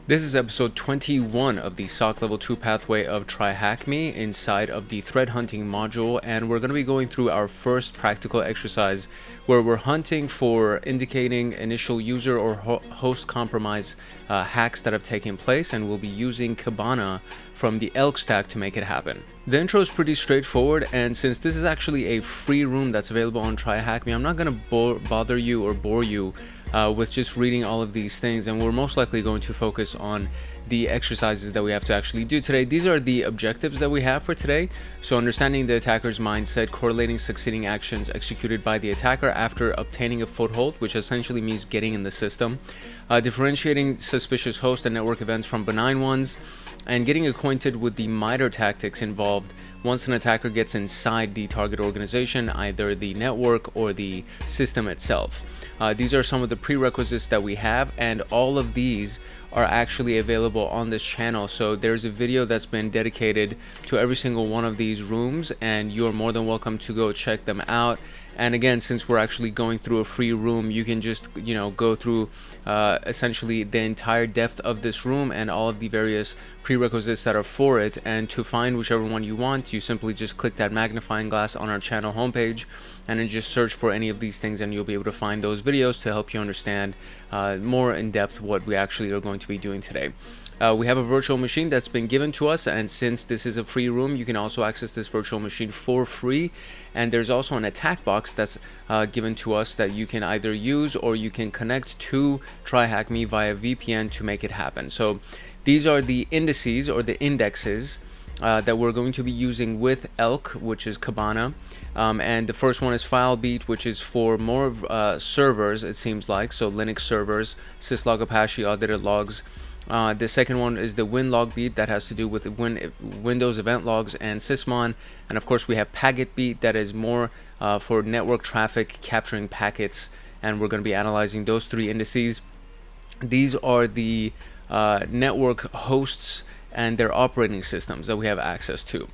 This is episode 21 of the SOC Level 2 pathway of TryHackMe inside of the threat hunting module, and we're going to be going through our first practical exercise where we're hunting for indicating initial user or host compromise hacks that have taken place, and we'll be using Kibana from the Elk stack to make it happen. The intro is pretty straightforward, and since this is actually a free room that's available on TryHackMe, I'm not going to bother you or bore you with just reading all of these things, and we're most likely going to focus on the exercises that we have to actually do today. These are the objectives that we have for today. So understanding the attacker's mindset, correlating succeeding actions executed by the attacker after obtaining a foothold, which essentially means getting in the system, differentiating suspicious host and network events from benign ones, and getting acquainted with the MITRE tactics involved once an attacker gets inside the target organization, either the network or the system itself. These are some of the prerequisites that we have, and all of these are actually available on this channel. So there's a video that's been dedicated to every single one of these rooms, and you're more than welcome to go check them out. And again, since we're actually going through a free room, you can just go through essentially the entire depth of this room and all of the various prerequisites that are for it. And to find whichever one you want, you simply just click that magnifying glass on our channel homepage and then just search for any of these things, and you'll be able to find those videos to help you understand more in depth what we actually are going to be doing today. We have a virtual machine that's been given to us, and since this is a free room, you can also access this virtual machine for free. And there's also an attack box that's given to us that you can either use or you can connect to TryHackMe via VPN to make it happen. So these are the indices or the indexes that we're going to be using with Elk, which is Kibana. And the first one is FileBeat, which is for more servers, it seems like, so Linux servers, syslog Apache audited logs. The second one is the WinLogBeat, that has to do with Windows event logs and Sysmon. And of course we have PacketBeat, that is more for network traffic, capturing packets, and we're going to be analyzing those three indices. These are the network hosts and their operating systems that we have access to.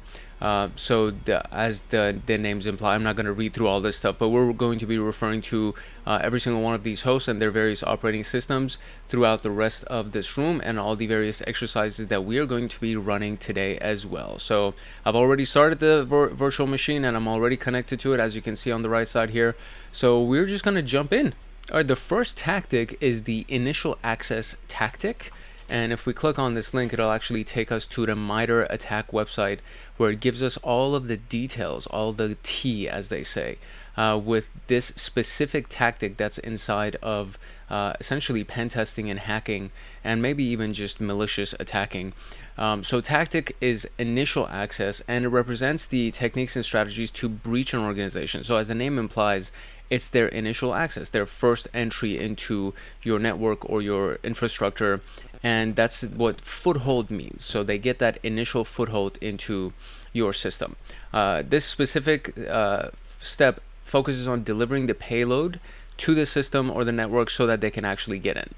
So as the names imply, I'm not going to read through all this stuff, but we're going to be referring to every single one of these hosts and their various operating systems throughout the rest of this room, and all the various exercises that we are going to be running today as well. So I've already started the virtual machine, and I'm already connected to it, as you can see on the right side here. So we're just going to jump in. All right, the first tactic is the initial access tactic. And if we click on this link, it'll actually take us to the MITRE attack website, where it gives us all of the details, all the tea, as they say, with this specific tactic that's inside of essentially pen testing and hacking, and maybe even just malicious attacking. So tactic is initial access, and it represents the techniques and strategies to breach an organization. So as the name implies, it's their initial access, their first entry into your network or your infrastructure. And that's what foothold means. So they get that initial foothold into your system. This specific step focuses on delivering the payload to the system or the network so that they can actually get in.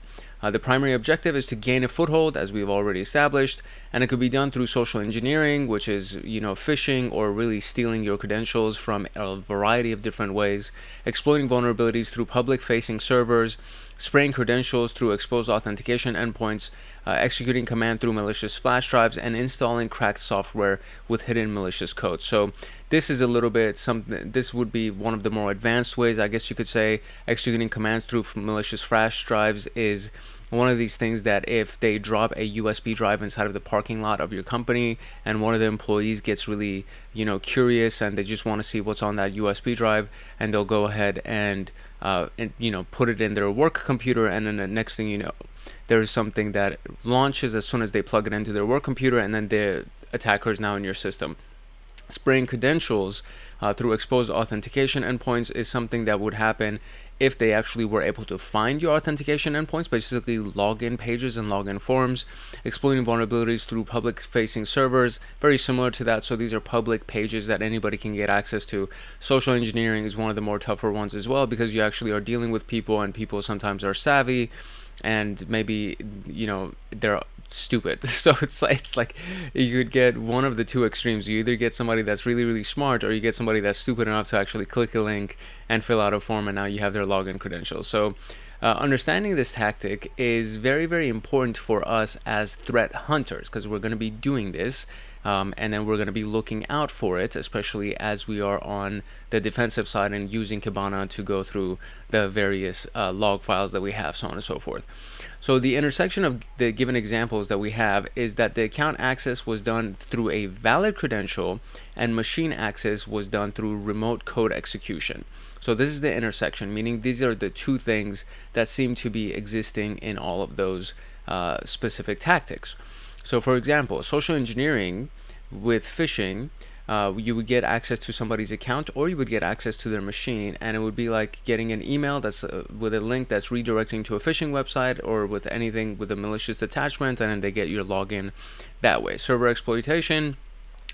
The primary objective is to gain a foothold, as we've already established, and it could be done through social engineering, which is, phishing, or really stealing your credentials from a variety of different ways, exploiting vulnerabilities through public-facing servers, spraying credentials through exposed authentication endpoints, executing command through malicious flash drives, and installing cracked software with hidden malicious code. So this is a little bit something. This would be one of the more advanced ways, I guess you could say. Executing commands through malicious flash drives is one of these things that if they drop a USB drive inside of the parking lot of your company, and one of the employees gets really curious, and they just want to see what's on that USB drive, and they'll go ahead and put it in their work computer, and then the next thing you know, there's something that launches as soon as they plug it into their work computer, and then the attacker is now in your system. Spraying credentials through exposed authentication endpoints is something that would happen if they actually were able to find your authentication endpoints, basically login pages and login forms. Exploiting vulnerabilities through public-facing servers, very similar to that. So these are public pages that anybody can get access to. Social engineering is one of the more tougher ones as well, because you actually are dealing with people, and people sometimes are savvy, and maybe they're stupid. So it's like you could get one of the two extremes. You either get somebody that's really, really smart, or you get somebody that's stupid enough to actually click a link and fill out a form, and now you have their login credentials. So Understanding this tactic is very, very important for us as threat hunters, because we're going to be doing this, and then we're going to be looking out for it, especially as we are on the defensive side and using Kibana to go through the various log files that we have, so on and so forth. So the intersection of the given examples that we have is that the account access was done through a valid credential and machine access was done through remote code execution. So this is the intersection, meaning these are the two things that seem to be existing in all of those specific tactics. So for example, social engineering with phishing, you would get access to somebody's account, or you would get access to their machine, and it would be like getting an email that's with a link that's redirecting to a phishing website, or with anything with a malicious attachment, and then they get your login that way. Server exploitation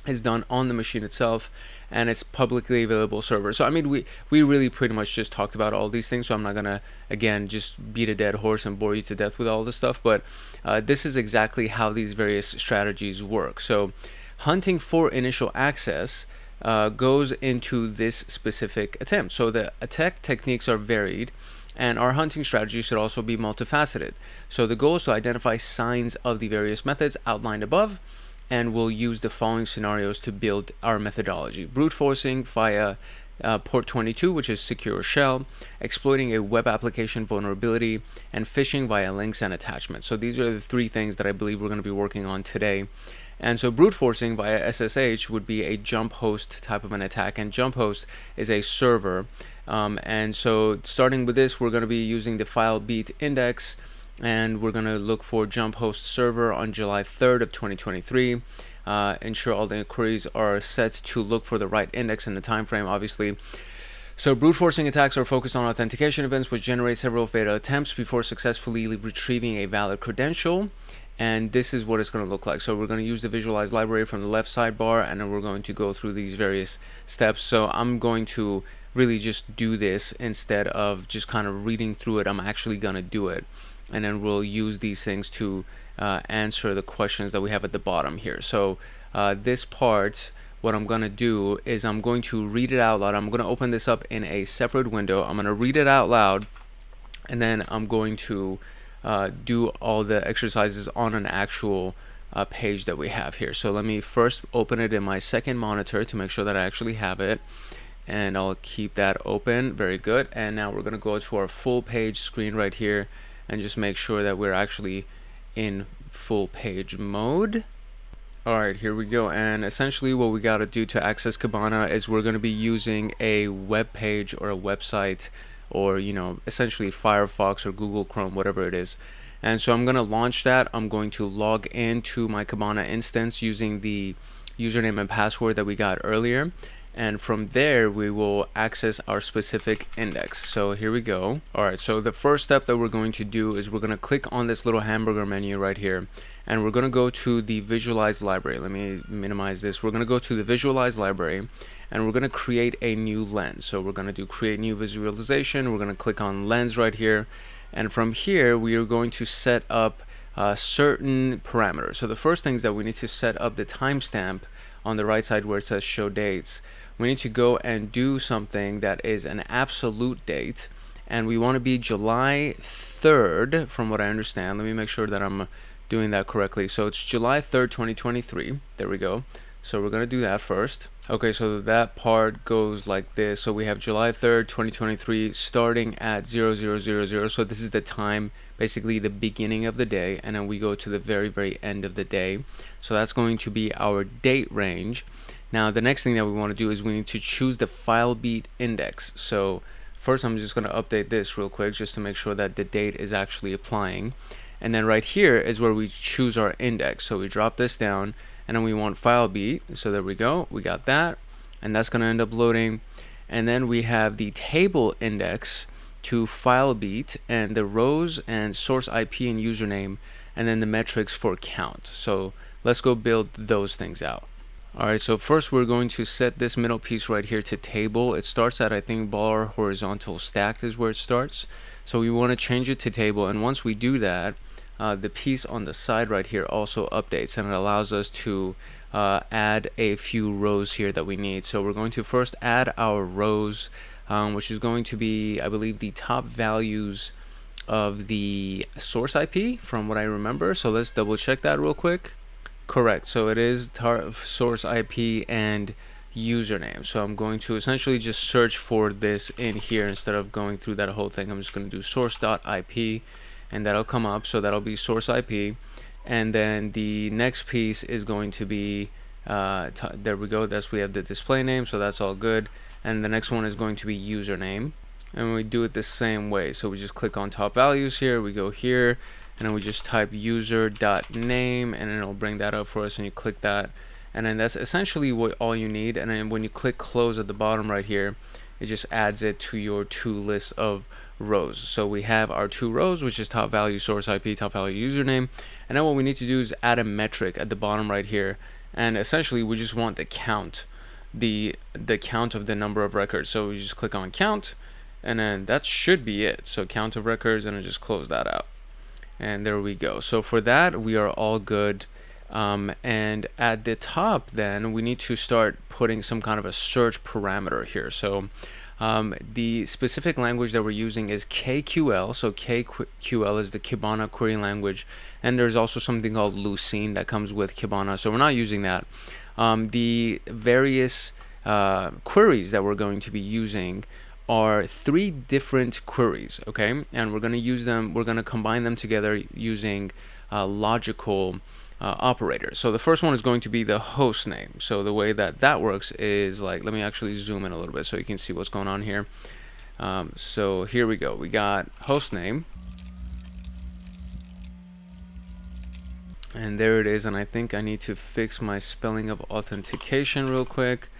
is done on the machine itself, and it's publicly available server. So I mean, we really pretty much just talked about all these things, so I'm not gonna again just beat a dead horse and bore you to death with all this stuff, but this is exactly how these various strategies work. So hunting for initial access goes into this specific attempt. So the attack techniques are varied, and our hunting strategy should also be multifaceted. So the goal is to identify signs of the various methods outlined above, and we'll use the following scenarios to build our methodology. Brute forcing via port 22, which is secure shell, exploiting a web application vulnerability, and phishing via links and attachments. So these are the three things that I believe we're going to be working on today. And so brute forcing via SSH would be a jump host type of an attack, and jump host is a server. And so starting with this, we're going to be using the file beat index, and we're going to look for jump host server on July 3rd of 2023. Ensure all the inquiries are set to look for the right index in the time frame, obviously. So brute forcing attacks are focused on authentication events which generate several fatal attempts before successfully retrieving a valid credential. And this is what it's going to look like. So we're going to use the visualize library from the left sidebar, and then we're going to go through these various steps. So I'm going to really just do this instead of just kind of reading through it. I'm actually going to do it, and then we'll use these things to answer the questions that we have at the bottom here. So this part, what I'm going to do is I'm going to read it out loud. I'm going to open this up in a separate window. I'm going to read it out loud, and then I'm going to do all the exercises on an actual page that we have here. So let me first open it in my second monitor to make sure that I actually have it, and I'll keep that open. Very good. And now we're going to go to our full page screen right here and just make sure that we're actually in full page mode. Alright, here we go. And essentially what we got to do to access Kibana is we're going to be using a web page or a website, or essentially Firefox or Google Chrome, whatever it is. And so I'm going to launch that. I'm going to log into my Kibana instance using the username and password that we got earlier, and from there we will access our specific index. So here we go. Alright, so the first step that we're going to do is we're going to click on this little hamburger menu right here, and we're going to go to the visualize library. Let me minimize this. We're going to go to the visualize library, and we're going to create a new lens. So we're going to do create new visualization. We're going to click on lens right here, and from here we are going to set up certain parameters. So the first thing is that we need to set up the timestamp on the right side where it says show dates. We need to go and do something that is an absolute date, and we want to be July 3rd from what I understand. Let me make sure that I'm doing that correctly. So it's July 3rd 2023. There we go. So we're going to do that first. Okay, so that part goes like this. So we have July 3rd 2023 starting at 0000. So this is the time, basically the beginning of the day, and then we go to the very, very end of the day. So that's going to be our date range. Now the next thing that we want to do is we need to choose the file beat index. So first I'm just going to update this real quick just to make sure that the date is actually applying. And then right here is where we choose our index. So we drop this down, and then we want file beat. So there we go, we got that, and that's going to end up loading. And then we have the table index to file beat, and the rows and source IP and username, and then the metrics for count. So let's go build those things out. Alright, so first we're going to set this middle piece right here to table. It starts at, I think, bar horizontal stacked is where it starts. So we want to change it to table, and once we do that, the piece on the side right here also updates, and it allows us to add a few rows here that we need. So we're going to first add our rows, which is going to be, I believe, the top values of the source IP from what I remember. So let's double check that real quick. Correct. So it is source IP and username. So I'm going to essentially just search for this in here instead of going through that whole thing. I'm just going to do source.ip and that'll come up. So that'll be source IP. And then the next piece is going to be, there we go. We have the display name. So that's all good. And the next one is going to be username. And we do it the same way. So we just click on top values here. We go here. And then we just type user.name and it'll bring that up for us, and you click that, and then that's essentially what all you need. And then when you click close at the bottom right here, it just adds it to your to list of rows. So we have our 2 rows, which is top value source IP, top value username, and then what we need to do is add a metric at the bottom right here, and essentially we just want the count, the count of the number of records. So we just click on count, and then that should be it. So count of records, and then just close that out. And there we go. So for that, we are all good. And at the top, then we need to start putting some kind of a search parameter here. So the specific language that we're using is KQL. So KQL is the Kibana query language. And there's also something called Lucene that comes with Kibana. So we're not using that. The various queries that we're going to be using are 3 different queries, okay, and we're going to use them, we're going to combine them together using logical operators. So the first one is going to be the host name. So the way that works is, like, let me actually zoom in a little bit so you can see what's going on here. So here we go, we got host name, and there it is. And I think I need to fix my spelling of authentication real quick.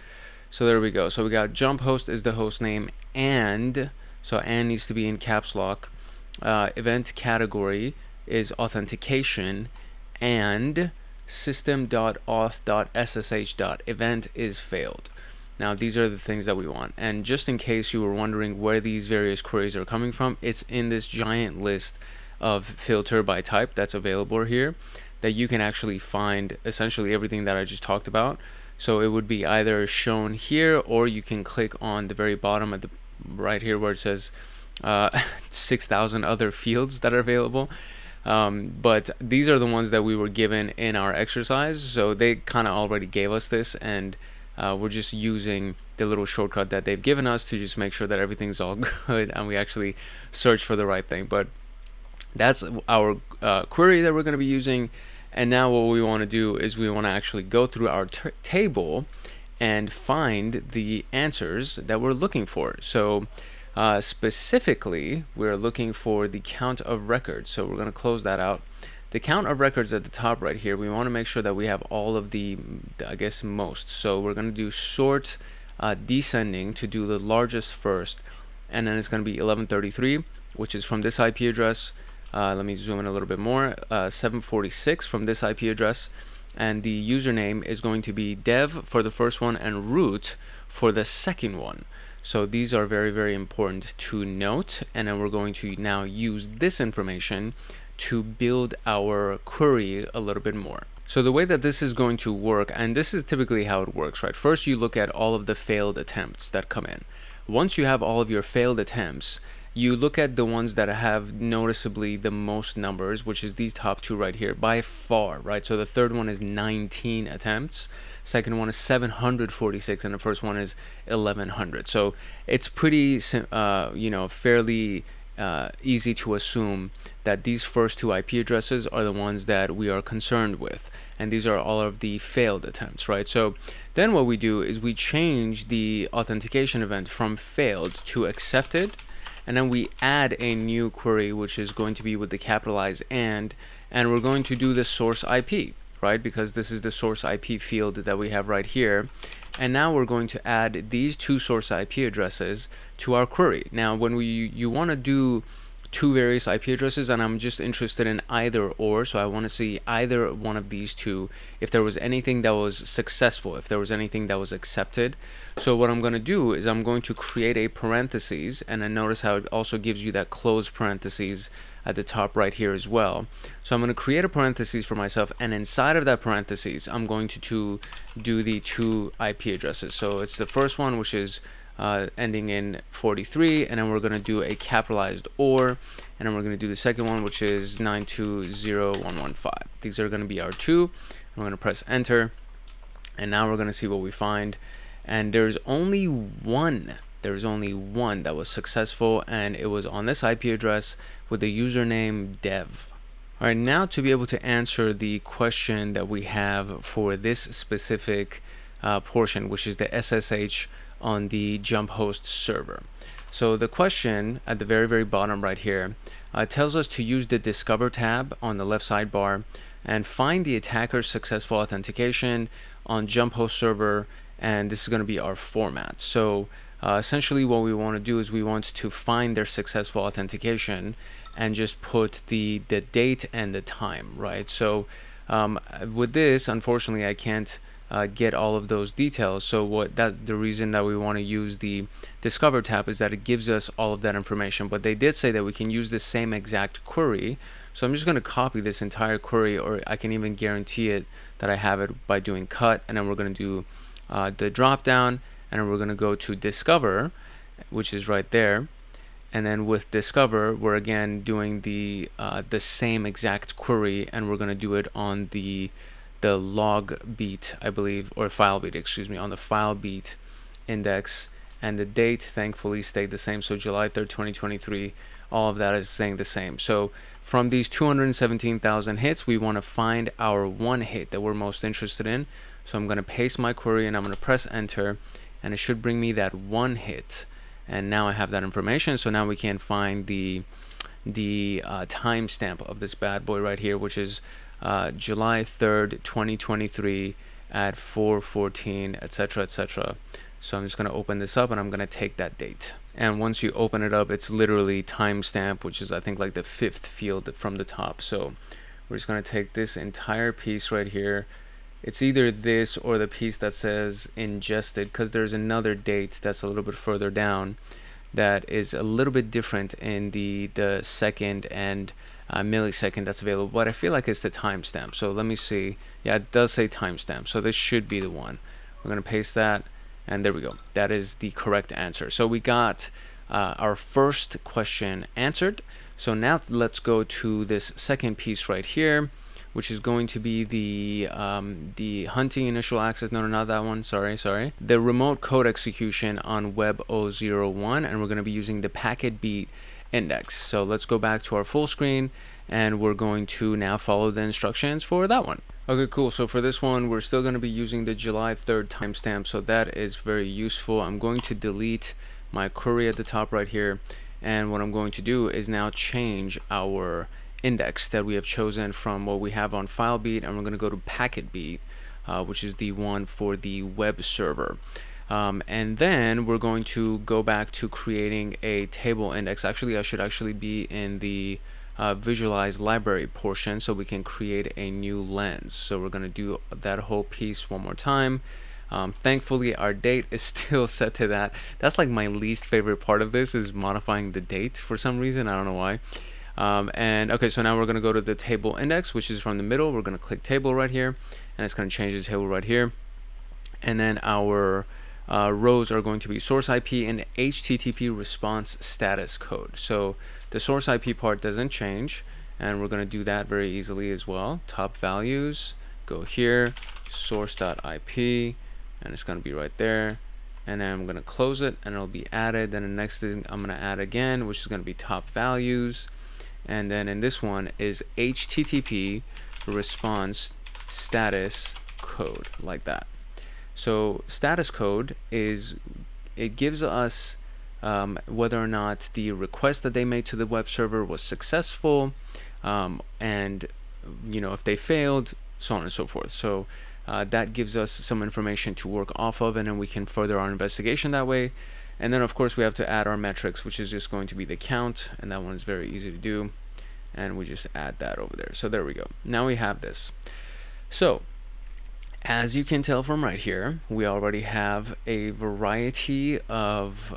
So there we go. So we got jump host is the host name, and so and needs to be in caps lock. Event category is authentication, and system.auth.ssh.event is failed. Now these are the things that we want. And just in case you were wondering where these various queries are coming from, it's in this giant list of filter by type that's available here, that you can actually find essentially everything that I just talked about. So it would be either shown here, or you can click on the very bottom at the right here where it says 6,000 other fields that are available. But these are the ones that we were given in our exercise. So they kind of already gave us this, and we're just using the little shortcut that they've given us to just make sure that everything's all good and we actually search for the right thing. But that's our query that we're going to be using. And now what we want to do is we want to actually go through our table and find the answers that we're looking for. So specifically, we're looking for the count of records. So we're going to close that out. The count of records at the top right here, we want to make sure that we have all of the, I guess, most. So we're going to do sort descending to do the largest first. And then it's going to be 1133, which is from this IP address. Let me zoom in a little bit more. 746 from this IP address, and the username is going to be dev for the first one and root for the second one. So these are very, very important to note, and then we're going to now use this information to build our query a little bit more. So the way that this is going to work, and this is typically how it works, right? First, you look at all of the failed attempts that come in. Once you have all of your failed attempts, you look at the ones that have noticeably the most numbers, which is these top 2 right here by far, right? So the third one is 19 attempts, second one is 746, and the first one is 1100. So it's pretty fairly easy to assume that these first 2 IP addresses are the ones that we are concerned with, and these are all of the failed attempts, right? So then what we do is we change the authentication event from failed to accepted, and then we add a new query, which is going to be with the capitalized and we're going to do the source IP, right? Because this is the source IP field that we have right here. And now we're going to add these 2 source IP addresses to our query. Now, when you want to do 2 various IP addresses, and I'm just interested in either or, so I want to see either one of these 2, if there was anything that was successful, if there was anything that was accepted. So what I'm going to do is I'm going to create a parentheses, and then notice how it also gives you that close parentheses at the top right here as well. So I'm going to create a parentheses for myself, and inside of that parentheses I'm going to do the 2 IP addresses. So it's the first one, which is ending in 43, and then we're going to do a capitalized OR, and then we're going to do the second one, which is 920.115. These are going to be our two. We're going to press enter, and now we're going to see what we find. And there's only one that was successful, and it was on this IP address with the username dev. All right, now to be able to answer the question that we have for this specific portion, which is the SSH on the jump host server. So the question at the very bottom right here tells us to use the Discover tab on the left sidebar and find the attacker's successful authentication on jump host server, and this is going to be our format. So essentially what we want to do is we want to find their successful authentication and just put the date and the time, right? So with this, unfortunately, I can't get all of those details. So the reason that we want to use the Discover tab is that it gives us all of that information. But they did say that we can use the same exact query. So I'm just going to copy this entire query, or I can even guarantee it that I have it by doing cut, and then we're going to do the drop down, and then we're going to go to Discover, which is right there. And then with Discover, we're again doing the same exact query, and we're going to do it on the log beat, I believe, or file beat, excuse me, on the file beat index. And the date thankfully stayed the same. So July 3rd, 2023, all of that is staying the same. So from these 217,000 hits, we want to find our one hit that we're most interested in. So I'm going to paste my query, and I'm going to press enter, and it should bring me that one hit. And now I have that information. So now we can find the timestamp of this bad boy right here, which is July 3rd, 2023 at 4:14, etc., etc. So I'm just going to open this up, and I'm going to take that date. And once you open it up, it's literally timestamp, which is I think like the 5th field from the top. So we're just going to take this entire piece right here. It's either this or the piece that says ingested, because there's another date that's a little bit further down that is a little bit different in the second and millisecond that's available, but I feel like it's the timestamp. So let me see. Yeah, it does say timestamp, so this should be the one. We're going to paste that, and there we go. That is the correct answer. So we got our first question answered. So now let's go to this second piece right here, which is going to be the hunting initial access. No, not that one. Sorry. The remote code execution on web 001, and we're going to be using the packet beat index. So let's go back to our full screen, and we're going to now follow the instructions for that one. Okay, cool. So for this one, we're still going to be using the July 3rd timestamp. So that is very useful. I'm going to delete my query at the top right here, and what I'm going to do is now change our index that we have chosen from what we have on FileBeat, and we're going to go to PacketBeat, which is the one for the web server. And then we're going to go back to creating a table index. Actually, I should actually be in the visualize library portion so we can create a new lens. So we're going to do that whole piece one more time. Thankfully, our date is still set to that. That's like my least favorite part of this, is modifying the date for some reason. I don't know why. And okay, so now we're going to go to the table index, which is from the middle. We're going to click table right here, and it's going to change the table right here. And then our rows are going to be source IP and HTTP response status code. So the source IP part doesn't change, and we're going to do that very easily as well. Top values, go here, source.ip, and it's going to be right there. And then I'm going to close it, and it'll be added. Then the next thing I'm going to add again, which is going to be top values. And then in this one is HTTP response status code, like that. So status code is, it gives us whether or not the request that they made to the web server was successful, and if they failed, so on and so forth. So that gives us some information to work off of, and then we can further our investigation that way. And then of course we have to add our metrics, which is just going to be the count, and that one is very easy to do, and we just add that over there. So there we go. Now we have this. So as you can tell from right here, we already have a variety of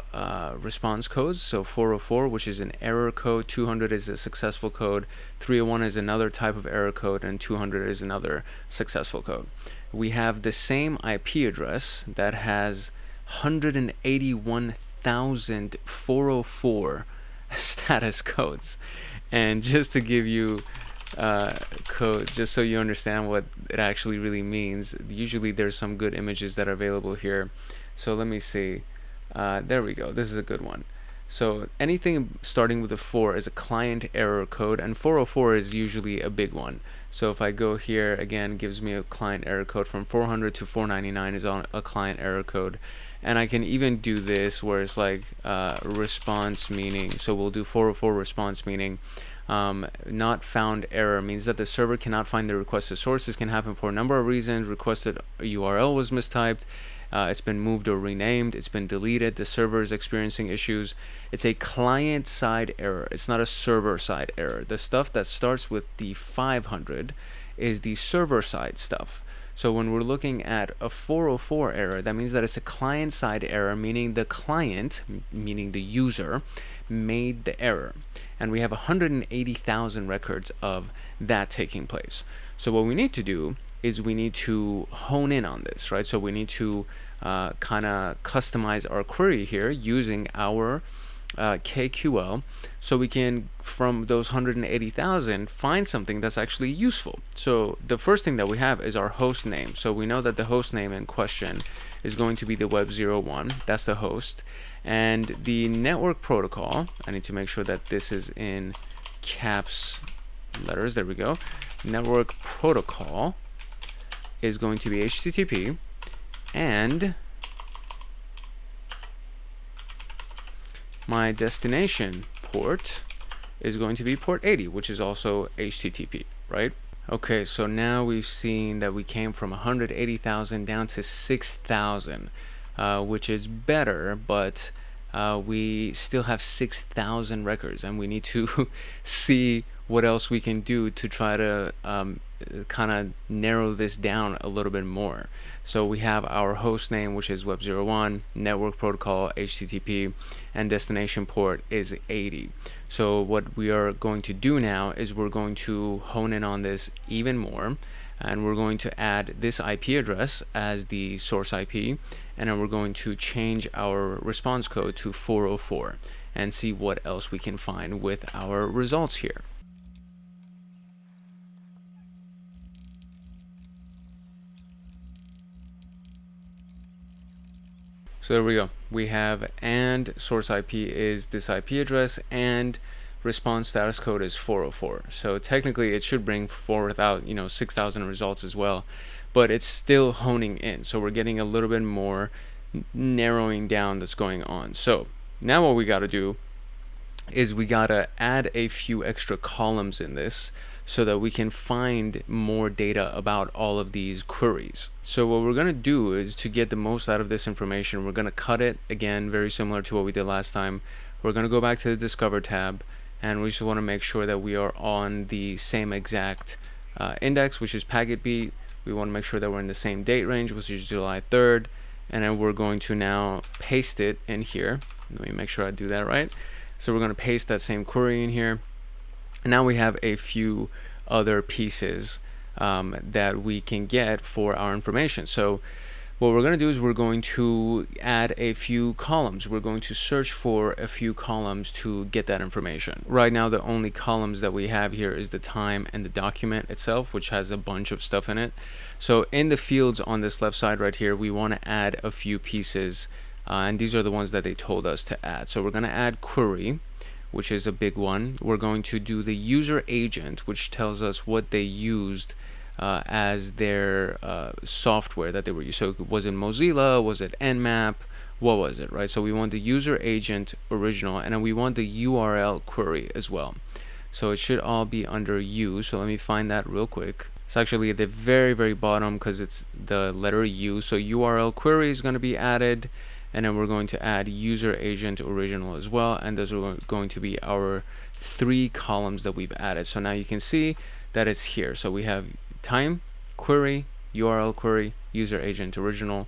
response codes. So 404, which is an error code, 200 is a successful code, 301 is another type of error code, and 200 is another successful code. We have the same IP address that has 181,404 status codes. And just to give you code, just so you understand what it actually really means, usually there's some good images that are available here. So let me see. There we go. This is a good one. So anything starting with a 4 is a client error code, and 404 is usually a big one. So if I go here, again, gives me a client error code from 400 to 499 is on a client error code. And I can even do this where it's like response meaning. So we'll do 404 response meaning. Not found error means that the server cannot find the requested source. This can happen for a number of reasons. Requested URL was mistyped. It's been moved or renamed, it's been deleted, the server is experiencing issues. It's a client-side error, it's not a server-side error. The stuff that starts with the 500 is the server-side stuff. So when we're looking at a 404 error, that means that it's a client-side error, meaning the client, meaning the user, made the error. And we have 180,000 records of that taking place. So what we need to do is we need to hone in on this, right? So we need to kind of customize our query here using our KQL, so we can, from those 180,000, find something that's actually useful. So the first thing that we have is our host name. So we know that the host name in question is going to be the Web01, that's the host. And the network protocol, I need to make sure that this is in caps letters, there we go. Network protocol is going to be HTTP, and my destination port is going to be port 80, which is also HTTP, right? Okay, so now we've seen that we came from 180,000 down to 6,000, which is better, but we still have 6,000 records, and we need to see what else we can do to try to kind of narrow this down a little bit more. So we have our host name, which is Web01, network protocol HTTP, and destination port is 80. So what we are going to do now is we're going to hone in on this even more, and we're going to add this IP address as the source IP, and then we're going to change our response code to 404 and see what else we can find with our results here. So there we go. We have, and source IP is this IP address, and response status code is 404. So technically it should bring forth out, 6,000 results as well, but it's still honing in. So we're getting a little bit more narrowing down that's going on. So now what we got to do is we got to add a few extra columns in this so that we can find more data about all of these queries. So what we're going to do is, to get the most out of this information, we're going to cut it, again, very similar to what we did last time. We're going to go back to the Discover tab, and we just want to make sure that we are on the same exact index, which is packet beat. We want to make sure that we're in the same date range, which is July 3rd, and then we're going to now paste it in here. Let me make sure I do that right. So we're going to paste that same query in here. And now we have a few other pieces that we can get for our information. So what we're going to do is we're going to add a few columns. We're going to search for a few columns to get that information. Right now, the only columns that we have here is the time and the document itself, which has a bunch of stuff in it. So in the fields on this left side right here, we want to add a few pieces, and these are the ones that they told us to add. So we're going to add query, which is a big one. We're going to do the user agent, which tells us what they used as their software that they were using. So was it Mozilla? Was it Nmap? What was it, right? So we want the user agent original, and then we want the URL query as well. So it should all be under U. So let me find that real quick. It's actually at the very, very bottom because it's the letter U. So URL query is going to be added, and then we're going to add user agent original as well, and those are going to be our 3 columns that we've added. So now you can see that it's here. So we have time, query, URL query, user agent original,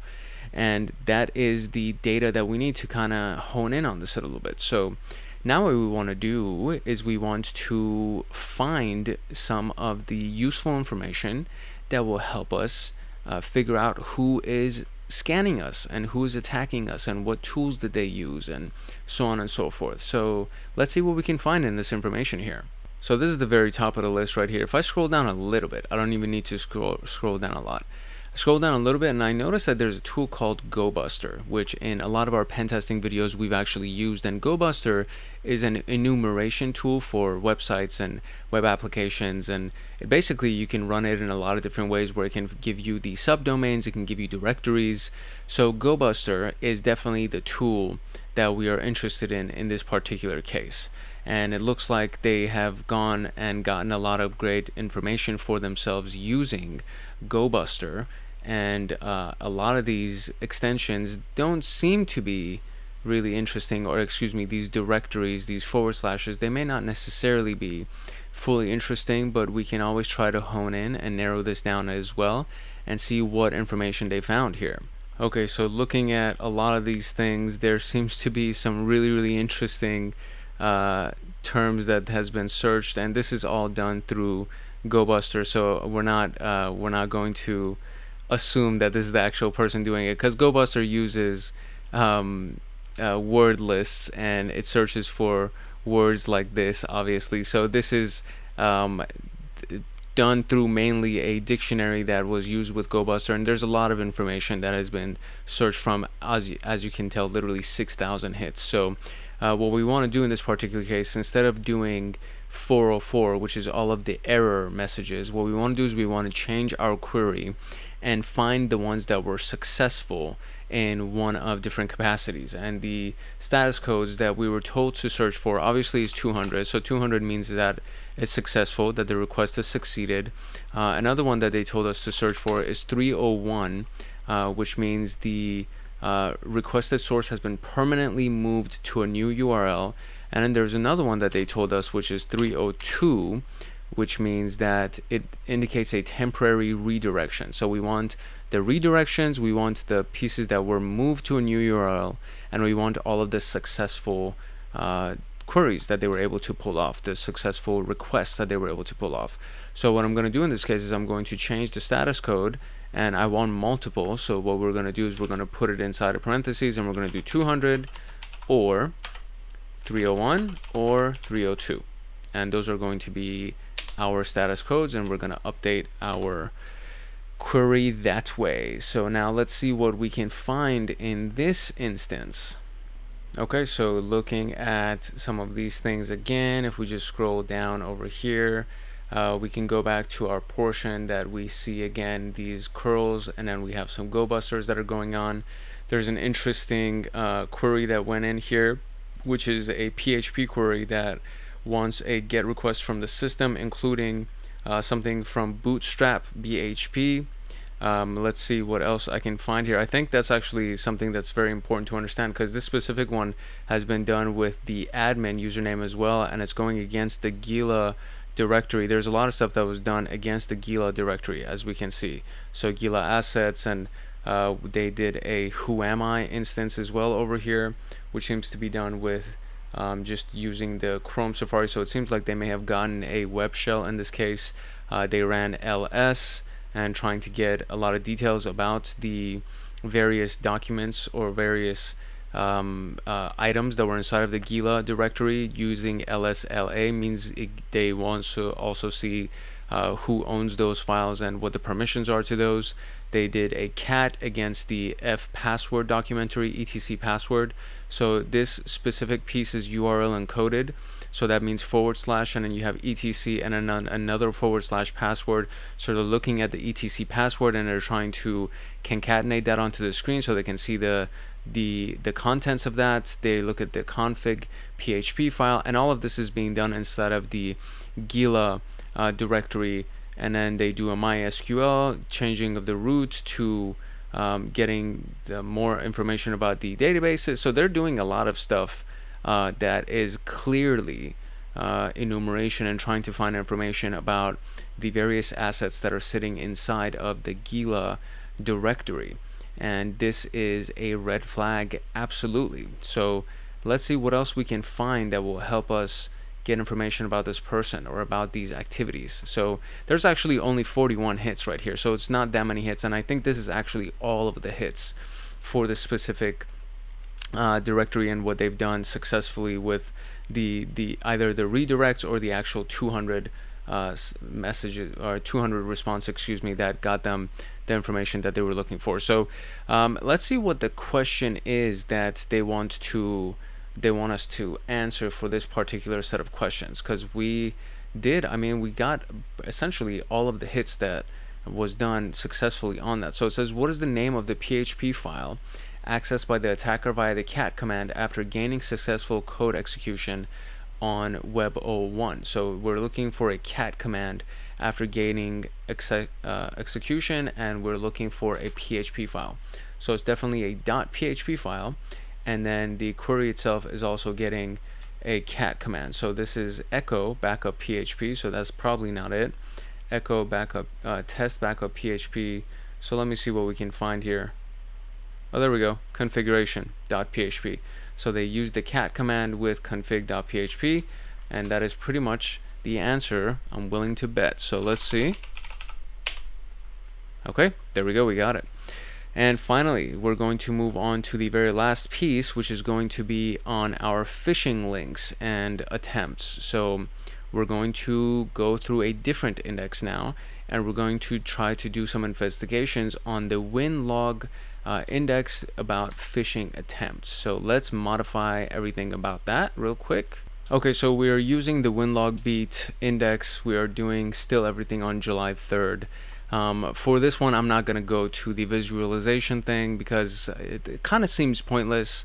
and that is the data that we need to kind of hone in on this a little bit. So now what we want to do is we want to find some of the useful information that will help us figure out who is scanning us and who is attacking us and what tools did they use and so on and so forth. So let's see what we can find in this information here. So this is the very top of the list right here. If I scroll down a little bit, I don't even need to scroll down a lot. I scroll down a little bit and I notice that there's a tool called GoBuster, which in a lot of our pen testing videos we've actually used. And GoBuster is an enumeration tool for websites and web applications, and basically you can run it in a lot of different ways where it can give you the subdomains, it can give you directories. So GoBuster is definitely the tool that we are interested in this particular case. And it looks like they have gone and gotten a lot of great information for themselves using GoBuster, and a lot of these extensions don't seem to be really interesting, or excuse me, these directories, these forward slashes, they may not necessarily be fully interesting, but we can always try to hone in and narrow this down as well and see what information they found here. Okay, so looking at a lot of these things, there seems to be some really interesting terms that has been searched, and this is all done through GoBuster, so we're not going to assume that this is the actual person doing it, because GoBuster uses word lists and it searches for words like this, obviously. So this is done through mainly a dictionary that was used with GoBuster, and there's a lot of information that has been searched from, as you can tell, literally 6,000 hits. So what we want to do in this particular case, instead of doing 404, which is all of the error messages, what we want to do is we want to change our query and find the ones that were successful in one of different capacities. And the status codes that we were told to search for obviously is 200. So 200 means that it's successful, that the request has succeeded. Another one that they told us to search for is 301, which means the requested source has been permanently moved to a new URL. And then there's another one that they told us, which is 302, which means that it indicates a temporary redirection. So we want the redirections, we want the pieces that were moved to a new URL, and we want all of the successful queries that they were able to pull off, the successful requests that they were able to pull off. So what I'm going to do in this case is I'm going to change the status code, and I want multiple. So what we're going to do is we're going to put it inside of parentheses, and we're going to do 200 or 301 or 302, and those are going to be our status codes, and we're going to update our query that way. So now let's see what we can find in this instance. Okay, so looking at some of these things again, if we just scroll down over here, we can go back to our portion that we see again these curls, and then we have some GoBusters that are going on. There's an interesting query that went in here, which is a PHP query that wants a GET request from the system, including something from Bootstrap BHP. Let's see what else I can find here. I think that's actually something that's very important to understand, because this specific one has been done with the admin username as well, and it's going against the Gila directory. There's a lot of stuff that was done against the Gila directory, as we can see. So Gila assets, and they did a Who Am I instance as well over here, which seems to be done with just using the Chrome Safari. So it seems like they may have gotten a web shell in this case. They ran ls and trying to get a lot of details about the various documents or various items that were inside of the Gila directory. Using lsla means they want to also see who owns those files and what the permissions are to those. They did a cat against the f password documentary, etc password. So this specific piece is URL encoded, so that means / and then you have etc and then another / password. So they're looking at the etc password and they're trying to concatenate that onto the screen so they can see the contents of that. They look at the config PHP file, and all of this is being done inside of the Gila directory. And then they do a MySQL, changing of the root to getting more information about the databases. So they're doing a lot of stuff that is clearly enumeration and trying to find information about the various assets that are sitting inside of the Gila directory. And this is a red flag, absolutely. So let's see what else we can find that will help us get information about this person or about these activities. So there's actually only 41 hits right here, so it's not that many hits, and I think this is actually all of the hits for the specific directory and what they've done successfully with the either the redirects or the actual 200 messages or 200 response, excuse me, that got them the information that they were looking for. So let's see what the question is that they want us to answer for this particular set of questions, because we got essentially all of the hits that was done successfully on that. So it says, what is the name of the PHP file accessed by the attacker via the cat command after gaining successful code execution on Web01? So we're looking for a cat command after gaining execution, and we're looking for a PHP file. So it's definitely a .php file, and then the query itself is also getting a cat command. So this is echo backup PHP, so that's probably not it. Echo backup test backup PHP. So let me see what we can find here. Oh, there we go, configuration.php. So they used the cat command with config.php, and that is pretty much the answer, I'm willing to bet. So let's see. Okay, there we go, we got it. And finally, we're going to move on to the very last piece, which is going to be on our phishing links and attempts. So we're going to go through a different index now, and we're going to try to do some investigations on the winlog index about phishing attempts. So let's modify everything about that real quick. Okay, so we are using the winlog beat index. We are doing still everything on July 3rd. For this one, I'm not going to go to the visualization thing because it kind of seems pointless.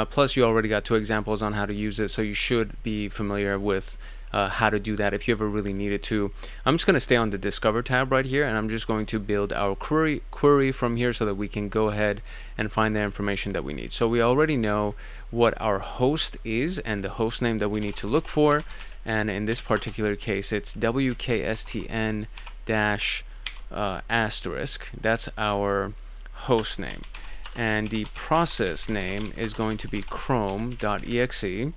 Plus, you already got 2 examples on how to use it, so you should be familiar with how to do that if you ever really needed to. I'm just going to stay on the Discover tab right here, and I'm just going to build our query from here so that we can go ahead and find the information that we need. So we already know what our host is and the host name that we need to look for, and in this particular case, it's WKSTN asterisk. That's our host name, and the process name is going to be chrome.exe,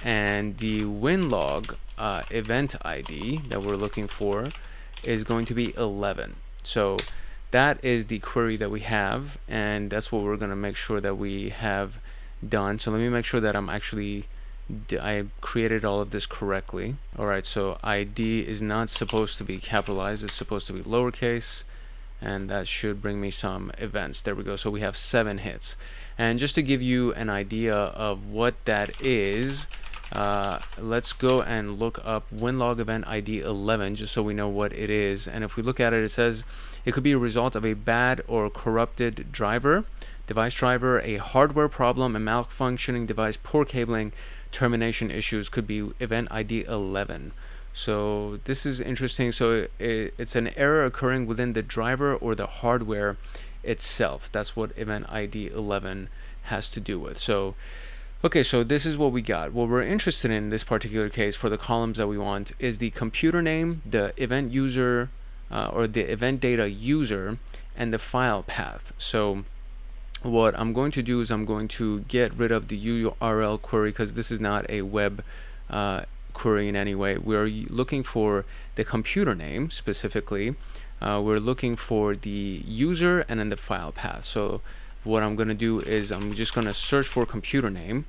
and the winlog event ID that we're looking for is going to be 11. So that is the query that we have, and that's what we're going to make sure that we have done. So let me make sure that I created all of this correctly. Alright, so ID is not supposed to be capitalized, it's supposed to be lowercase, and that should bring me some events. There we go. So we have 7 hits. And just to give you an idea of what that is, let's go and look up winlog event ID 11 just so we know what it is. And if we look at it, it says it could be a result of a bad or corrupted device driver, a hardware problem, a malfunctioning device, poor cabling, termination issues. Could be event ID 11. So this is interesting. So it's an error occurring within the driver or the hardware itself. That's what event ID 11 has to do with. So okay, so this is what we got. What we're interested in this particular case for the columns that we want is the computer name, the event user or the event data user, and the file path. So what I'm going to do is I'm going to get rid of the URL query because this is not a web query in any way. We're looking for the computer name specifically. We're looking for the user and then the file path. So what I'm going to do is I'm just going to search for computer name,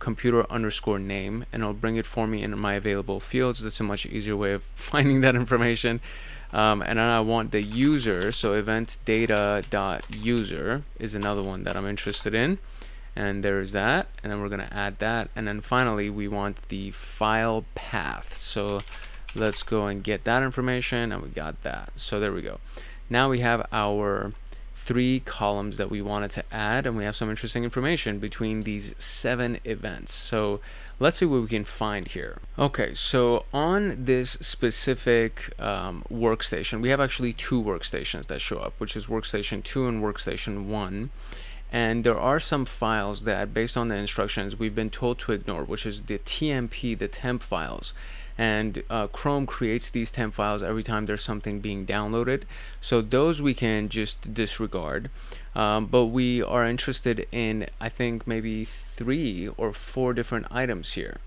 computer underscore name, and it'll bring it for me in my available fields. That's a much easier way of finding that information. And then I want the user, so event data dot user is another one that I'm interested in, and there's that, and then we're going to add that, and then finally we want the file path. So let's go and get that information, and we got that. So there we go. Now we have our 3 columns that we wanted to add, and we have some interesting information between these 7 events. So let's see what we can find here. Okay, so on this specific workstation, we have actually 2 workstations that show up, which is workstation 2 and workstation 1. And there are some files that, based on the instructions, we've been told to ignore, which is the TMP, the temp files. And Chrome creates these temp files every time there's something being downloaded. So those we can just disregard. But we are interested in, I think, maybe 3 or 4 different items here.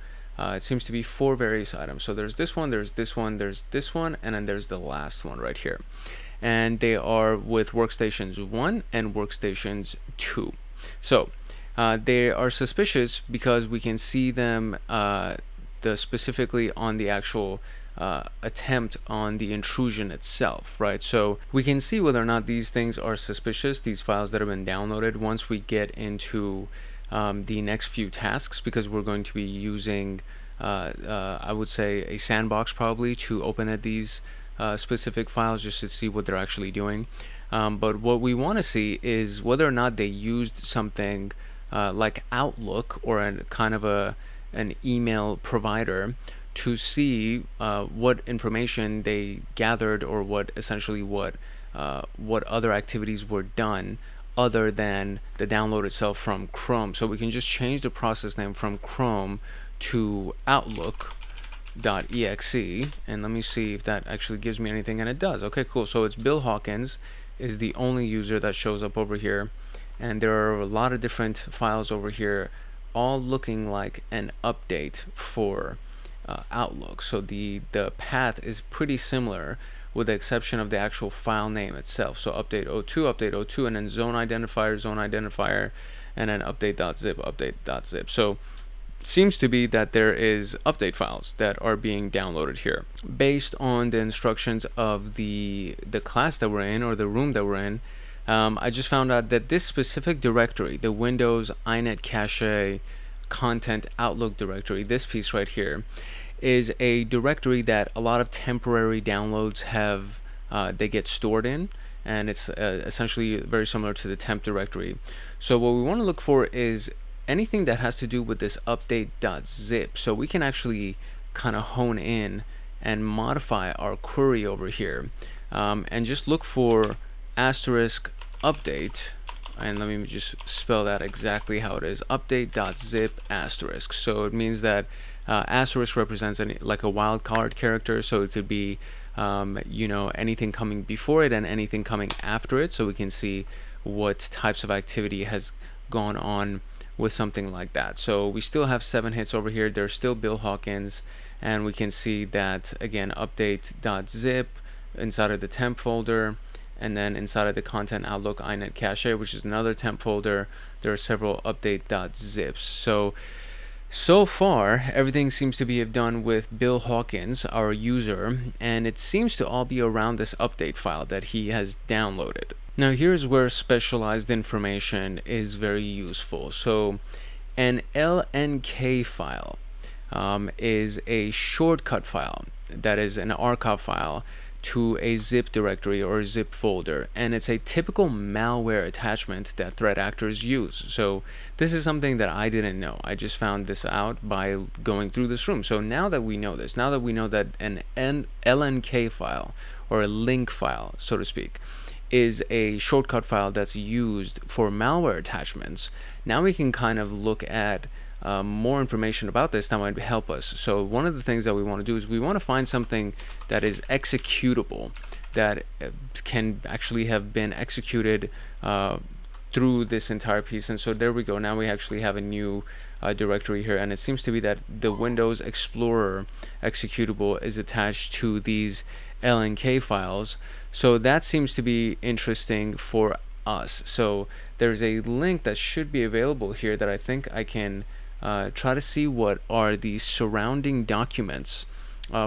it seems to be 4 various items. So there's this one, there's this one, there's this one, and then there's the last one right here. And they are with workstations 1 and workstations 2. So they are suspicious because we can see them specifically on the actual attempt on the intrusion itself, right? So we can see whether or not these things are suspicious, these files that have been downloaded, once we get into the next few tasks, because we're going to be using I would say a sandbox probably to open at these specific files just to see what they're actually doing. But what we want to see is whether or not they used something like Outlook or kind of an email provider to see what information they gathered, or what other activities were done other than the download itself from Chrome. So we can just change the process name from Chrome to Outlook.exe, and let me see if that actually gives me anything, and it does. Okay, cool. So it's Bill Hawkins is the only user that shows up over here, and there are a lot of different files over here, all looking like an update for Outlook. So the path is pretty similar, with the exception of the actual file name itself. So update 02, and then zone identifier, and then update.zip. So seems to be that there is update files that are being downloaded here based on the instructions of the class that we're in, or the room that we're in. I just found out that this specific directory, the Windows iNet Cache content Outlook directory, this piece right here, is a directory that a lot of temporary downloads have they get stored in, and it's essentially very similar to the temp directory. So what we want to look for is anything that has to do with this update.zip, so we can actually kind of hone in and modify our query over here, and just look for *update, and let me just spell that exactly how it is, update.zip *. So it means that asterisk represents like a wildcard character, so it could be anything coming before it and anything coming after it, so we can see what types of activity has gone on with something like that. So we still have 7 hits over here. There's still Bill Hawkins, and we can see that again, update.zip inside of the temp folder, and then inside of the content Outlook iNet Cache, which is another temp folder, there are several update.zips. So far, everything seems to be done with Bill Hawkins, our user, and it seems to all be around this update file that he has downloaded. Now here's where specialized information is very useful. So an LNK file is a shortcut file, that is an archive file to a zip directory or a zip folder, and it's a typical malware attachment that threat actors use. So this is something that I didn't know. I just found this out by going through this room. So now that we know this, now that we know that an LNK file, or a link file so to speak, is a shortcut file that's used for malware attachments, now we can kind of look at more information about this that might help us. So one of the things that we want to do is we want to find something that is executable, that can actually have been executed through this entire piece. And so there we go. Now we actually have a new directory here, and it seems to be that the Windows Explorer executable is attached to these LNK files. So that seems to be interesting for us. So there's a link that should be available here that I think I can try to see what are the surrounding documents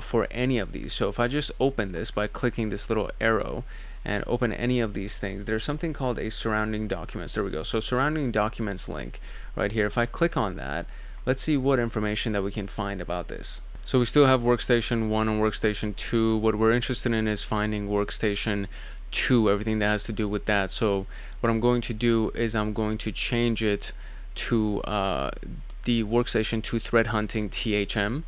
for any of these. So if I just open this by clicking this little arrow and open any of these things, there's something called a surrounding documents. There we go. So surrounding documents link right here. If I click on that, let's see what information that we can find about this. So we still have workstation 1 and workstation 2. What we're interested in is finding workstation 2, everything that has to do with that. So what I'm going to do is I'm going to change it to the workstation 2 threat hunting THM,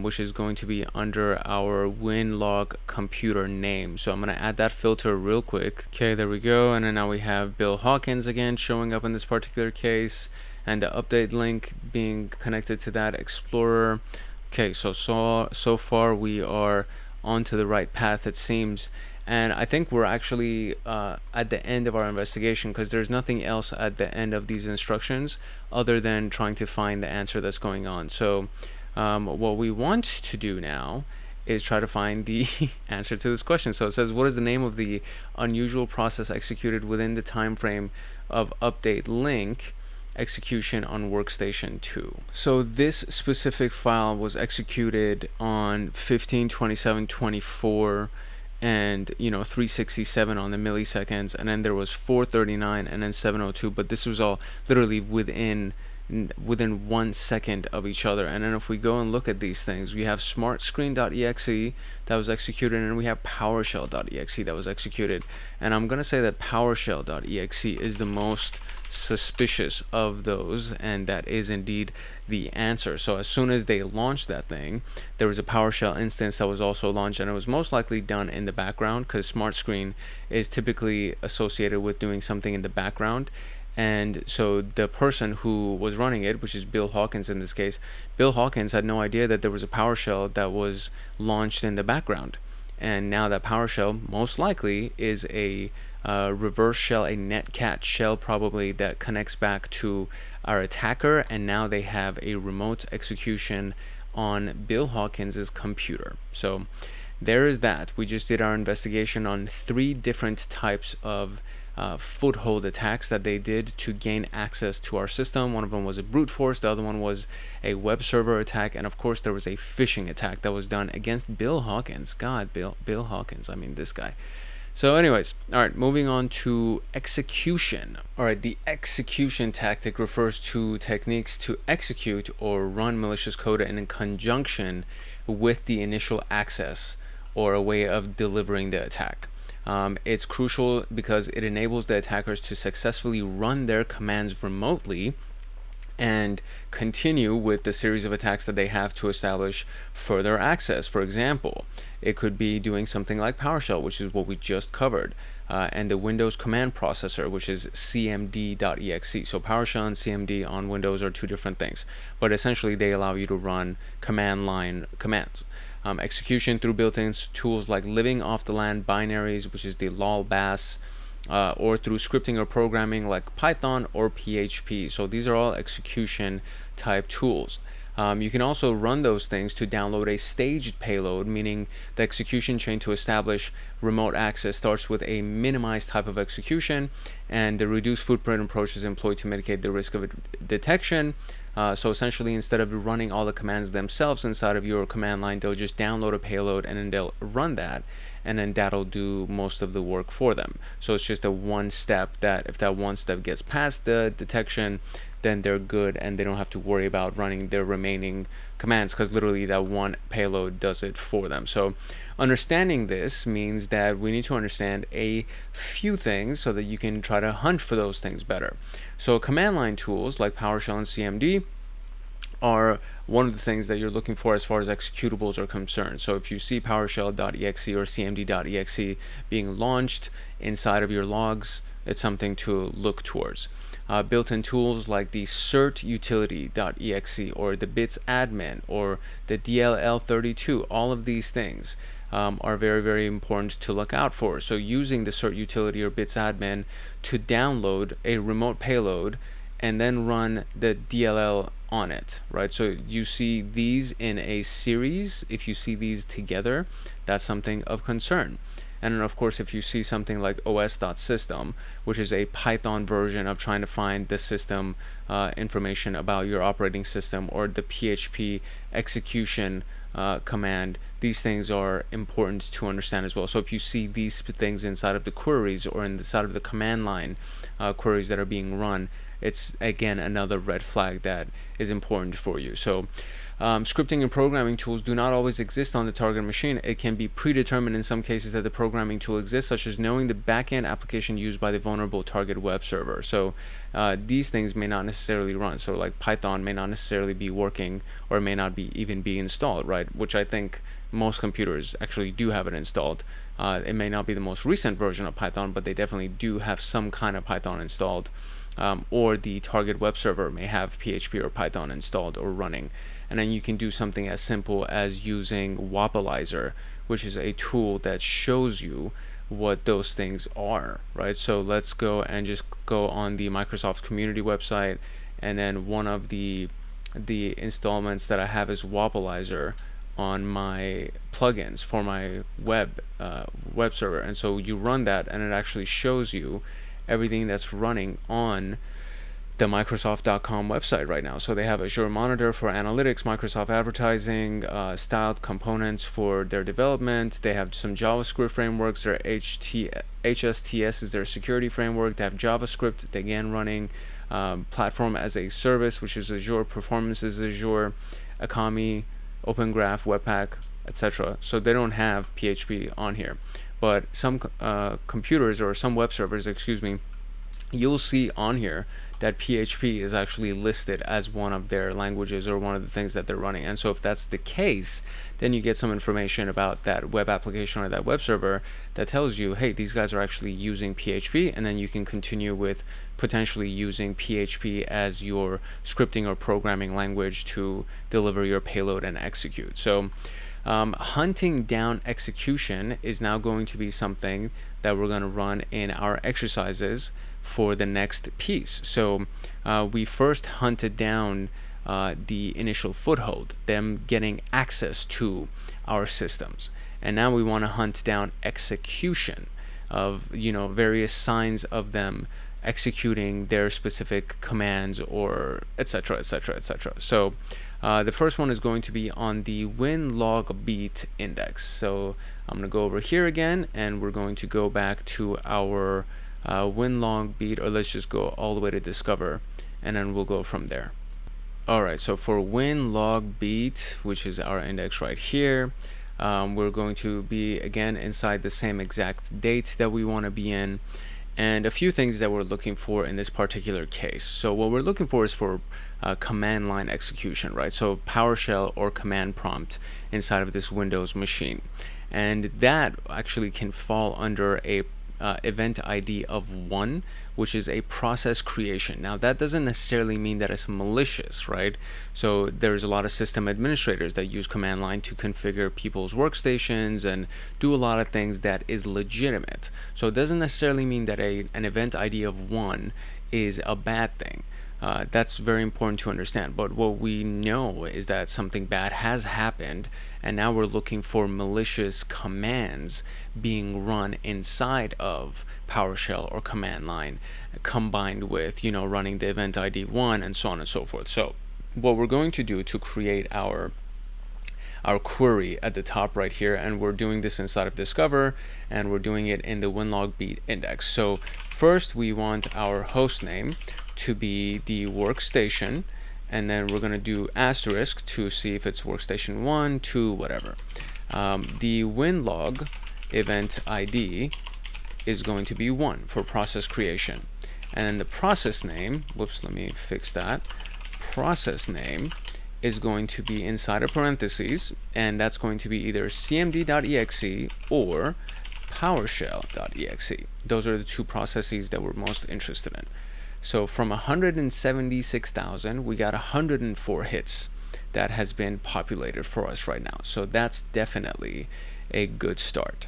which is going to be under our WinLog computer name. So I'm going to add that filter real quick. Okay, there we go. And then now we have Bill Hawkins again showing up in this particular case, and the update link being connected to that Explorer. Okay, so far we are onto the right path, it seems. And I think we're actually at the end of our investigation, because there's nothing else at the end of these instructions other than trying to find the answer that's going on. So What we want to do now is try to find the answer to this question. So it says, what is the name of the unusual process executed within the time frame of update link execution on workstation 2? So this specific file was executed on 15/27/24 and 367 on the milliseconds, and then there was 439 and then 702, but this was all literally within 1 second of each other. And then if we go and look at these things, we have smartscreen.exe that was executed, and we have PowerShell.exe that was executed. And I'm going to say that PowerShell.exe is the most suspicious of those, and that is indeed the answer. So as soon as they launched that thing, there was a PowerShell instance that was also launched, and it was most likely done in the background, because SmartScreen is typically associated with doing something in the background. And so the person who was running it, which is Bill Hawkins in this case, Bill Hawkins had no idea that there was a PowerShell that was launched in the background. And now that PowerShell most likely is a reverse shell, a netcat shell probably, that connects back to our attacker, and now they have a remote execution on Bill Hawkins's computer. So there is that. We just did our investigation on 3 different types of foothold attacks that they did to gain access to our system. One of them was a brute force, the other one was a web server attack, and of course there was a phishing attack that was done against Bill Hawkins. God, Bill Hawkins, I mean, this guy. So anyways, all right, moving on to execution. All right, the execution tactic refers to techniques to execute or run malicious code in conjunction with the initial access or a way of delivering the attack. It's crucial because it enables the attackers to successfully run their commands remotely and continue with the series of attacks that they have to establish further access. For example, it could be doing something like PowerShell, which is what we just covered, and the Windows command processor, which is cmd.exe. So PowerShell and cmd on Windows are 2 different things, but essentially they allow you to run command line commands. Execution through built-in tools like living off the land binaries, which is the lol bass, or through scripting or programming like Python or PHP. So these are all execution type tools. You can also run those things to download a staged payload, meaning the execution chain to establish remote access starts with a minimized type of execution, and the reduced footprint approach is employed to mitigate the risk of detection. So essentially, instead of running all the commands themselves inside of your command line, they'll just download a payload and then they'll run that, and then that'll do most of the work for them. So it's just a one step that if that one step gets past the detection, then they're good and they don't have to worry about running their remaining commands, because literally that one payload does it for them. So understanding this means that we need to understand a few things so that you can try to hunt for those things better. So command line tools like PowerShell and CMD are one of the things that you're looking for as far as executables are concerned. So if you see PowerShell.exe or CMD.exe being launched inside of your logs, it's something to look towards. Built-in tools like the certutility.exe or the BitsAdmin or the DLL32, all of these things are very, very important to look out for. So using the certutility or BitsAdmin to download a remote payload and then run the DLL on it, right? So you see these in a series. If you see these together, that's something of concern. And then of course, if you see something like os.system, which is a Python version of trying to find the system information about your operating system, or the PHP execution command, these things are important to understand as well. So if you see these things inside of the queries or inside of the command line queries that are being run, it's again another red flag that is important for you. So scripting and programming tools do not always exist on the target machine. It can be predetermined in some cases that the programming tool exists, such as knowing the backend application used by the vulnerable target web server. So these things may not necessarily run. So like Python may not necessarily be working, or may not be even be installed, right? Which I think most computers actually do have it installed. It may not be the most recent version of Python, but they definitely do have some kind of Python installed. Or the target web server may have PHP or Python installed or running. And then you can do something as simple as using Wapalizer, which is a tool that shows you what those things are, right? So let's go and just go on the Microsoft community website, and then one of the the installments that I have as Wobbleizer on my plugins for my web server. And so you run that, and it actually shows you everything that's running on the Microsoft.com website right now. So they have Azure Monitor for analytics, Microsoft Advertising, styled components for their development. They have some JavaScript frameworks. Their HSTS is their security framework. They have JavaScript again running, platform as a service, which is Azure, performance is Azure, Akami, Open Graph, Webpack, etc. So they don't have PHP on here, but some computers, or some web servers, excuse me, you'll see on here that PHP is actually listed as one of their languages or one of the things that they're running. And so if that's the case, then you get some information about that web application or that web server that tells you, hey, these guys are actually using PHP, and then you can continue with potentially using PHP as your scripting or programming language to deliver your payload and execute. So hunting down execution is now going to be something that we're going to run in our exercises for the next piece. So we first hunted down the initial foothold, them getting access to our systems, and now we want to hunt down execution of various signs of them executing their specific commands, or etc, etc, etc. So the first one is going to be on the WinLogBeat index. So I'm going to go over here again, and we're going to go back to our WinLogBeat, or let's just go all the way to discover, and then we'll go from there. Alright, so for WinLogBeat, which is our index right here, we're going to be again inside the same exact date that we want to be in, and a few things that we're looking for in this particular case. So what we're looking for is for command line execution, right? So PowerShell or command prompt inside of this Windows machine, and that actually can fall under a event ID of 1, which is a process creation. Now that doesn't necessarily mean that it's malicious, right? So there's a lot of system administrators that use command line to configure people's workstations and do a lot of things that is legitimate. So it doesn't necessarily mean that an event ID of 1 is a bad thing. That's very important to understand. But what we know is that something bad has happened, and now we're looking for malicious commands being run inside of PowerShell or command line, combined with running the event ID 1 and so on and so forth. So what we're going to do to create our query at the top right here, and we're doing this inside of Discover, and we're doing it in the WinLogBeat index. So first we want our host name to be the workstation, and then we're going to do asterisk to see if it's workstation 1, 2, whatever. The WinLog event ID is going to be 1 for process creation, and then the process name, whoops, let me fix that, process name is going to be inside of parentheses, and that's going to be either cmd.exe or PowerShell.exe. Those are the two processes that we're most interested in. So from 176,000, we got 104 hits that has been populated for us right now. So that's definitely a good start.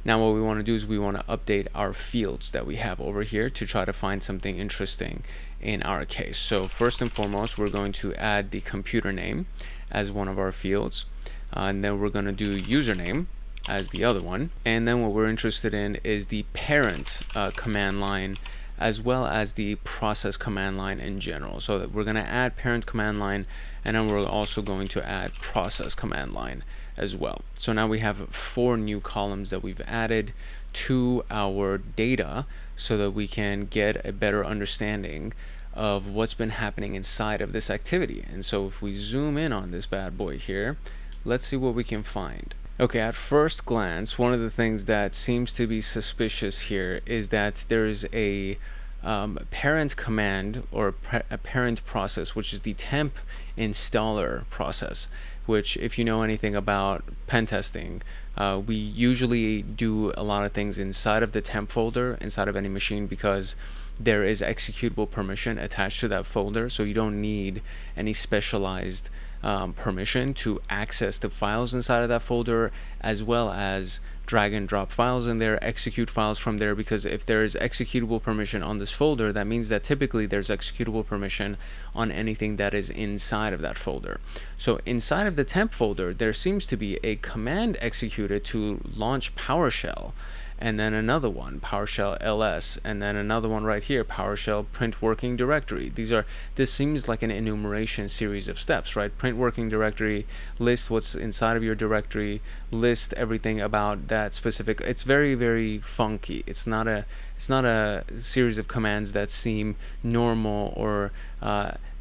Now what we want to do is we want to update our fields that we have over here to try to find something interesting in our case. So first and foremost, we're going to add the computer name as one of our fields, and then we're going to do username as the other one, and then what we're interested in is the parent command line, as well as the process command line in general. So we're going to add parent command line, and then we're also going to add process command line as well. So now we have 4 new columns that we've added to our data so that we can get a better understanding of what's been happening inside of this activity. And so if we zoom in on this bad boy here, let's see what we can find. Okay, at first glance, one of the things that seems to be suspicious here is that there's a parent command, or a parent process, which is the temp installer process, which, if you know anything about pen testing, we usually do a lot of things inside of the temp folder inside of any machine, because there is executable permission attached to that folder, so you don't need any specialized permission to access the files inside of that folder, as well as drag and drop files in there, execute files from there, because if there is executable permission on this folder, that means that typically there's executable permission on anything that is inside of that folder. So inside of the temp folder, there seems to be a command executed to launch PowerShell, and then another one, PowerShell ls, and then another one right here, PowerShell print working directory. This seems like an enumeration series of steps, right? Print working directory, list what's inside of your directory, list everything about that specific. It's very, very funky. It's not a series of commands that seem normal or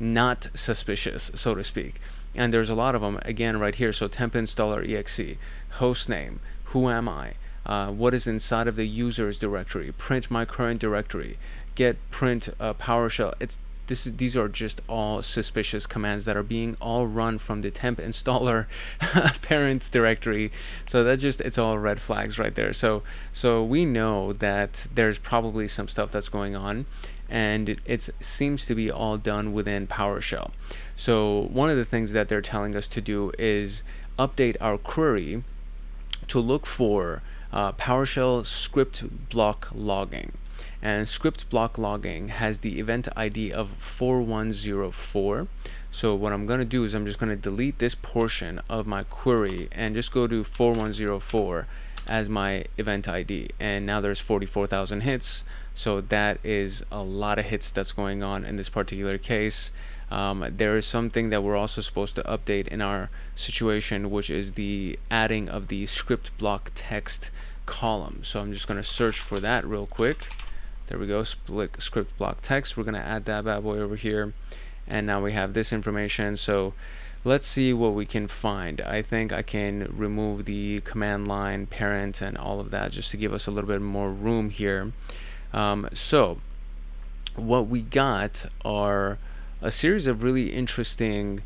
not suspicious, so to speak. And there's a lot of them again right here. So temp installer exe, hostname, who am I, what is inside of the users directory, print my current directory, get print PowerShell. These are just all suspicious commands that are being all run from the temp installer parent directory. So it's all red flags right there. So we know that there's probably some stuff that's going on, and it seems to be all done within PowerShell. So one of the things that they're telling us to do is update our query to look for PowerShell script block logging. And script block logging has the event ID of 4104. So what I'm going to do is I'm just going to delete this portion of my query and just go to 4104 as my event ID. And now there's 44,000 hits. So that is a lot of hits that's going on in this particular case. There is something that we're also supposed to update in our situation, which is the adding of the script block text column. So I'm just going to search for that real quick. There we go, script block text. We're going to add that bad boy over here, and now we have this information. So let's see what we can find. I think I can remove the command line parent and all of that just to give us a little bit more room here. So what we got are a series of really interesting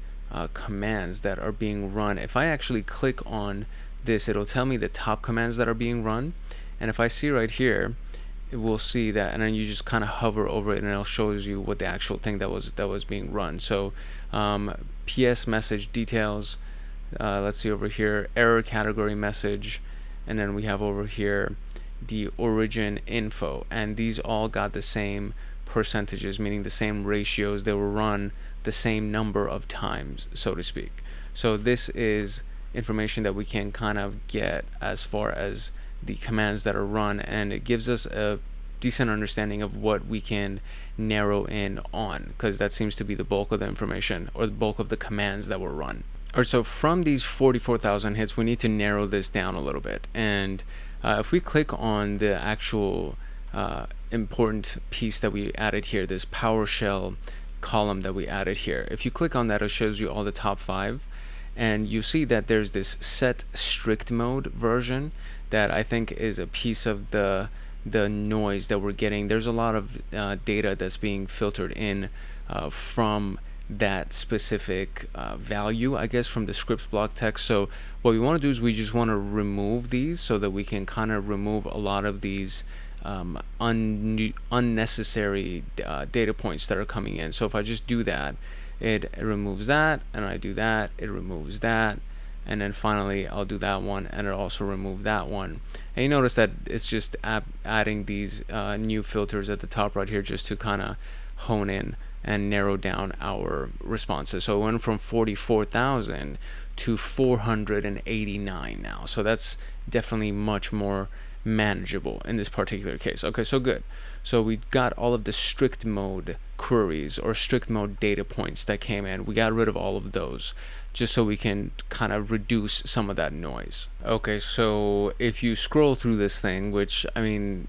commands that are being run. If I actually click on this, it'll tell me the top commands that are being run, and if I see right here, we'll see that, and then you just kind of hover over it and it'll shows you what the actual thing that was being run. So PS message details, let's see over here, error category message, and then we have over here the origin info, and these all got the same percentages, meaning the same ratios. They were run the same number of times, so to speak. So this is information that we can kind of get as far as the commands that are run, and it gives us a decent understanding of what we can narrow in on, because that seems to be the bulk of the information or the bulk of the commands that were run. Alright, so from these 44,000 hits, we need to narrow this down a little bit, and if we click on the actual important piece that we added here, this PowerShell column that we added here, if you click on that, it shows you all the top 5, and you see that there's this set strict mode version that I think is a piece of the noise that we're getting. There's a lot of data that's being filtered in from that specific value, I guess, from the script block text. So what we want to do is we just want to remove these so that we can kind of remove a lot of these unnecessary data points that are coming in. So if I just do that, it removes that, and I do that, it removes that, and then finally I'll do that one, and it'll also remove that one. And you notice that it's just adding these new filters at the top right here just to kind of hone in and narrow down our responses. So it went from 44,000 to 489 now. So that's definitely much more manageable in this particular case. Okay, so good. So we got all of the strict mode queries or strict mode data points that came in. We got rid of all of those just so we can kind of reduce some of that noise. Okay, so if you scroll through this thing, which I mean,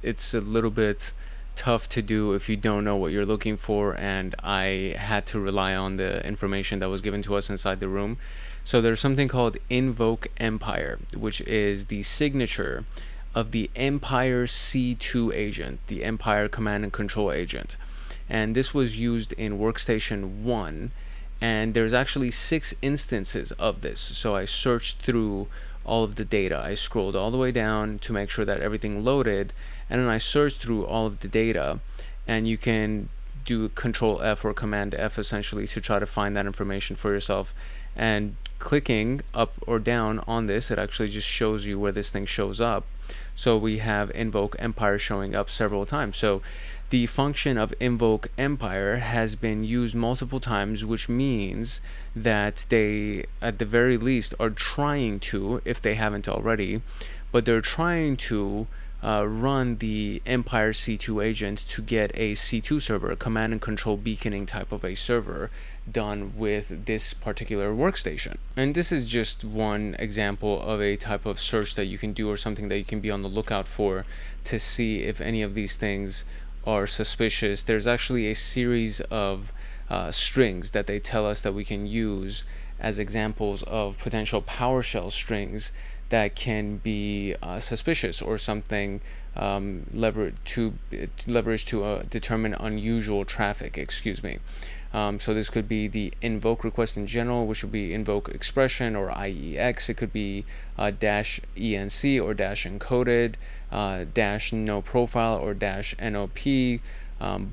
it's a little bit tough to do if you don't know what you're looking for, and I had to rely on the information that was given to us inside the room. So there's something called invoke empire, which is the signature of the Empire C2 agent, the Empire command and control agent. And this was used in workstation 1, and there's actually 6 instances of this. So I searched through all of the data. I scrolled all the way down to make sure that everything loaded, and then I searched through all of the data, and you can do Control F or Command F essentially to try to find that information for yourself. And clicking up or down on this, it actually just shows you where this thing shows up. So we have invoke empire showing up several times. So the function of invoke empire has been used multiple times, which means that they at the very least are trying to, if they haven't already, but they're trying to run the Empire C2 agent to get a C2 server, a command and control beaconing type of a server done with this particular workstation. And this is just one example of a type of search that you can do, or something that you can be on the lookout for to see if any of these things are suspicious. There's actually a series of strings that they tell us that we can use as examples of potential PowerShell strings that can be suspicious, or something leveraged to determine unusual traffic, excuse me. So this could be the invoke request in general, which would be invoke expression or IEX. It could be -ENC or -encoded, -no profile or -NOP,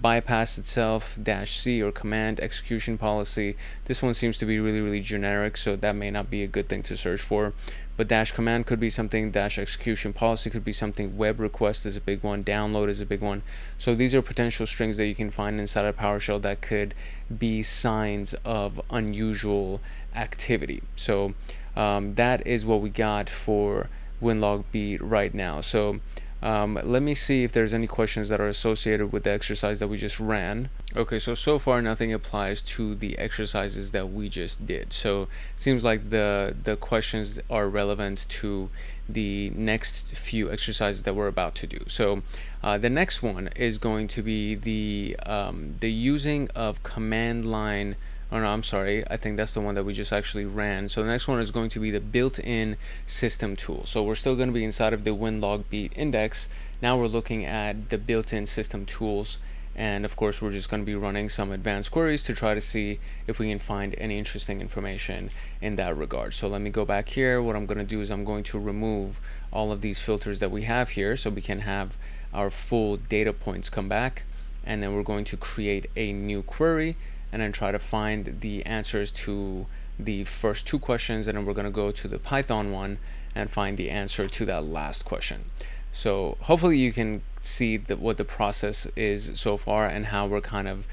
bypass itself, -C or command execution policy. This one seems to be really generic, so that may not be a good thing to search for. But -command could be something, -execution policy could be something, web request is a big one, download is a big one. So these are potential strings that you can find inside of PowerShell that could be signs of unusual activity. So that is what we got for Winlog Beat right now. So let me see if there's any questions that are associated with the exercise that we just ran. Okay, so far nothing applies to the exercises that we just did. So it seems like the questions are relevant to the next few exercises that we're about to do. So the next one is going to be the using of command line. Oh no, I'm sorry, I think that's the one that we just actually ran. So the next one is going to be the built-in system tool. So we're still going to be inside of the Winlog Beat index. Now we're looking at the built-in system tools, and of course we're just going to be running some advanced queries to try to see if we can find any interesting information in that regard. So let me go back here. What I'm going to do is I'm going to remove all of these filters that we have here so we can have our full data points come back, and then we're going to create a new query and then try to find the answers to the first two questions, and then we're going to go to the Python one and find the answer to that last question. So hopefully you can see what the process is so far and how we're kind of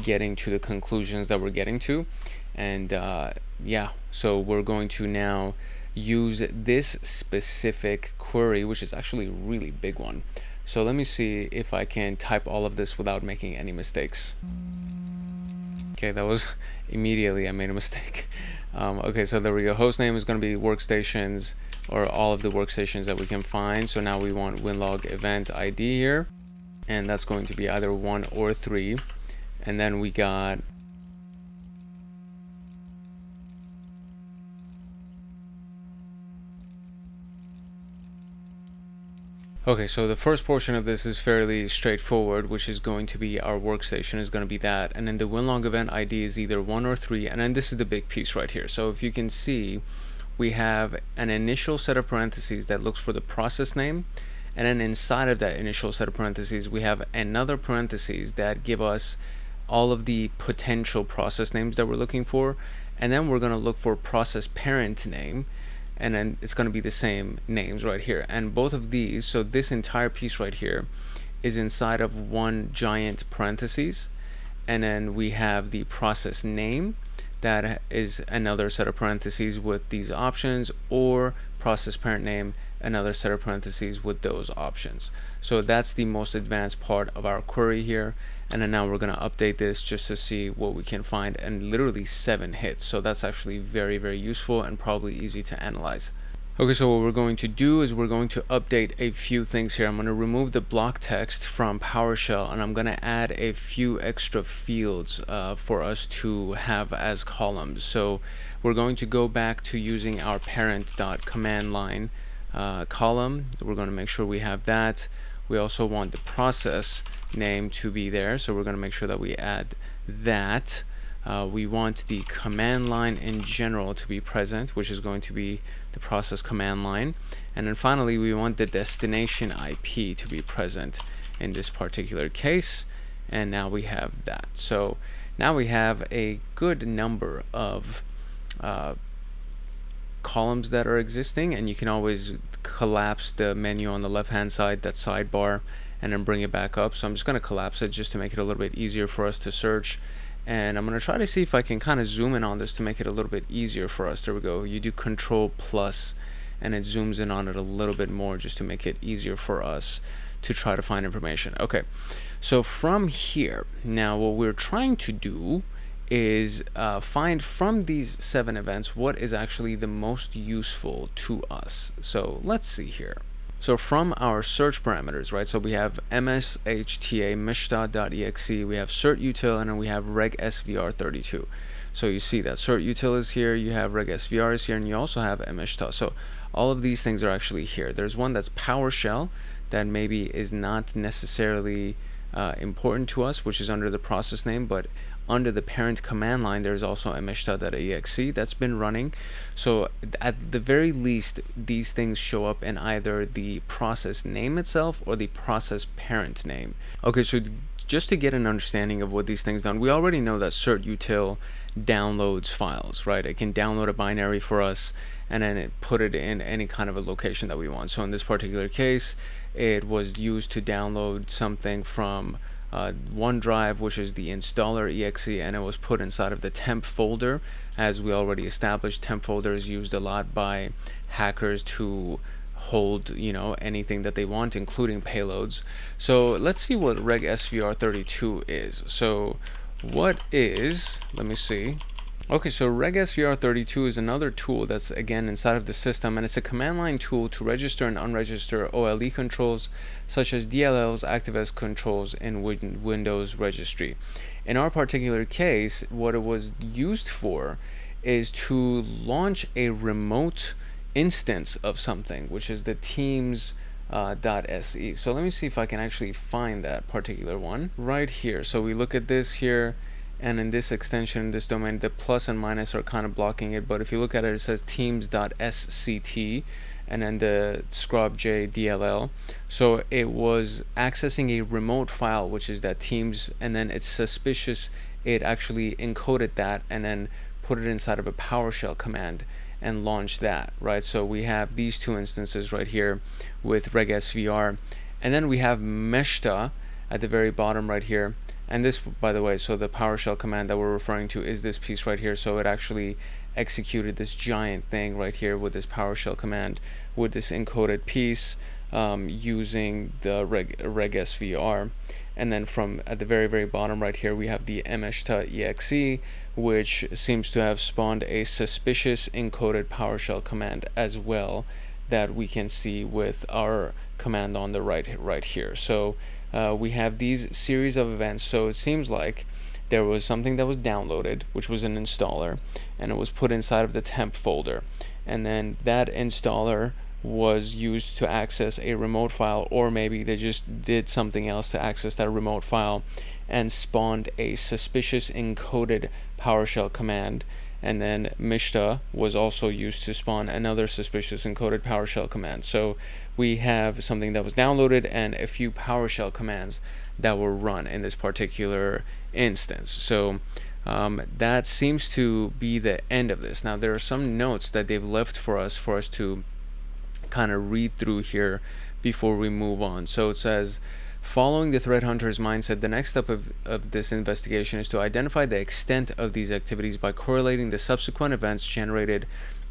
getting to the conclusions that we're getting to. And yeah, so we're going to now use this specific query, which is actually a really big one. So let me see if I can type all of this without making any mistakes. Okay, that was immediately I made a mistake. Okay, so there we go. Hostname is going to be workstations, or all of the workstations that we can find. So now we want Winlog event ID here, and that's going to be either 1 or 3. And then we got okay, so the first portion of this is fairly straightforward, which is going to be our workstation is going to be that, and then the Winlog event ID is either 1 or 3, and then this is the big piece right here. So if you can see, we have an initial set of parentheses that looks for the process name, and then inside of that initial set of parentheses we have another parentheses that give us all of the potential process names that we're looking for, and then we're going to look for process parent name, and then it's going to be the same names right here. And both of these, so this entire piece right here is inside of one giant parentheses, and then we have the process name that is another set of parentheses with these options, or process parent name, another set of parentheses with those options. So that's the most advanced part of our query here. And then now we're going to update this just to see what we can find, and literally 7 hits. So that's actually very useful and probably easy to analyze. Okay, so what we're going to do is we're going to update a few things here. I'm going to remove the block text from PowerShell, and I'm going to add a few extra fields for us to have as columns. So we're going to go back to using our parent.command line column. We're going to make sure we have that. We also want the process name to be there, so we're going to make sure that we add that. We want the command line in general to be present, which is going to be the process command line. And then finally we want the destination IP to be present in this particular case. and now we have that. So now we have a good number of columns that are existing, and you can always collapse the menu on the left hand side, that sidebar, and then bring it back up. So I'm just going to collapse it just to make it a little bit easier for us to search, and I'm going to try to see if I can kind of zoom in on this to make it a little bit easier for us. There we go. You do Control plus and it zooms in on it a little bit more just to make it easier for us to try to find information. Okay, so from here, now what we're trying to do is find from these 7 events what is actually the most useful to us. So let's see here. So from our search parameters, right, so we have mshta mishta.exe, we have certutil, and then we have regsvr32. So you see that certutil is here, you have regsvr is here, and you also have mshta. So all of these things are actually here. There's one that's PowerShell that maybe is not necessarily important to us, which is under the process name, but under the parent command line there's also mshta.exe that's been running. So at the very least, these things show up in either the process name itself or the process parent name. Okay, so just to get an understanding of what these things done, we already know that certutil downloads files, right? It can download a binary for us and then it put it in any kind of a location that we want. So in this particular case, it was used to download something from OneDrive, which is the installer exe, and it was put inside of the temp folder. As we already established, temp folder is used a lot by hackers to hold, you know, anything that they want, including payloads. So let's see what regsvr32 is. So what is, let me see. Okay, so regsvr32 is another tool that's again inside of the system, and it's a command line tool to register and unregister OLE controls such as DLLs, ActiveS controls in Windows Registry. In our particular case, what it was used for is to launch a remote instance of something, which is the teams.se. So let me see if I can actually find that particular one right here. So we look at this here, and in this extension, this domain, the plus and minus are kind of blocking it, but if you look at it, it says teams.sct and then the scrubj DLL. So it was accessing a remote file, which is that teams, and then it's suspicious it actually encoded that and then put it inside of a PowerShell command and launch that, right? So we have these 2 instances right here with regsvr, and then we have meshta at the very bottom right here. And this, by the way, so the PowerShell command that we're referring to is this piece right here. So it actually executed this giant thing right here with this PowerShell command with this encoded piece using the regsvr. And then from at the very, very bottom right here, we have the mshta.exe, which seems to have spawned a suspicious encoded PowerShell command as well that we can see with our command on the right here. So we have these series of events. So it seems like there was something that was downloaded, which was an installer, and it was put inside of the temp folder, and then that installer was used to access a remote file, or maybe they just did something else to access that remote file and spawned a suspicious encoded PowerShell command. And then mishta was also used to spawn another suspicious encoded PowerShell command. So we have something that was downloaded and a few PowerShell commands that were run in this particular instance. So that seems to be the end of this. Now there are some notes that they've left for us to kind of read through here before we move on. So it says, following the threat hunter's mindset, the next step of this investigation is to identify the extent of these activities by correlating the subsequent events generated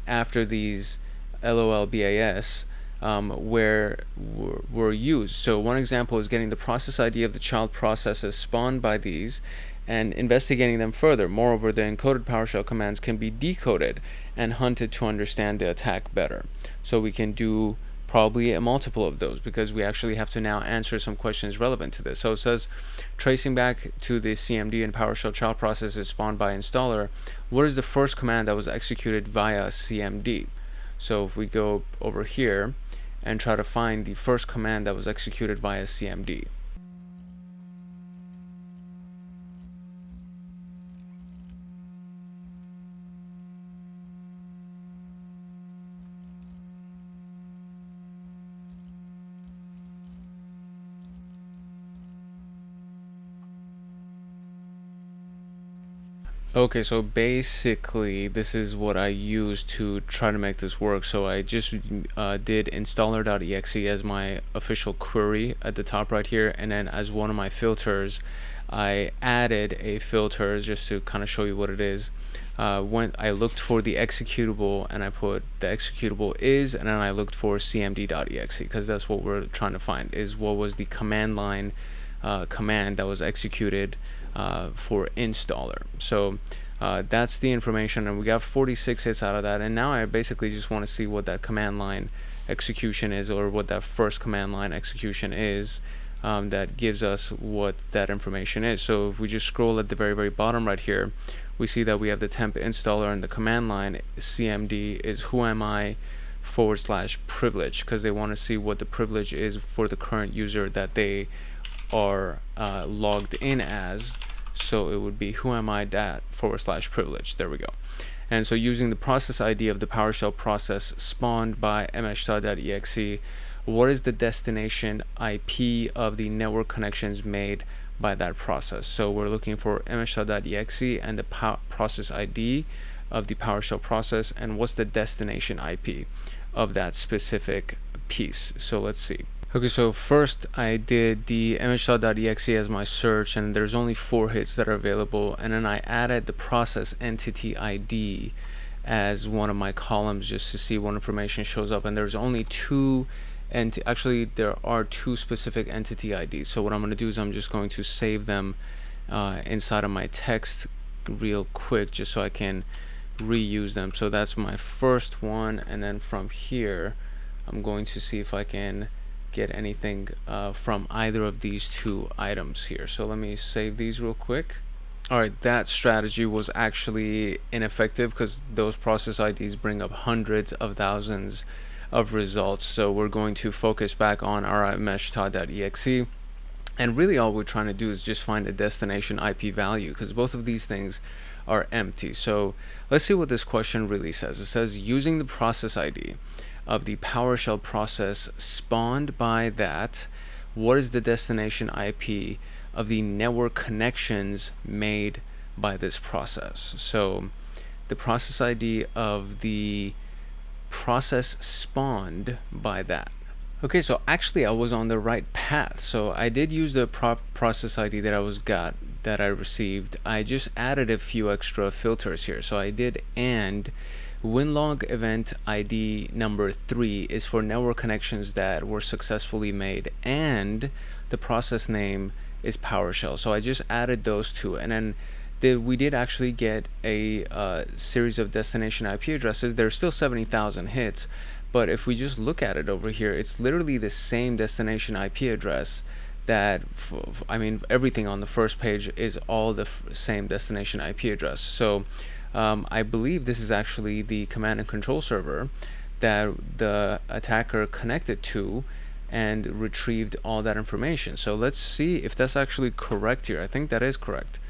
after these LOLBAS were used. So one example is getting the process ID of the child processes spawned by these and investigating them further. Moreover, the encoded PowerShell commands can be decoded and hunted to understand the attack better. So we can do probably a multiple of those, because we actually have to now answer some questions relevant to this. So it says, tracing back to the CMD and PowerShell child processes spawned by installer, what is the first command that was executed via CMD? So if we go over here and try to find the first command that was executed via CMD. Okay, so basically this is what I use to try to make this work. So I just did installer.exe as my official query at the top right here, and then as one of my filters I added a filter just to kind of show you what it is. When I looked for the executable, and I put the executable is, and then I looked for cmd.exe, because that's what we're trying to find, is what was the command line command that was executed for installer. So that's the information, and we got 46 hits out of that. And now I basically just want to see what that command line execution is, or what that first command line execution is, that gives us what that information is. So if we just scroll at the very bottom right here, we see that we have the temp installer, and the command line cmd is who am I / privilege, because they want to see what the privilege is for the current user that they are logged in as. So it would be who am I / privilege. There we go. And so using the process ID of the PowerShell process spawned by mshta.exe, what is the destination IP of the network connections made by that process? So we're looking for mshta.exe and the process ID of the PowerShell process, and what's the destination IP of that specific piece. So let's see. Okay, so first I did the mshta.exe as my search, and there's only 4 hits that are available, and then I added the process entity ID as one of my columns just to see what information shows up. And there's only 2, and actually there are 2 specific entity IDs. So what I'm going to do is I'm just going to save them inside of my text real quick, just so I can reuse them. So that's my first one, and then from here I'm going to see if I can get anything from either of these 2 items here. So let me save these real quick. Alright, that strategy was actually ineffective, because those process IDs bring up hundreds of thousands of results. So we're going to focus back on our mshta.exe, and really all we're trying to do is just find a destination IP value, because both of these things are empty. So let's see what this question really says. It says, using the process ID of the PowerShell process spawned by that, what is the destination IP of the network connections made by this process? So the process ID of the process spawned by that. Okay, so actually I was on the right path. So I did use the process ID that I received. I just added a few extra filters here. So I did and winlog event ID number 3 is for network connections that were successfully made, and the process name is PowerShell. So I just added those 2, and then we did actually get a series of destination IP addresses. There's still 70,000 hits, but if we just look at it over here, it's literally the same destination IP address that I mean, everything on the first page is all the same destination IP address. So I believe this is actually the command and control server that the attacker connected to and retrieved all that information. So let's see if that's actually correct here. I think that is correct.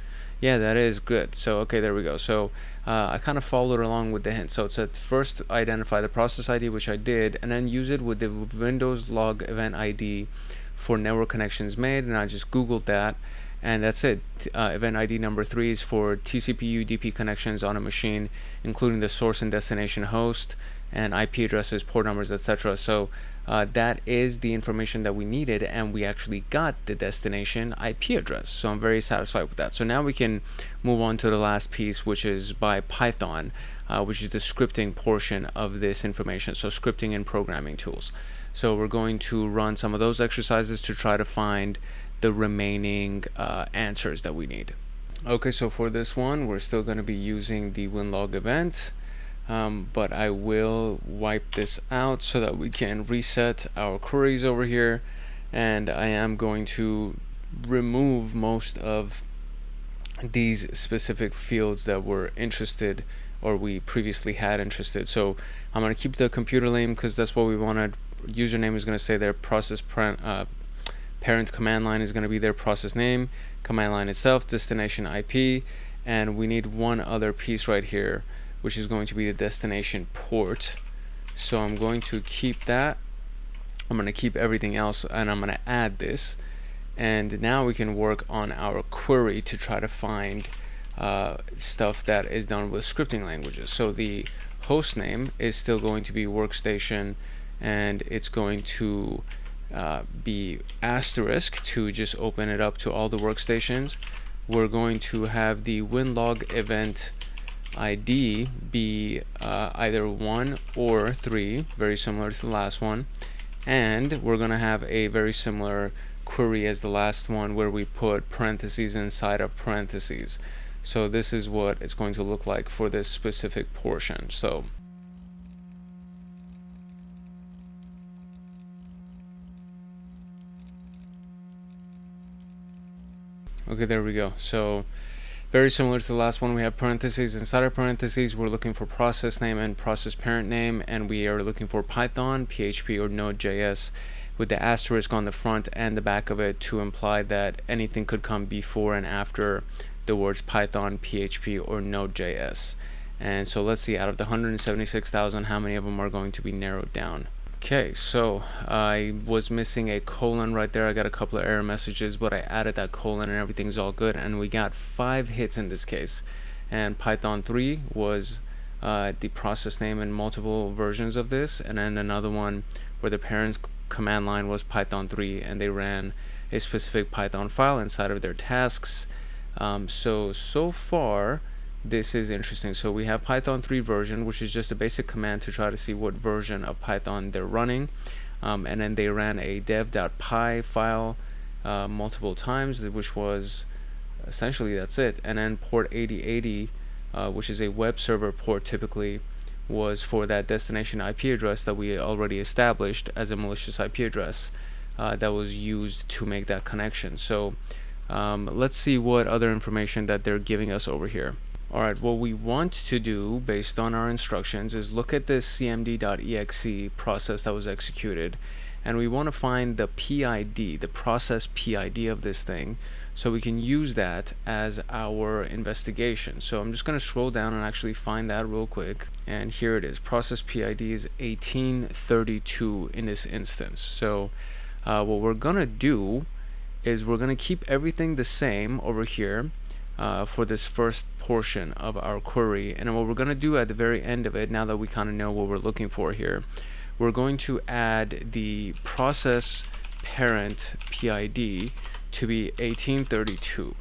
Yeah, that is good. So okay, there we go. So I kind of followed along with the hint. So it said first identify the process ID, which I did, and then use it with the Windows log event ID for network connections made, and I just googled that, and that's it. Event ID number 3 is for TCP UDP connections on a machine, including the source and destination host and IP addresses, port numbers, etc. So that is the information that we needed, and we actually got the destination IP address. So I'm very satisfied with that. So now we can move on to the last piece, which is by Python, which is the scripting portion of this information. So scripting and programming tools. So we're going to run some of those exercises to try to find the remaining answers that we need. Okay, so for this one, we're still going to be using the winlog event, but I will wipe this out so that we can reset our queries over here, and I am going to remove most of these specific fields that were interested, or we previously had interested. So I'm going to keep the computer name because that's what we wanted. Username is going to say their process parent command line is going to be their process name, command line itself, destination IP, and we need one other piece right here, which is going to be the destination port. So I'm going to keep that. I'm going to keep everything else, and I'm going to add this. And now we can work on our query to try to find stuff that is done with scripting languages. So the host name is still going to be workstation, and it's going to be asterisk to just open it up to all the workstations. We're going to have the winlog event ID be either 1 or 3, very similar to the last one, and we're going to have a very similar query as the last one where we put parentheses inside of parentheses. So this is what it's going to look like for this specific portion. So okay, there we go. So very similar to the last one, we have parentheses. Inside of parentheses, we're looking for process name and process parent name, and we are looking for Python, PHP, or Node.js with the asterisk on the front and the back of it to imply that anything could come before and after the words Python, PHP, or Node.js. And so let's see, out of the 176,000, how many of them are going to be narrowed down? Okay, so I was missing a colon right there. I got a couple of error messages, but I added that colon and everything's all good. And we got 5 hits in this case. And Python 3 was the process name in multiple versions of this. And then another one where the parent's command line was Python 3, and they ran a specific Python file inside of their tasks. So far, this is interesting. So we have Python 3 version, which is just a basic command to try to see what version of Python they're running. And then they ran a dev.py file multiple times, which was essentially that's it. And then port 8080, which is a web server port typically, was for that destination IP address that we already established as a malicious IP address that was used to make that connection. So let's see what other information that they're giving us over here. Alright, what we want to do based on our instructions is look at this cmd.exe process that was executed, and we want to find the PID, the process PID of this thing, so we can use that as our investigation. So I'm just going to scroll down and actually find that real quick, and here it is. Process PID is 1832 in this instance. So what we're going to do is we're going to keep everything the same over here for this first portion of our query. And what we're going to do at the very end of it, now that we kind of know what we're looking for here, we're going to add the process parent PID to be 1832.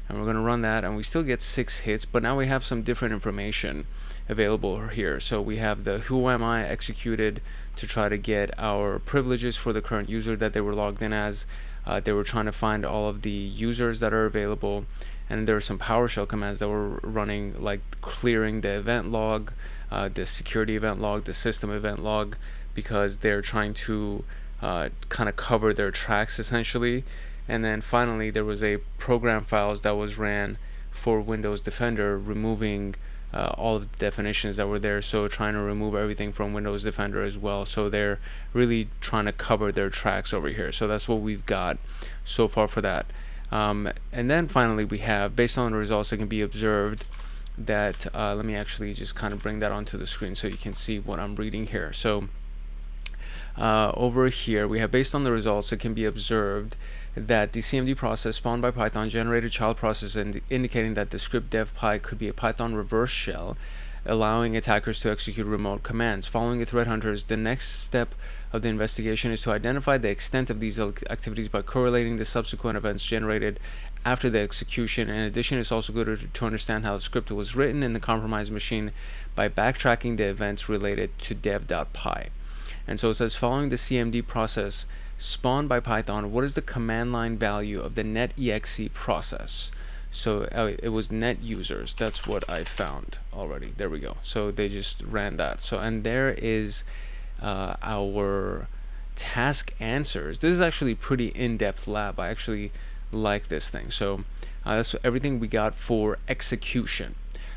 And we're going to run that, and we still get 6 hits, but now we have some different information available here. So we have the who am I executed to try to get our privileges for the current user that they were logged in as. They were trying to find all of the users that are available, and there are some PowerShell commands that were running, like clearing the event log, the security event log, the system event log, because they're trying to kind of cover their tracks essentially. And then finally there was a program files that was ran for Windows Defender, removing all of the definitions that were there, so trying to remove everything from Windows Defender as well. So they're really trying to cover their tracks over here. So that's what we've got so far for that. And then finally we have, based on the results, it can be observed that let me actually just kind of bring that onto the screen so you can see what I'm reading here. So over here we have, based on the results, it can be observed that the CMD process spawned by Python generated child process, indicating that the script dev.py could be a Python reverse shell, allowing attackers to execute remote commands. Following the threat hunters, the next step of the investigation is to identify the extent of these activities by correlating the subsequent events generated after the execution. In addition, it's also good to understand how the script was written in the compromised machine by backtracking the events related to dev.py. And so it says, following the CMD process spawned by Python, what is the command line value of the net.exe process? So it was net users. That's what I found already. There we go. So they just ran that. So, and there is our task answers. This is actually pretty in-depth lab. I actually like this thing. So that's everything we got for execution.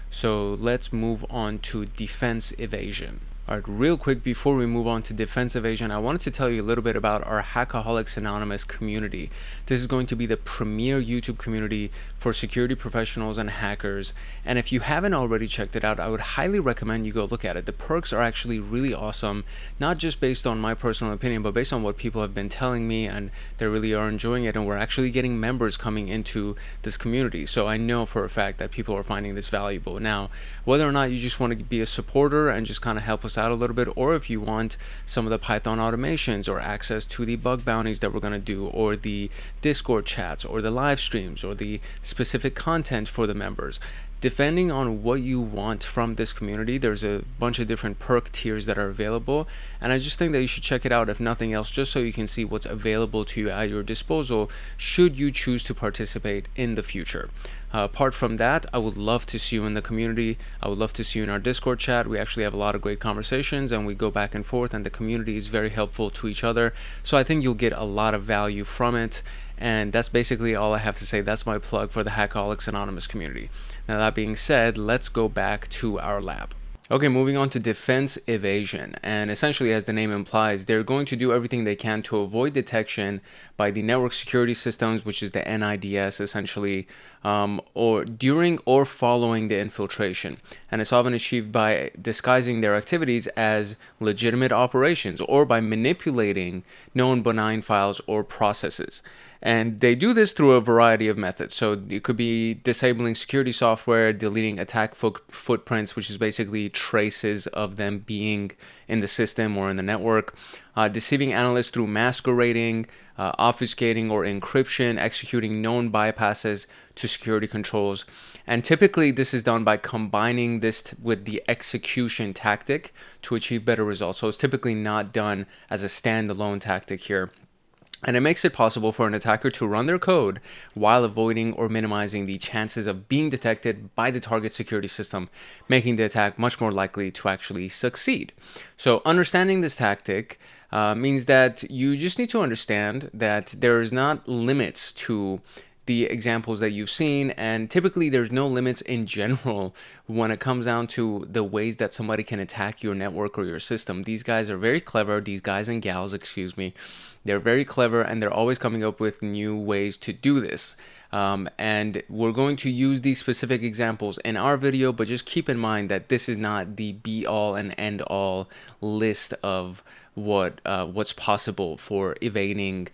So let's move on to defense evasion. All right, real quick before we move on to defense evasion, I wanted to tell you a little bit about our Hackaholics Anonymous community. This is going to be the premier YouTube community for security professionals and hackers. And if you haven't already checked it out, I would highly recommend you go look at it. The perks are actually really awesome, not just based on my personal opinion, but based on what people have been telling me, and they really are enjoying it. And we're actually getting members coming into this community. So I know for a fact that people are finding this valuable. Now, whether or not you just want to be a supporter and just kind of help us out a little bit, or if you want some of the Python automations or access to the bug bounties that we're going to do, or the Discord chats, or the live streams, or the specific content for the members, depending on what you want from this community, there's a bunch of different perk tiers that are available, and I just think that you should check it out, if nothing else, just so you can see what's available to you at your disposal should you choose to participate in the future. Apart from that, I would love to see you in the community. I would love to see you in our Discord chat. We actually have a lot of great conversations, and we go back and forth, and the community is very helpful to each other. So I think you'll get a lot of value from it. And that's basically all I have to say. That's my plug for the Hackaholics Anonymous community. Now, that being said, let's go back to our lab. Okay, moving on to defense evasion, and essentially, as the name implies, they're going to do everything they can to avoid detection by the network security systems, which is the NIDS essentially, or during or following the infiltration. And it's often achieved by disguising their activities as legitimate operations or by manipulating known benign files or processes. And they do this through a variety of methods. So it could be disabling security software, deleting attack footprints, which is basically traces of them being in the system or in the network, deceiving analysts through masquerading, obfuscating or encryption, executing known bypasses to security controls. And typically this is done by combining this with the execution tactic to achieve better results. So it's typically not done as a standalone tactic here. And it makes it possible for an attacker to run their code while avoiding or minimizing the chances of being detected by the target security system, making the attack much more likely to actually succeed. So understanding this tactic means that you just need to understand that there is not limits to the examples that you've seen, and typically there's no limits in general when it comes down to the ways that somebody can attack your network or your system. These guys are very clever, these guys and gals, excuse me, they're very clever, and they're always coming up with new ways to do this. And we're going to use these specific examples in our video, but just keep in mind that this is not the be-all and end-all list of what's possible for evading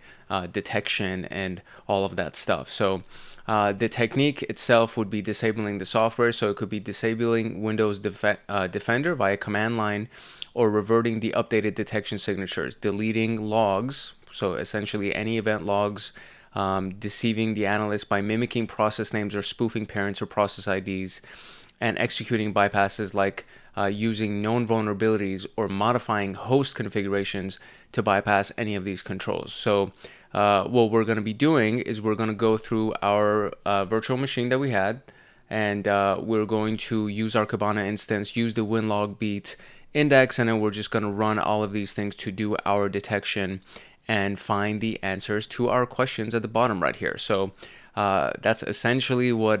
detection and all of that stuff. So the technique itself would be disabling the software. So it could be disabling Windows Defender via command line, or reverting the updated detection signatures, deleting logs, so essentially any event logs, deceiving the analyst by mimicking process names or spoofing parents or process IDs, and executing bypasses like using known vulnerabilities or modifying host configurations to bypass any of these controls. So what we're going to be doing is we're going to go through our virtual machine that we had, and we're going to use our Kibana instance, use the winlog beat index, and then we're just going to run all of these things to do our detection and find the answers to our questions at the bottom right here. So that's essentially what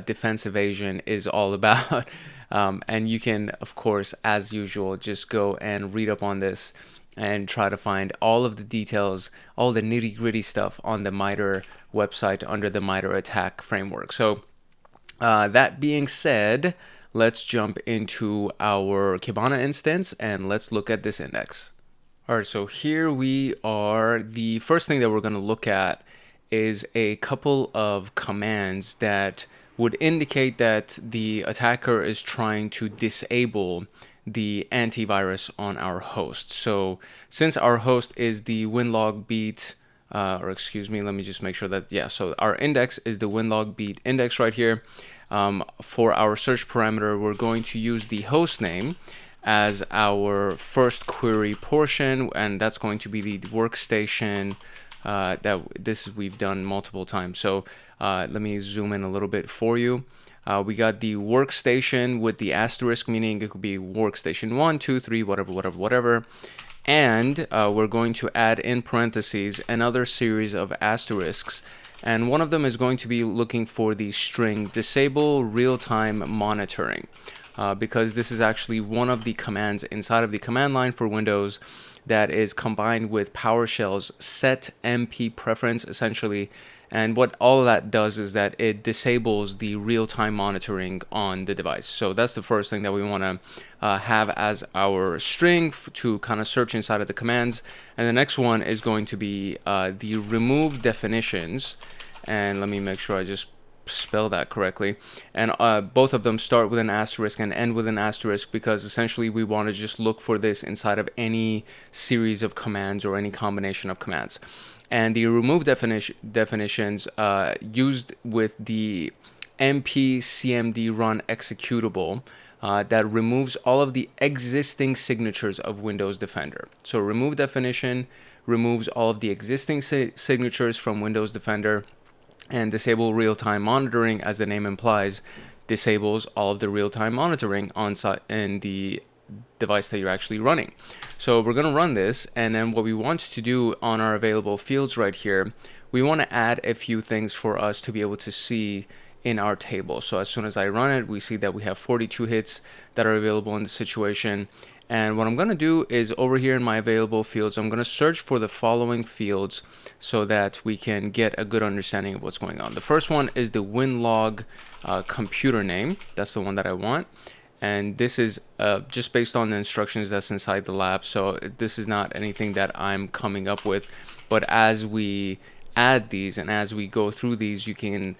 defense evasion is all about. And you can, of course, as usual, just go and read up on this and try to find all of the details, all the nitty-gritty stuff on the MITRE website under the MITRE attack framework. So that being said, let's jump into our Kibana instance and let's look at this index. All right, so here we are. The first thing that we're going to look at is a couple of commands that would indicate that the attacker is trying to disable the antivirus on our host. So since our host is the winlog beat, let me just make sure that, so our index is the winlog beat index right here. For our search parameter, we're going to use the host name as our first query portion, and that's going to be the workstation we've done multiple times. So let me zoom in a little bit for you. We got the workstation with the asterisk, meaning it could be workstation 1, 2, 3, whatever. And we're going to add in parentheses another series of asterisks. And one of them is going to be looking for the string disable real-time monitoring. because this is actually one of the commands inside of the command line for Windows that is combined with PowerShell's set MP preference essentially. And what all of that does is that it disables the real-time monitoring on the device. So that's the first thing that we want to have as our string to kind of search inside of the commands. And the next one is going to be the remove definitions. And let me make sure I just spell that correctly. And both of them start with an asterisk and end with an asterisk, because essentially we want to just look for this inside of any series of commands or any combination of commands. And the remove definitions used with the npcmd run executable that removes all of the existing signatures of Windows Defender. So remove definition removes all of the existing signatures from Windows Defender, and disable real-time monitoring, as the name implies, disables all of the real-time monitoring on site in the device that you're actually running. So we're going to run this, and then what we want to do on our available fields right here, we want to add a few things for us to be able to see in our table. So as soon as I run it, we see that we have 42 hits that are available in the situation. And what I'm going to do is over here in my available fields, I'm going to search for the following fields so that we can get a good understanding of what's going on. The first one is the WinLog computer name. That's the one that I want. And this is just based on the instructions that's inside the lab. So this is not anything that I'm coming up with. But as we add these and as we go through these, you can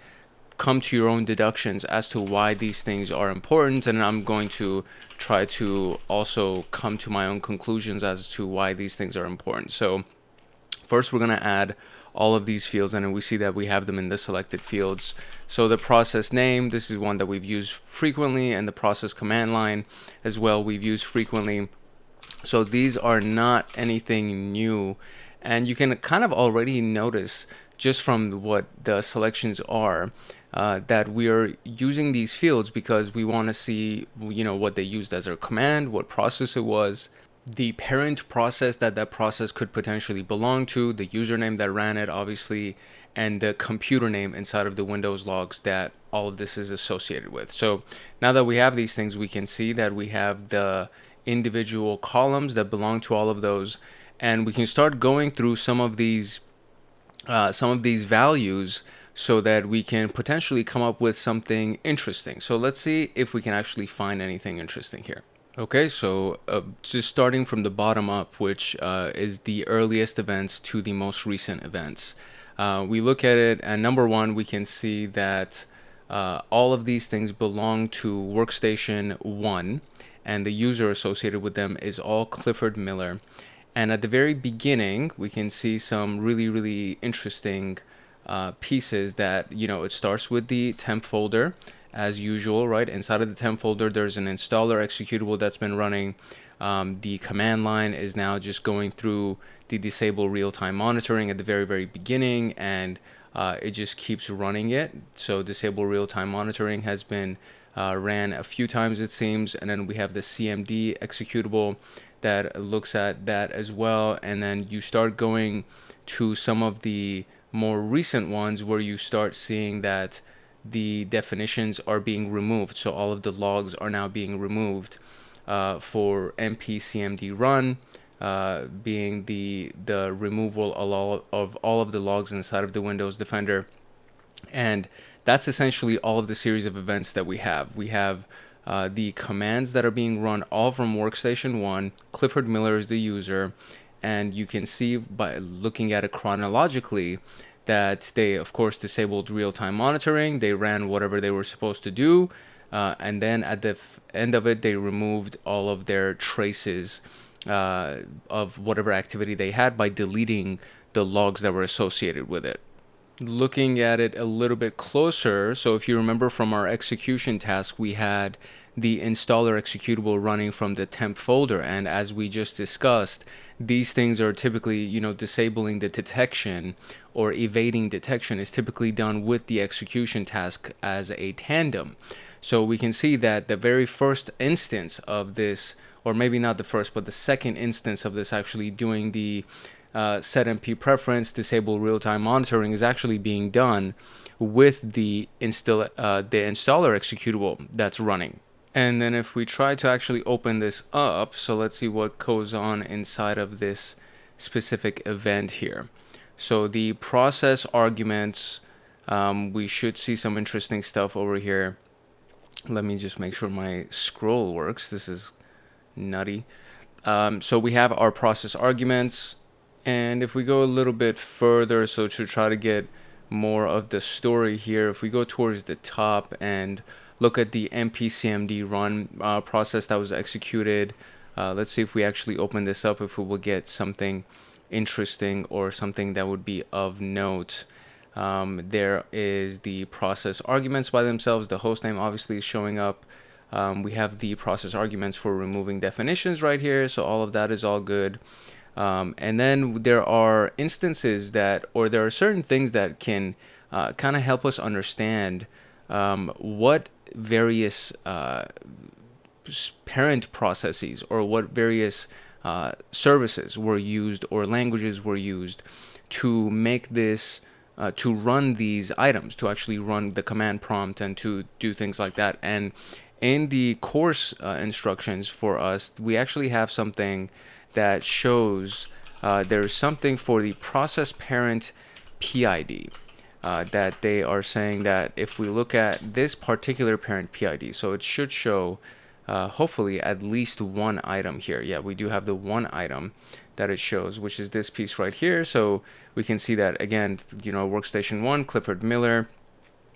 come to your own deductions as to why these things are important, and I'm going to try to also come to my own conclusions as to why these things are important. So first we're going to add all of these fields, and then we see that we have them in the selected fields. So the process name, this is one that we've used frequently, and the process command line as well we've used frequently. So these are not anything new, and you can kind of already notice just from what the selections are that we are using these fields because we want to see, you know, what they used as a command, what process it was, the parent process that that process could potentially belong to, the username that ran it, obviously, and the computer name inside of the Windows logs that all of this is associated with. So now that we have these things, we can see that we have the individual columns that belong to all of those, and we can start going through some of these values so that we can potentially come up with something interesting. So let's see if we can actually find anything interesting here. Okay, so just starting from the bottom up, which is the earliest events to the most recent events. We look at it, and number one, we can see that all of these things belong to workstation 1, and the user associated with them is all Clifford Miller. And at the very beginning, we can see some really interesting pieces that, you know, it starts with the temp folder as usual, right? Inside of the temp folder, there's an installer executable that's been running. The command line is now just going through the disable real-time monitoring at the very beginning, and it just keeps running it. So disable real-time monitoring has been ran a few times, it seems, and then we have the CMD executable that looks at that as well. And then you start going to some of the more recent ones where you start seeing that the definitions are being removed. So all of the logs are now being removed for npcmd run, being the removal of all of the logs inside of the Windows Defender. And that's essentially all of the series of events that we have. We have the commands that are being run all from workstation 1. Clifford Miller is the user, and you can see by looking at it chronologically that they, of course, disabled real-time monitoring. They ran whatever they were supposed to do, and then at the end of it, they removed all of their traces of whatever activity they had by deleting the logs that were associated with it. Looking at it a little bit closer, so if you remember from our execution task, we had the installer executable running from the temp folder, and as we just discussed, these things are typically, you know, disabling the detection or evading detection is typically done with the execution task as a tandem. So we can see that the very first instance of this, or maybe not the first, but the second instance of this actually doing the set MP preference, disable real-time monitoring is actually being done with the installer executable that's running. And then if we try to actually open this up, so let's see what goes on inside of this specific event here. So the process arguments, we should see some interesting stuff over here. Let me just make sure my scroll works. This is nutty. So we have our process arguments, and if we go a little bit further, so to try to get more of the story here, if we go towards the top and look at the npcmd run process that was executed, let's see if we actually open this up, if we will get something interesting or something that would be of note. There is the process arguments by themselves. The hostname obviously is showing up. We have the process arguments for removing definitions right here, so all of that is all good. And then there are instances that, or there are certain things that can kind of help us understand what various parent processes or what various services were used or languages were used to make this, to run these items, to actually run the command prompt and to do things like that. And in the course instructions for us, we actually have something that shows there's something for the process parent PID that they are saying that if we look at this particular parent PID, so it should show hopefully at least one item here. Yeah, we do have the one item that it shows, which is this piece right here. So we can see that again, you know, workstation 1, Clifford Miller.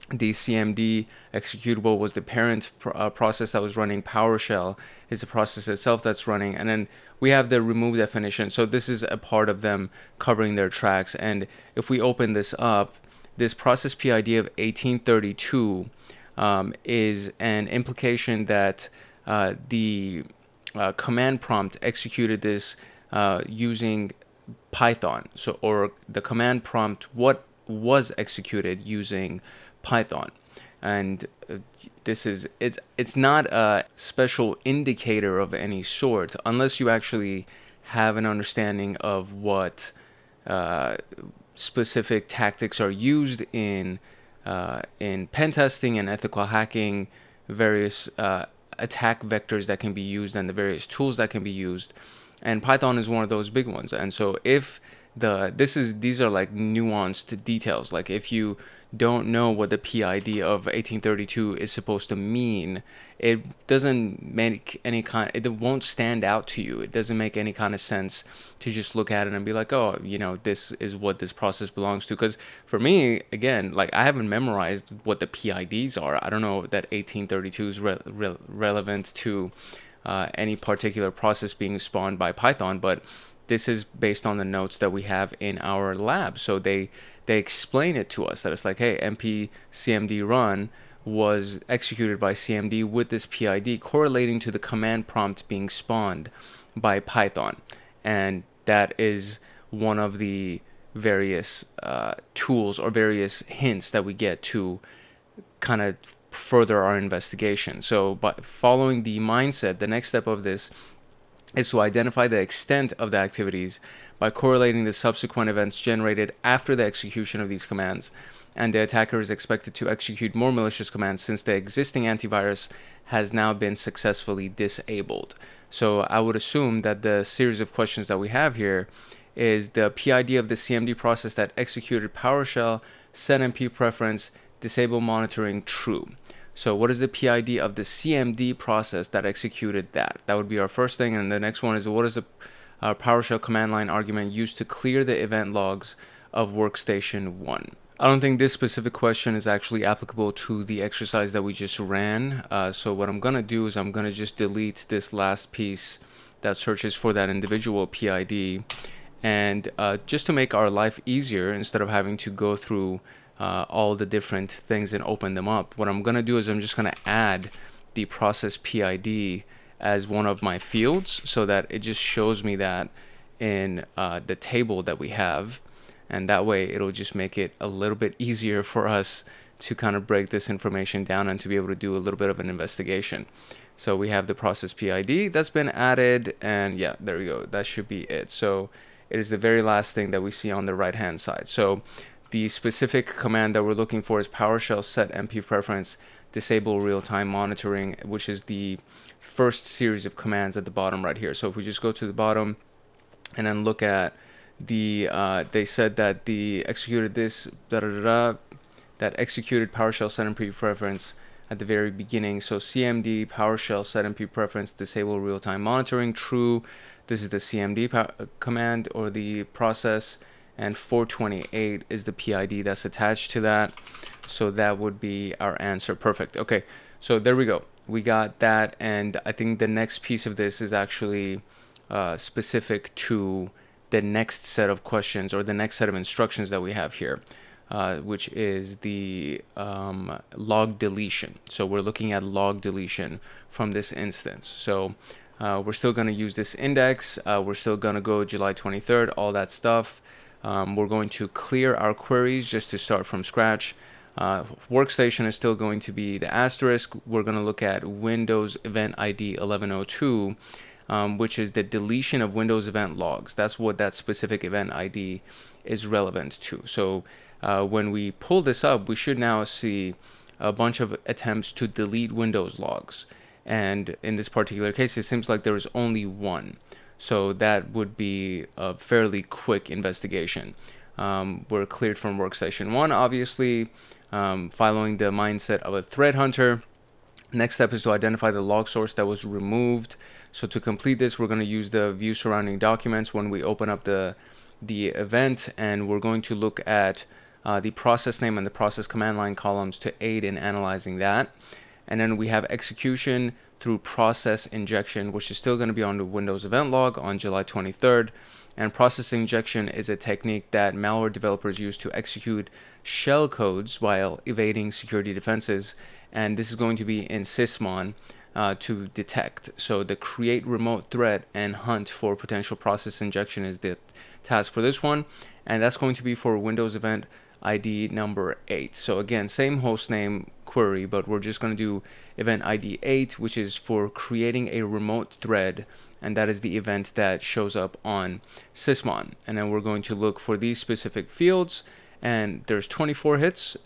The CMD executable was the parent process that was running. PowerShell is the process itself that's running. And then we have the remove definition. So this is a part of them covering their tracks. And if we open this up, this process PID of 1832 is an implication that the command prompt executed this using Python. So, or the command prompt, what was executed using Python. And this is, it's not a special indicator of any sort unless you actually have an understanding of what specific tactics are used in pen testing and ethical hacking, various attack vectors that can be used and the various tools that can be used. And Python is one of those big ones. And so if these are like nuanced details, like if you don't know what the PID of 1832 is supposed to mean, it doesn't make any kind, it won't stand out to you. It doesn't make any kind of sense to just look at it and be like, oh, you know, this is what this process belongs to. Because for me, again, like I haven't memorized what the PIDs are. I don't know that 1832 is relevant to any particular process being spawned by Python, but this is based on the notes that we have in our lab. So they explain it to us that it's like, hey, np cmd run was executed by cmd with this PID correlating to the command prompt being spawned by Python. And that is one of the various tools or various hints that we get to kind of further our investigation. So by following the mindset, the next step of this is to identify the extent of the activities by correlating the subsequent events generated after the execution of these commands. And the attacker is expected to execute more malicious commands since the existing antivirus has now been successfully disabled. So I would assume that the series of questions that we have here is the PID of the CMD process that executed PowerShell, set MP preference, disable monitoring, true. So what is the PID of the CMD process that executed that? That would be our first thing. And the next one is, what is the PowerShell command line argument used to clear the event logs of workstation 1? I don't think this specific question is actually applicable to the exercise that we just ran. So what I'm going to do is I'm going to just delete this last piece that searches for that individual PID. And just to make our life easier, instead of having to go through all the different things and open them up, what I'm going to do is I'm just going to add the process PID as one of my fields so that it just shows me that in the table that we have. And that way it'll just make it a little bit easier for us to kind of break this information down and to be able to do a little bit of an investigation. So we have the process PID that's been added, and yeah, there we go. That should be it. So it is the very last thing that we see on the right hand side. So the specific command that we're looking for is PowerShell set MP preference disable real-time monitoring, which is the first series of commands at the bottom right here. So if we just go to the bottom and then look at the they said that the executed this that executed PowerShell setmp preference at the very beginning. So CMD PowerShell setmp preference disable real-time monitoring, true. This is the CMD command or the process, and 428 is the PID that's attached to that. So that would be our answer. Perfect. Okay, so there we go. We got that, and I think the next piece of this is actually specific to the next set of questions or the next set of instructions that we have here, which is the log deletion. So we're looking at log deletion from this instance. So we're still going to use this index. We're still going to go July 23rd, all that stuff. We're going to clear our queries just to start from scratch. Workstation is still going to be the asterisk. We're going to look at Windows Event ID 1102, which is the deletion of Windows event logs. That's what that specific event ID is relevant to. So when we pull this up, we should now see a bunch of attempts to delete Windows logs. And in this particular case, it seems like there is only one. So that would be a fairly quick investigation. We're cleared from Workstation 1, obviously, following the mindset of a threat hunter. Next step is to identify the log source that was removed. So to complete this, we're going to use the view surrounding documents when we open up the event, and we're going to look at the process name and the process command line columns to aid in analyzing that. And then we have execution through process injection, which is still going to be on the Windows event log on July 23rd. And process injection is a technique that malware developers use to execute shell codes while evading security defenses. And this is going to be in sysmon to detect. So the create remote threat and hunt for potential process injection is the task for this one. And that's going to be for Windows event ID number 8. So again, same host name query, but we're just going to do event ID 8, which is for creating a remote thread, and that is the event that shows up on sysmon. And then we're going to look for these specific fields, and there's 24 hits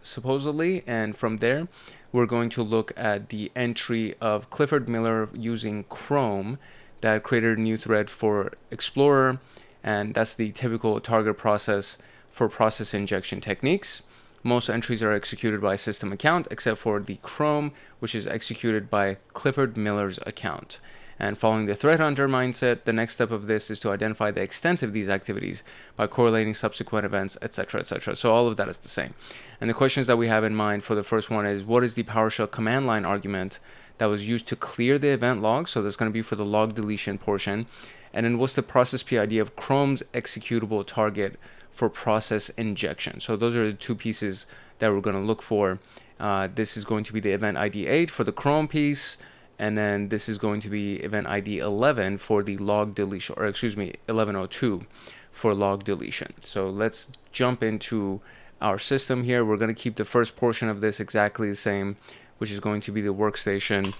supposedly, and from there we're going to look at the entry of Clifford Miller using Chrome that created a new thread for Explorer, and that's the typical target process for process injection techniques. Most entries are executed by system account, except for the Chrome, which is executed by Clifford Miller's account. And following the threat hunter mindset, the next step of this is to identify the extent of these activities by correlating subsequent events, etc., etc. So all of that is the same. And the questions that we have in mind for the first one is, what is the PowerShell command line argument that was used to clear the event log? So that's going to be for the log deletion portion. And then what's the process PID of Chrome's executable target for process injection? So those are the two pieces that we're going to look for. This is going to be the event ID 8 for the Chrome piece, and then this is going to be event ID 11 for the log deletion, or excuse me, 1102 for log deletion. So let's jump into our system here. We're going to keep the first portion of this exactly the same, which is going to be the workstation,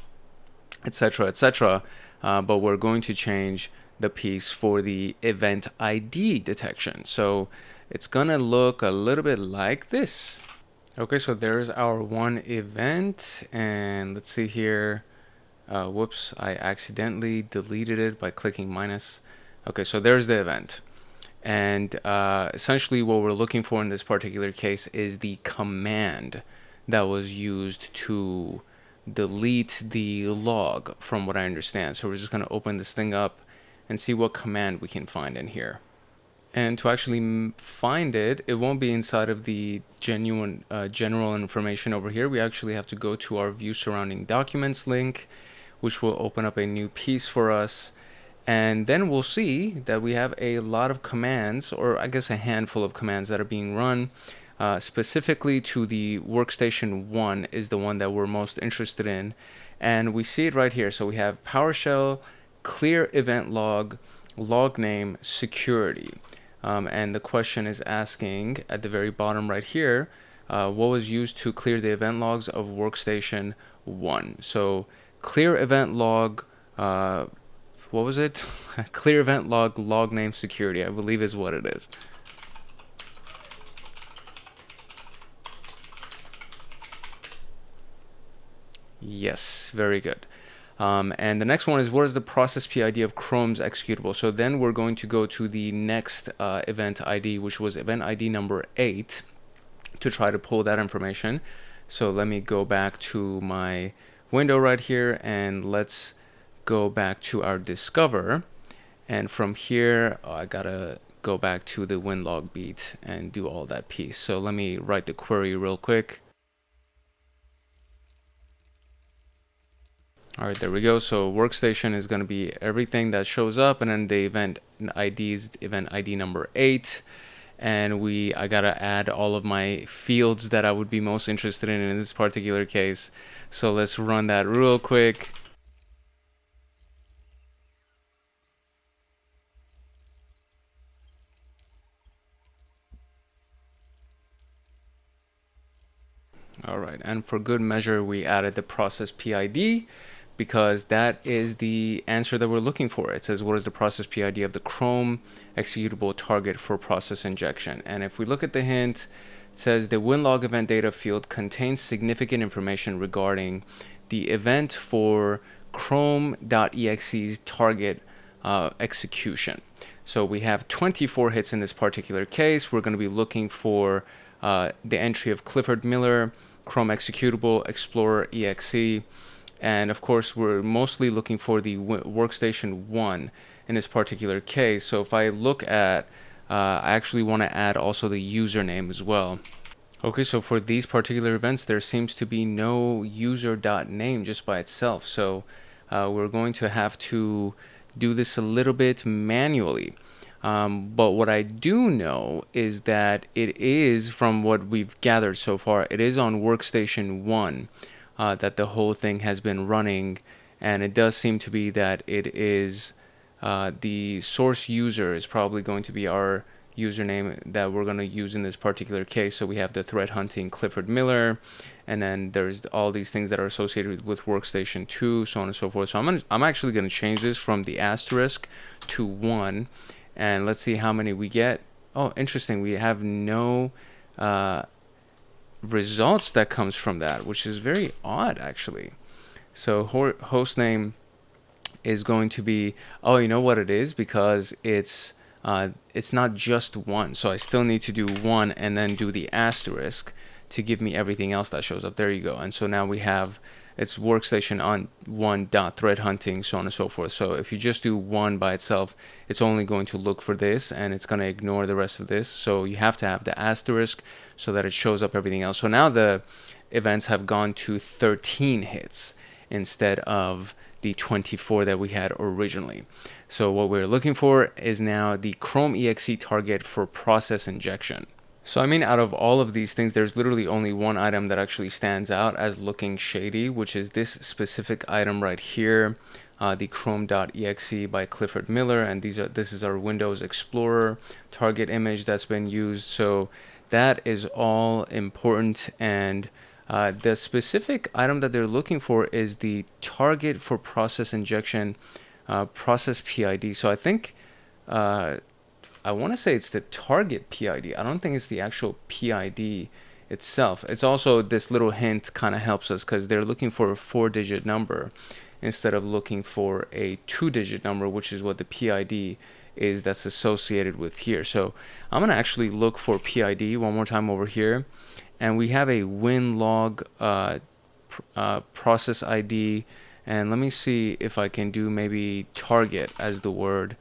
etc., etc., but we're going to change the piece for the event ID detection. So it's gonna look a little bit like this. Okay, so there's our one event, and let's see here. Whoops, I accidentally deleted it by clicking minus. Okay, so there's the event. And essentially what we're looking for in this particular case is the command that was used to delete the log, from what I understand. So we're just gonna open this thing up and see what command we can find in here. And to actually find it, it won't be inside of the genuine general information over here. We actually have to go to our view surrounding documents link, which will open up a new piece for us. And then we'll see that we have a lot of commands, or I guess a handful of commands that are being run. Specifically to the workstation 1 is the one that we're most interested in. And we see it right here. So we have PowerShell clear event log, log name, security. And the question is asking at the very bottom right here, what was used to clear the event logs of workstation 1? So clear event log, what was it? Clear event log, log name, security, I believe is what it is. Yes, very good. And the next one is, what is the process PID of Chrome's executable? So then we're going to go to the next event ID, which was event ID number 8, to try to pull that information. So let me go back to my window right here, and let's go back to our Discover. And from here, I gotta go back to the winlog beat and do all that piece. So let me write the query real quick. All right, there we go. So workstation is going to be everything that shows up, and then the event ID is event ID number 8. And I gotta add all of my fields that I would be most interested in this particular case. So let's run that real quick. All right, and for good measure, we added the process PID, because that is the answer that we're looking for. It says, what is the process PID of the Chrome executable target for process injection? And if we look at the hint, it says the winlog event data field contains significant information regarding the event for Chrome.exe's target execution. So we have 24 hits in this particular case. We're going to be looking for the entry of Clifford Miller, Chrome executable, Explorer exe. And of course, we're mostly looking for the workstation 1 in this particular case. So if I look at, I actually want to add also the username as well. Okay, so for these particular events, there seems to be no user.name just by itself. So we're going to have to do this a little bit manually. But what I do know is that it is, from what we've gathered so far, it is on workstation 1 that the whole thing has been running, and it does seem to be that it is the source user is probably going to be our username that we're going to use in this particular case. So we have the threat hunting Clifford Miller, and then there's all these things that are associated with workstation 2, so on and so forth. So I'm actually going to change this from the asterisk to 1, and let's see how many we get. Oh, interesting, we have no results that comes from that, which is very odd actually. So host name is going to be, oh, you know what it is, because it's not just 1, so I still need to do 1 and then do the asterisk to give me everything else that shows up. There you go. And so now we have, it's workstation on 1 dot threat hunting, so on and so forth. So if you just do 1 by itself, it's only going to look for this, and it's going to ignore the rest of this. So you have to have the asterisk so that it shows up everything else. So now the events have gone to 13 hits instead of the 24 that we had originally. So what we're looking for is now the Chrome exe target for process injection. So I mean, out of all of these things, there's literally only one item that actually stands out as looking shady, which is this specific item right here, the Chrome.exe by Clifford Miller, and this is our Windows Explorer target image that's been used. So that is all important, and the specific item that they're looking for is the target for process injection, process PID. So I think I want to say it's the target PID. I don't think it's the actual PID itself. It's also, this little hint kind of helps us because they're looking for a 4-digit number instead of looking for a 2-digit number, which is what the PID is that's associated with here. So I'm going to actually look for PID one more time over here. And we have a winlog process ID. And let me see if I can do maybe target as the word.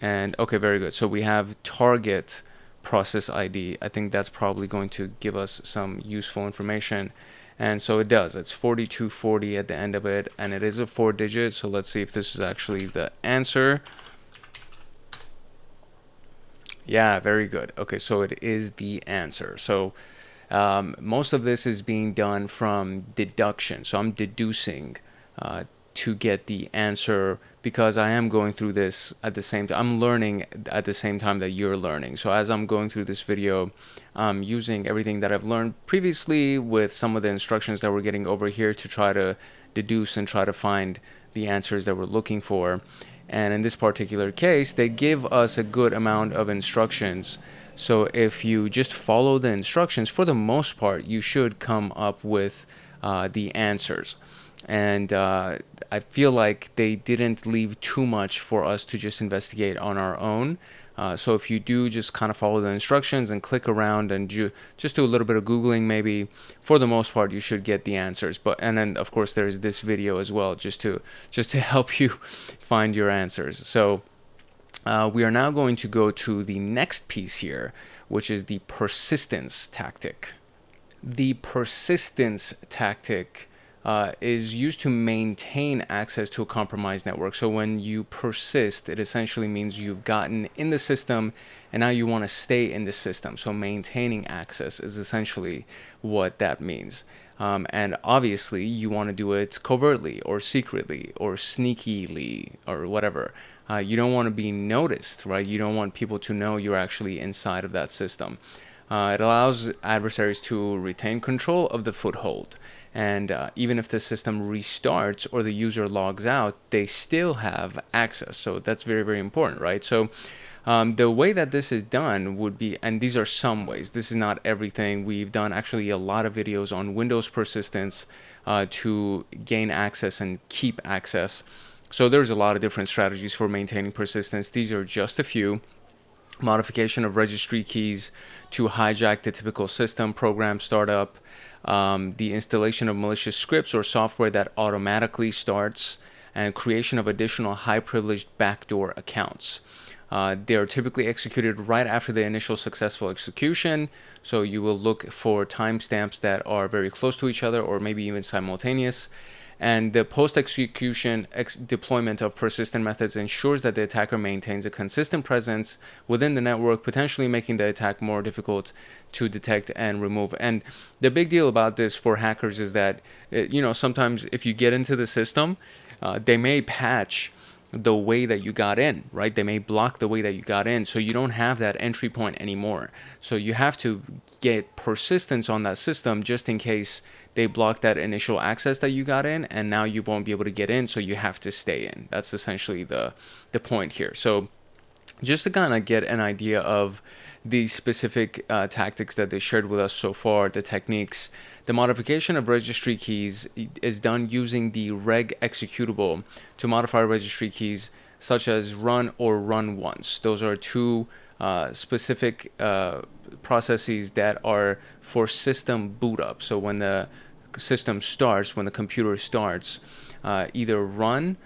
And okay, very good. So we have target process ID. I think that's probably going to give us some useful information. And so it does. It's 4240 at the end of it, and it is a 4-digit. So let's see if this is actually the answer. Yeah, very good. Okay, so it is the answer. So most of this is being done from deduction. So I'm deducing to get the answer, because I am going through this at the same time. I'm learning at the same time that you're learning. So as I'm going through this video, I'm using everything that I've learned previously with some of the instructions that we're getting over here to try to deduce and try to find the answers that we're looking for. And in this particular case, they give us a good amount of instructions. So if you just follow the instructions, for the most part, you should come up with the answers. And I feel like they didn't leave too much for us to just investigate on our own. So if you do just kind of follow the instructions and click around and just do a little bit of Googling, maybe for the most part, you should get the answers. And then of course there's this video as well, just to help you find your answers. So we are now going to go to the next piece here, which is the persistence tactic. The persistence tactic is used to maintain access to a compromised network. So when you persist, it essentially means you've gotten in the system and now you want to stay in the system. So maintaining access is essentially what that means. And obviously you want to do it covertly or secretly or sneakily or whatever. You don't want to be noticed, right? You don't want people to know you're actually inside of that system. It allows adversaries to retain control of the foothold. And even if the system restarts or the user logs out, they still have access. So that's very, very important, right? So the way that this is done would be, and these are some ways, this is not everything. We've done actually a lot of videos on Windows persistence to gain access and keep access. So there's a lot of different strategies for maintaining persistence. These are just a few. Modification of registry keys to hijack the typical system program startup, the installation of malicious scripts or software that automatically starts, and creation of additional high-privileged backdoor accounts. They are typically executed right after the initial successful execution, so you will look for timestamps that are very close to each other or maybe even simultaneous. And the post-execution deployment of persistent methods ensures that the attacker maintains a consistent presence within the network, potentially making the attack more difficult to detect and remove. And the big deal about this for hackers is that, sometimes if you get into the system, they may patch the way that you got in, right? They may block the way that you got in, so you don't have that entry point anymore. So you have to get persistence on that system just in case they block that initial access that you got in, and now you won't be able to get in, so you have to stay in. That's essentially the point here. So just to kind of get an idea of the specific tactics that they shared with us so far, the techniques, the modification of registry keys is done using the reg executable to modify registry keys such as run or run once. Those are two specific processes that are for system boot up. So when the system starts, when the computer starts, either run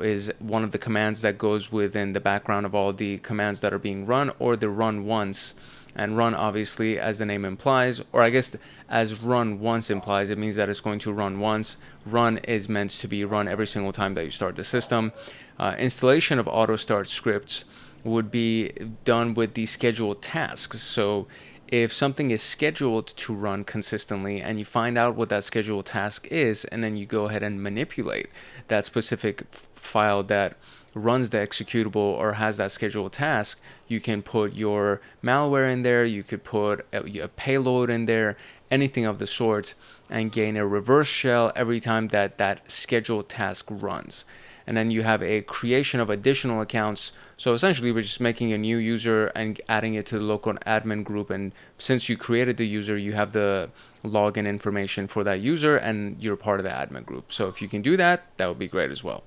is one of the commands that goes within the background of all the commands that are being run, or the run once. And run, obviously, as the name implies, or I guess as run once implies, it means that it's going to run once. Run is meant to be run every single time that you start the system. Installation of auto start scripts would be done with the scheduled tasks. So if something is scheduled to run consistently and you find out what that scheduled task is, and then you go ahead and manipulate that specific file that runs the executable or has that scheduled task, you can put your malware in there, you could put a payload in there, anything of the sort, and gain a reverse shell every time that scheduled task runs. And then you have a creation of additional accounts. So essentially we're just making a new user and adding it to the local admin group, and since you created the user, you have the login information for that user and you're part of the admin group. So if you can do that, that would be great as well.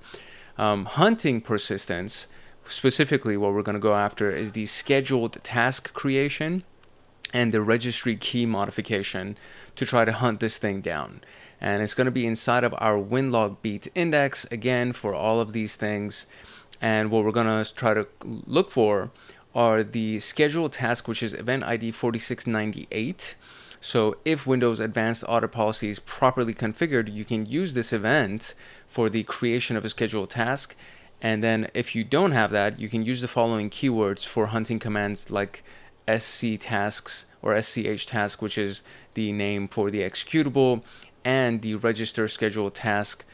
Hunting persistence, specifically what we're going to go after is the scheduled task creation and the registry key modification to try to hunt this thing down. And it's going to be inside of our winlog beat index, again, for all of these things. And what we're going to try to look for are the scheduled task, which is event ID 4698. So if Windows Advanced Audit Policy is properly configured, you can use this event for the creation of a scheduled task. And then if you don't have that, you can use the following keywords for hunting commands like SC tasks or SCH task, which is the name for the executable, and the register scheduled task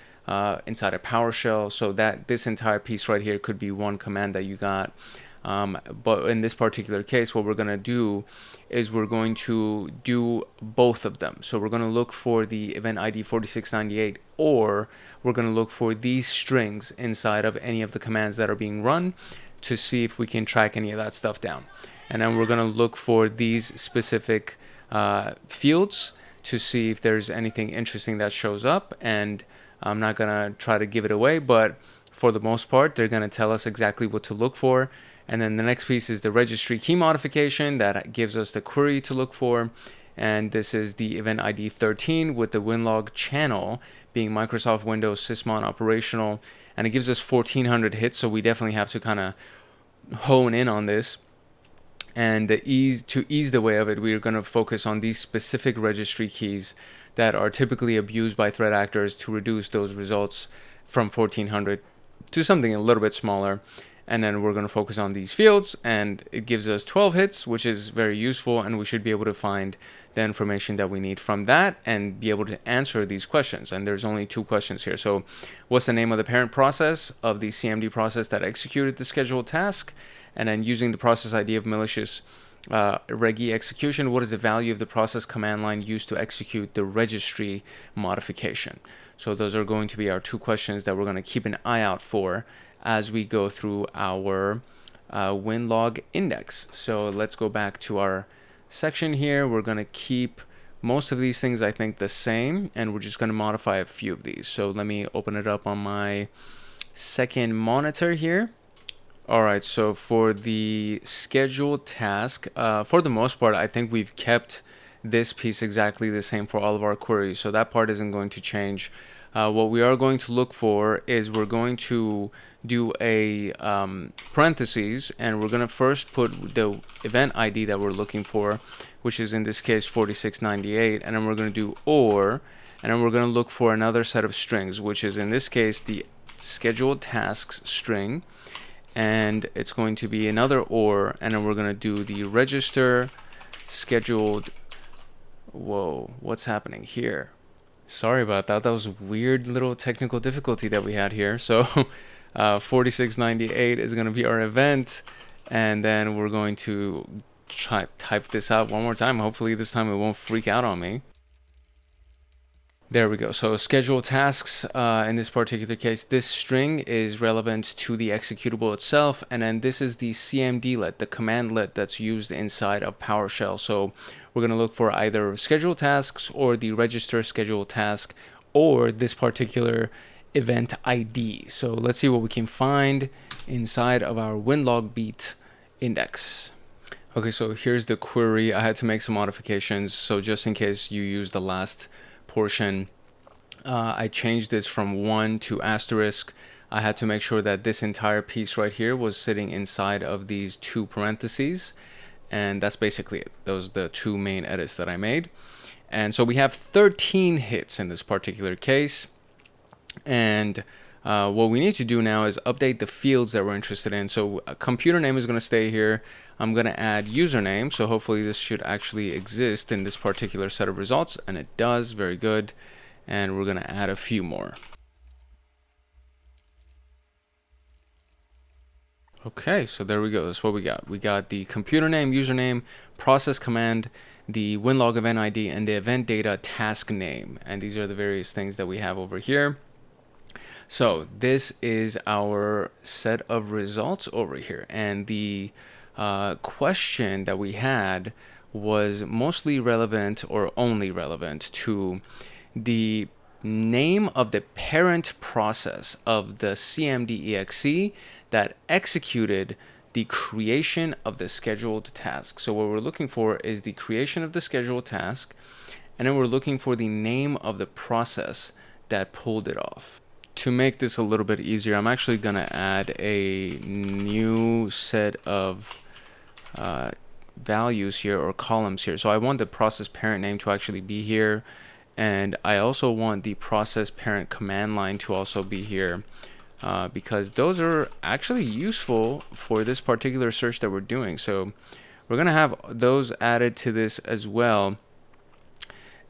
inside a PowerShell. So that this entire piece right here could be one command that you got. But in this particular case, what we're going to do is we're going to do both of them. So we're going to look for the event ID 4698, or we're going to look for these strings inside of any of the commands that are being run to see if we can track any of that stuff down. And then we're going to look for these specific fields to see if there's anything interesting that shows up, and I'm not gonna try to give it away, but for the most part, they're gonna tell us exactly what to look for. And then the next piece is the registry key modification that gives us the query to look for. And this is the event ID 13 with the WinLog channel being Microsoft Windows Sysmon operational. And it gives us 1400 hits, so we definitely have to kind of hone in on this. And to ease the way of it, we're going to focus on these specific registry keys that are typically abused by threat actors to reduce those results from 1400 to something a little bit smaller. And then we're going to focus on these fields, and it gives us 12 hits, which is very useful, and we should be able to find the information that we need from that and be able to answer these questions. And there's only 2 questions here. So what's the name of the parent process of the CMD process that executed the scheduled task? And then using the process ID of malicious regi execution, what is the value of the process command line used to execute the registry modification? So those are going to be our 2 questions that we're going to keep an eye out for as we go through our WinLog index. So let's go back to our section here. We're going to keep most of these things, I think, the same, and we're just going to modify a few of these. So let me open it up on my second monitor here. All right, so for the scheduled task, for the most part, I think we've kept this piece exactly the same for all of our queries, so that part isn't going to change. What we are going to look for is we're going to do a parentheses, and we're going to first put the event ID that we're looking for, which is in this case 4698, and then we're going to do or, and then we're going to look for another set of strings, which is in this case the scheduled tasks string, and it's going to be another or, and then we're going to do the register scheduled. Whoa, what's happening here? Sorry about that. That was a weird little technical difficulty that we had here. So 4698 is going to be our event, and then we're going to try type this out one more time. Hopefully this time it won't freak out on me. There we go. So schedule tasks, in this particular case, this string is relevant to the executable itself. And then this is the CMDlet, the commandlet that's used inside of PowerShell. So we're going to look for either schedule tasks or the register schedule task or this particular event ID. So let's see what we can find inside of our WinLog beat index. Okay, so here's the query. I had to make some modifications. So just in case you use the last portion, I changed this from 1 to asterisk. I had to make sure that this entire piece right here was sitting inside of these 2 parentheses, and that's basically it. Those are the 2 main edits that I made. And so we have 13 hits in this particular case, and what we need to do now is update the fields that we're interested in. So a computer name is going to stay here. I'm going to add username, so hopefully this should actually exist in this particular set of results, and it does. Very good. And we're going to add a few more. Okay, so there we go. That's what we got. We got the computer name, username, process command, the WinLog event ID, and the event data task name. And these are the various things that we have over here. So this is our set of results over here. And the question that we had was mostly relevant or only relevant to the name of the parent process of the CMD.exe that executed the creation of the scheduled task. So what we're looking for is the creation of the scheduled task, and then we're looking for the name of the process that pulled it off. To make this a little bit easier, I'm actually going to add a new set of values here, or columns here. So I want the process parent name to actually be here, and I also want the process parent command line to also be here, because those are actually useful for this particular search that we're doing. So we're going to have those added to this as well.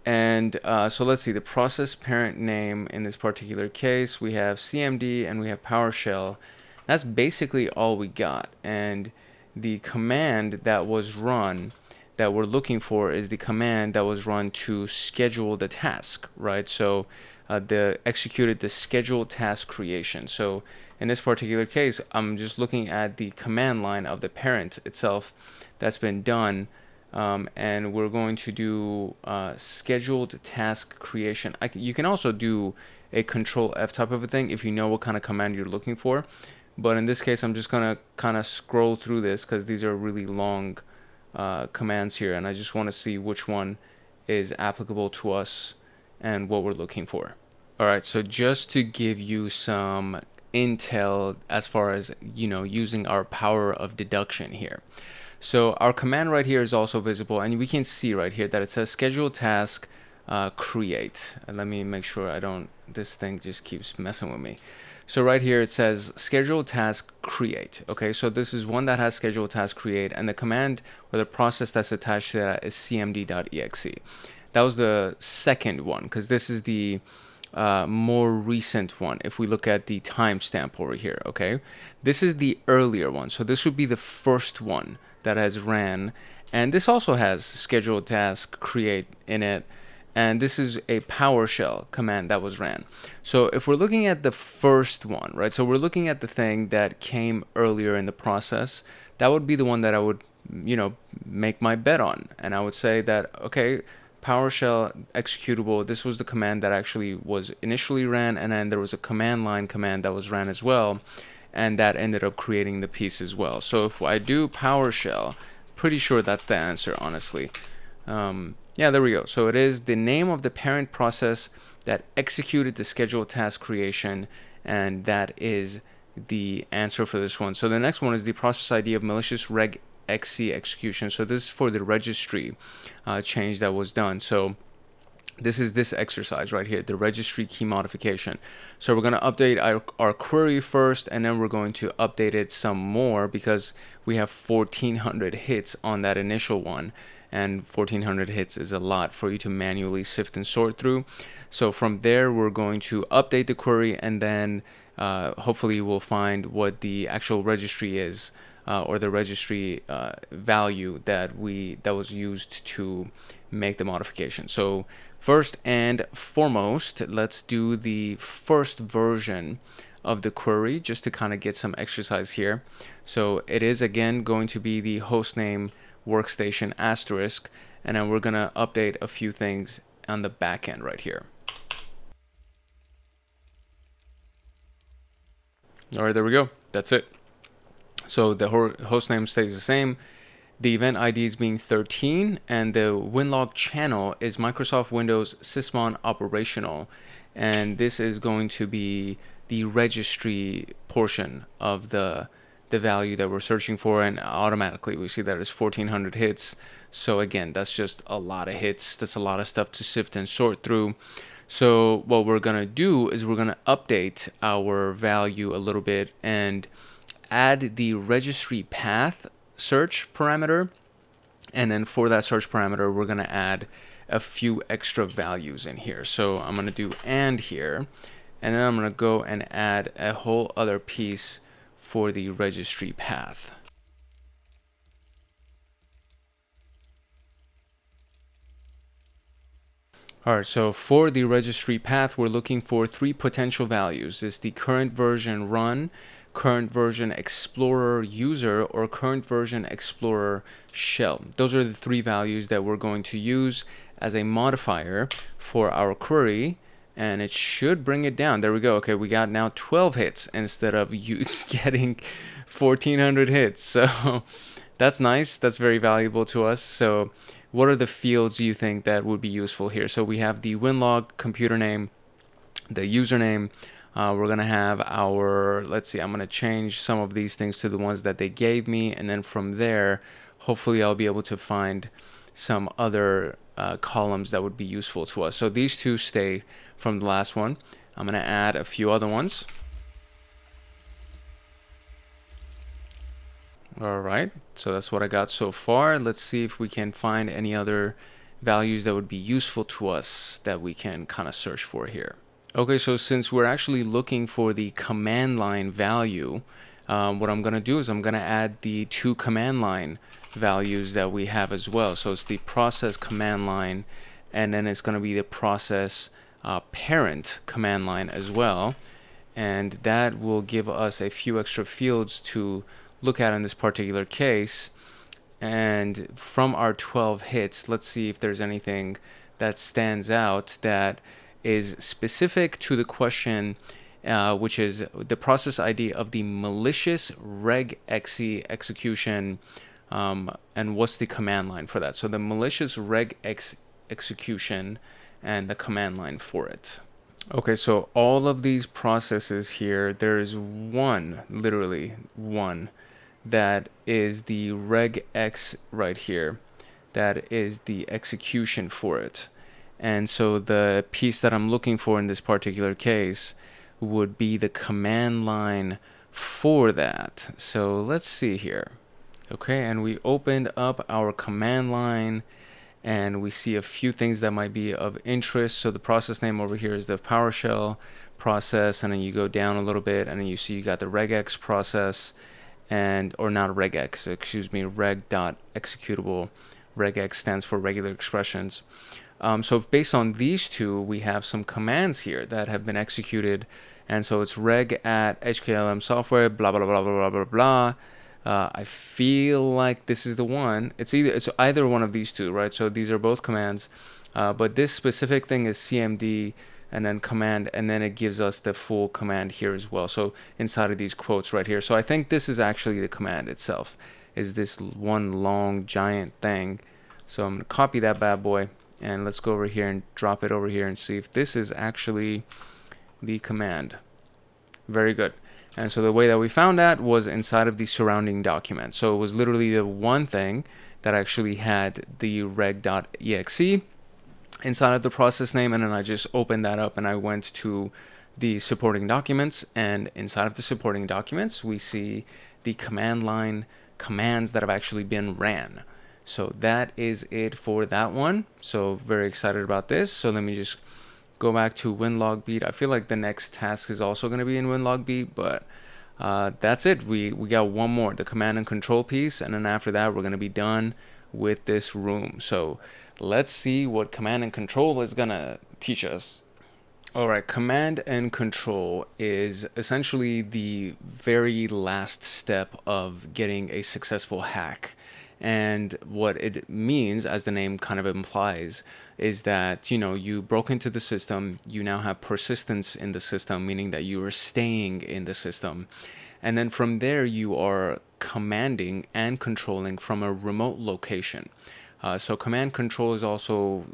And so let's see, the process parent name in this particular case, we have CMD and we have PowerShell. That's basically all we got. And the command that was run that we're looking for is the command that was run to schedule the task, right? So the executed the scheduled task creation. So in this particular case, I'm just looking at the command line of the parent itself that's been done and we're going to do scheduled task creation. You can also do a control F type of a thing if you know what kind of command you're looking for. But in this case, I'm just going to kind of scroll through this because these are really long commands here, and I just want to see which one is applicable to us and what we're looking for. All right, so just to give you some intel as far as, you know, using our power of deduction here. So our command right here is also visible, and we can see right here that it says schedule task create. And let me make sure I don't, this thing just keeps messing with me. So right here it says schedule task create. Okay, so this is one that has schedule task create, and the command or the process that's attached to that is cmd.exe. That was the second one, because this is the more recent one. If we look at the timestamp over here, okay, this is the earlier one. So this would be the first one that has ran, and this also has scheduled task create in it, and this is a PowerShell command that was ran. So if we're looking at the first one, right, so we're looking at the thing that came earlier in the process, that would be the one that I would, you know, make my bet on, and I would say that, okay, PowerShell executable, this was the command that actually was initially ran, and then there was a command line command that was ran as well, and that ended up creating the piece as well. So if I do PowerShell, pretty sure that's the answer, honestly. Yeah, there we go. So it is the name of the parent process that executed the scheduled task creation, and that is the answer for this one. So the next one is the process ID of malicious regexc execution. So this is for the registry change that was done. So this is this exercise right here, the registry key modification. So we're going to update our query first, and then we're going to update it some more because we have 1400 hits on that initial one, and 1400 hits is a lot for you to manually sift and sort through. So from there, we're going to update the query, and then hopefully we'll find what the actual registry is, or the registry value that was used to make the modification. So first and foremost, let's do the first version of the query just to kind of get some exercise here. So it is again going to be the hostname workstation asterisk, and then we're going to update a few things on the back end right here. All right, there we go. That's it. So the hostname stays the same. The event ID is being 13, and the winlog channel is Microsoft Windows Sysmon operational, and this is going to be the registry portion of the value that we're searching for, and automatically we see that it's 1400 hits. So again, that's just a lot of hits. That's a lot of stuff to sift and sort through. So what we're gonna do is we're gonna update our value a little bit and add the registry path search parameter, and then for that search parameter we're gonna add a few extra values in here. So I'm gonna do and here, and then I'm gonna go and add a whole other piece for the registry path. All right, so for the registry path, we're looking for 3 potential values. It's the current version run, current version explorer user, or current version explorer shell. Those are the 3 values that we're going to use as a modifier for our query, and it should bring it down. There we go. Okay, we got now 12 hits instead of you getting 1400 hits. So that's nice. That's very valuable to us. So what are the fields you think that would be useful here? So we have the winlog computer name, the username. We're going to have our, let's see, I'm going to change some of these things to the ones that they gave me. And then from there, hopefully I'll be able to find some other columns that would be useful to us. So these 2 stay from the last one. I'm going to add a few other ones. All right, so that's what I got so far. Let's see if we can find any other values that would be useful to us that we can kind of search for here. Okay, so since we're actually looking for the command line value, what I'm going to do is I'm going to add the 2 command line values that we have as well. So it's the process command line, and then it's going to be the process parent command line as well, and that will give us a few extra fields to look at in this particular case. And from our 12 hits, let's see if there's anything that stands out that is specific to the question, which is the process ID of the malicious regex execution, and what's the command line for that. So the malicious regex execution and the command line for it. Okay, so all of these processes here, there is one, literally one, that is the regex right here. That is the execution for it. And so the piece that I'm looking for in this particular case would be the command line for that. So let's see here. Okay, and we opened up our command line, and we see a few things that might be of interest. So the process name over here is the PowerShell process, and then you go down a little bit, and then you see you got the regex process, and or not regex, excuse me, reg.executable. Regex stands for regular expressions. So based on these two, we have some commands here that have been executed, and so it's reg at HKLM software, blah blah blah blah blah blah blah. I feel like this is the one. It's either one of these two, right? So these are both commands, but this specific thing is CMD and then command, and then it gives us the full command here as well. So inside of these quotes right here. So I think this is actually the command itself, is this one long giant thing. So I'm gonna copy that bad boy, and let's go over here and drop it over here and see if this is actually the command. Very good. And so the way that we found that was inside of the surrounding document. So it was literally the one thing that actually had the reg.exe inside of the process name, and then I just opened that up and I went to the supporting documents, and inside of the supporting documents we see the command line commands that have actually been ran. So that is it for that one. So very excited about this. So let me just go back to WinLogBeat. I feel like the next task is also going to be in WinLogBeat, but that's it. We got one more, the command and control piece, and then after that we're going to be done with this room. So let's see what command and control is going to teach us. All right, command and control is essentially the very last step of getting a successful hack. And what it means, as the name kind of implies, is that, you know, you broke into the system, you now have persistence in the system, meaning that you are staying in the system. And then from there, you are commanding and controlling from a remote location. So command control is also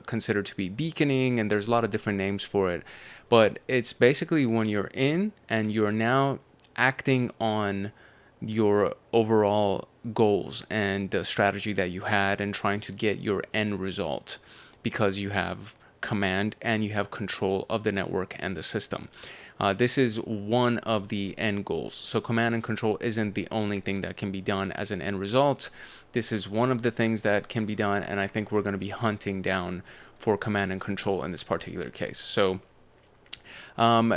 considered to be beaconing, and there's a lot of different names for it. But it's basically when you're in and you're now acting on your overall goals and the strategy that you had and trying to get your end result, because you have command and you have control of the network and the system. This is one of the end goals. So command and control isn't the only thing that can be done as an end result. This is one of the things that can be done, and I think we're going to be hunting down for command and control in this particular case. So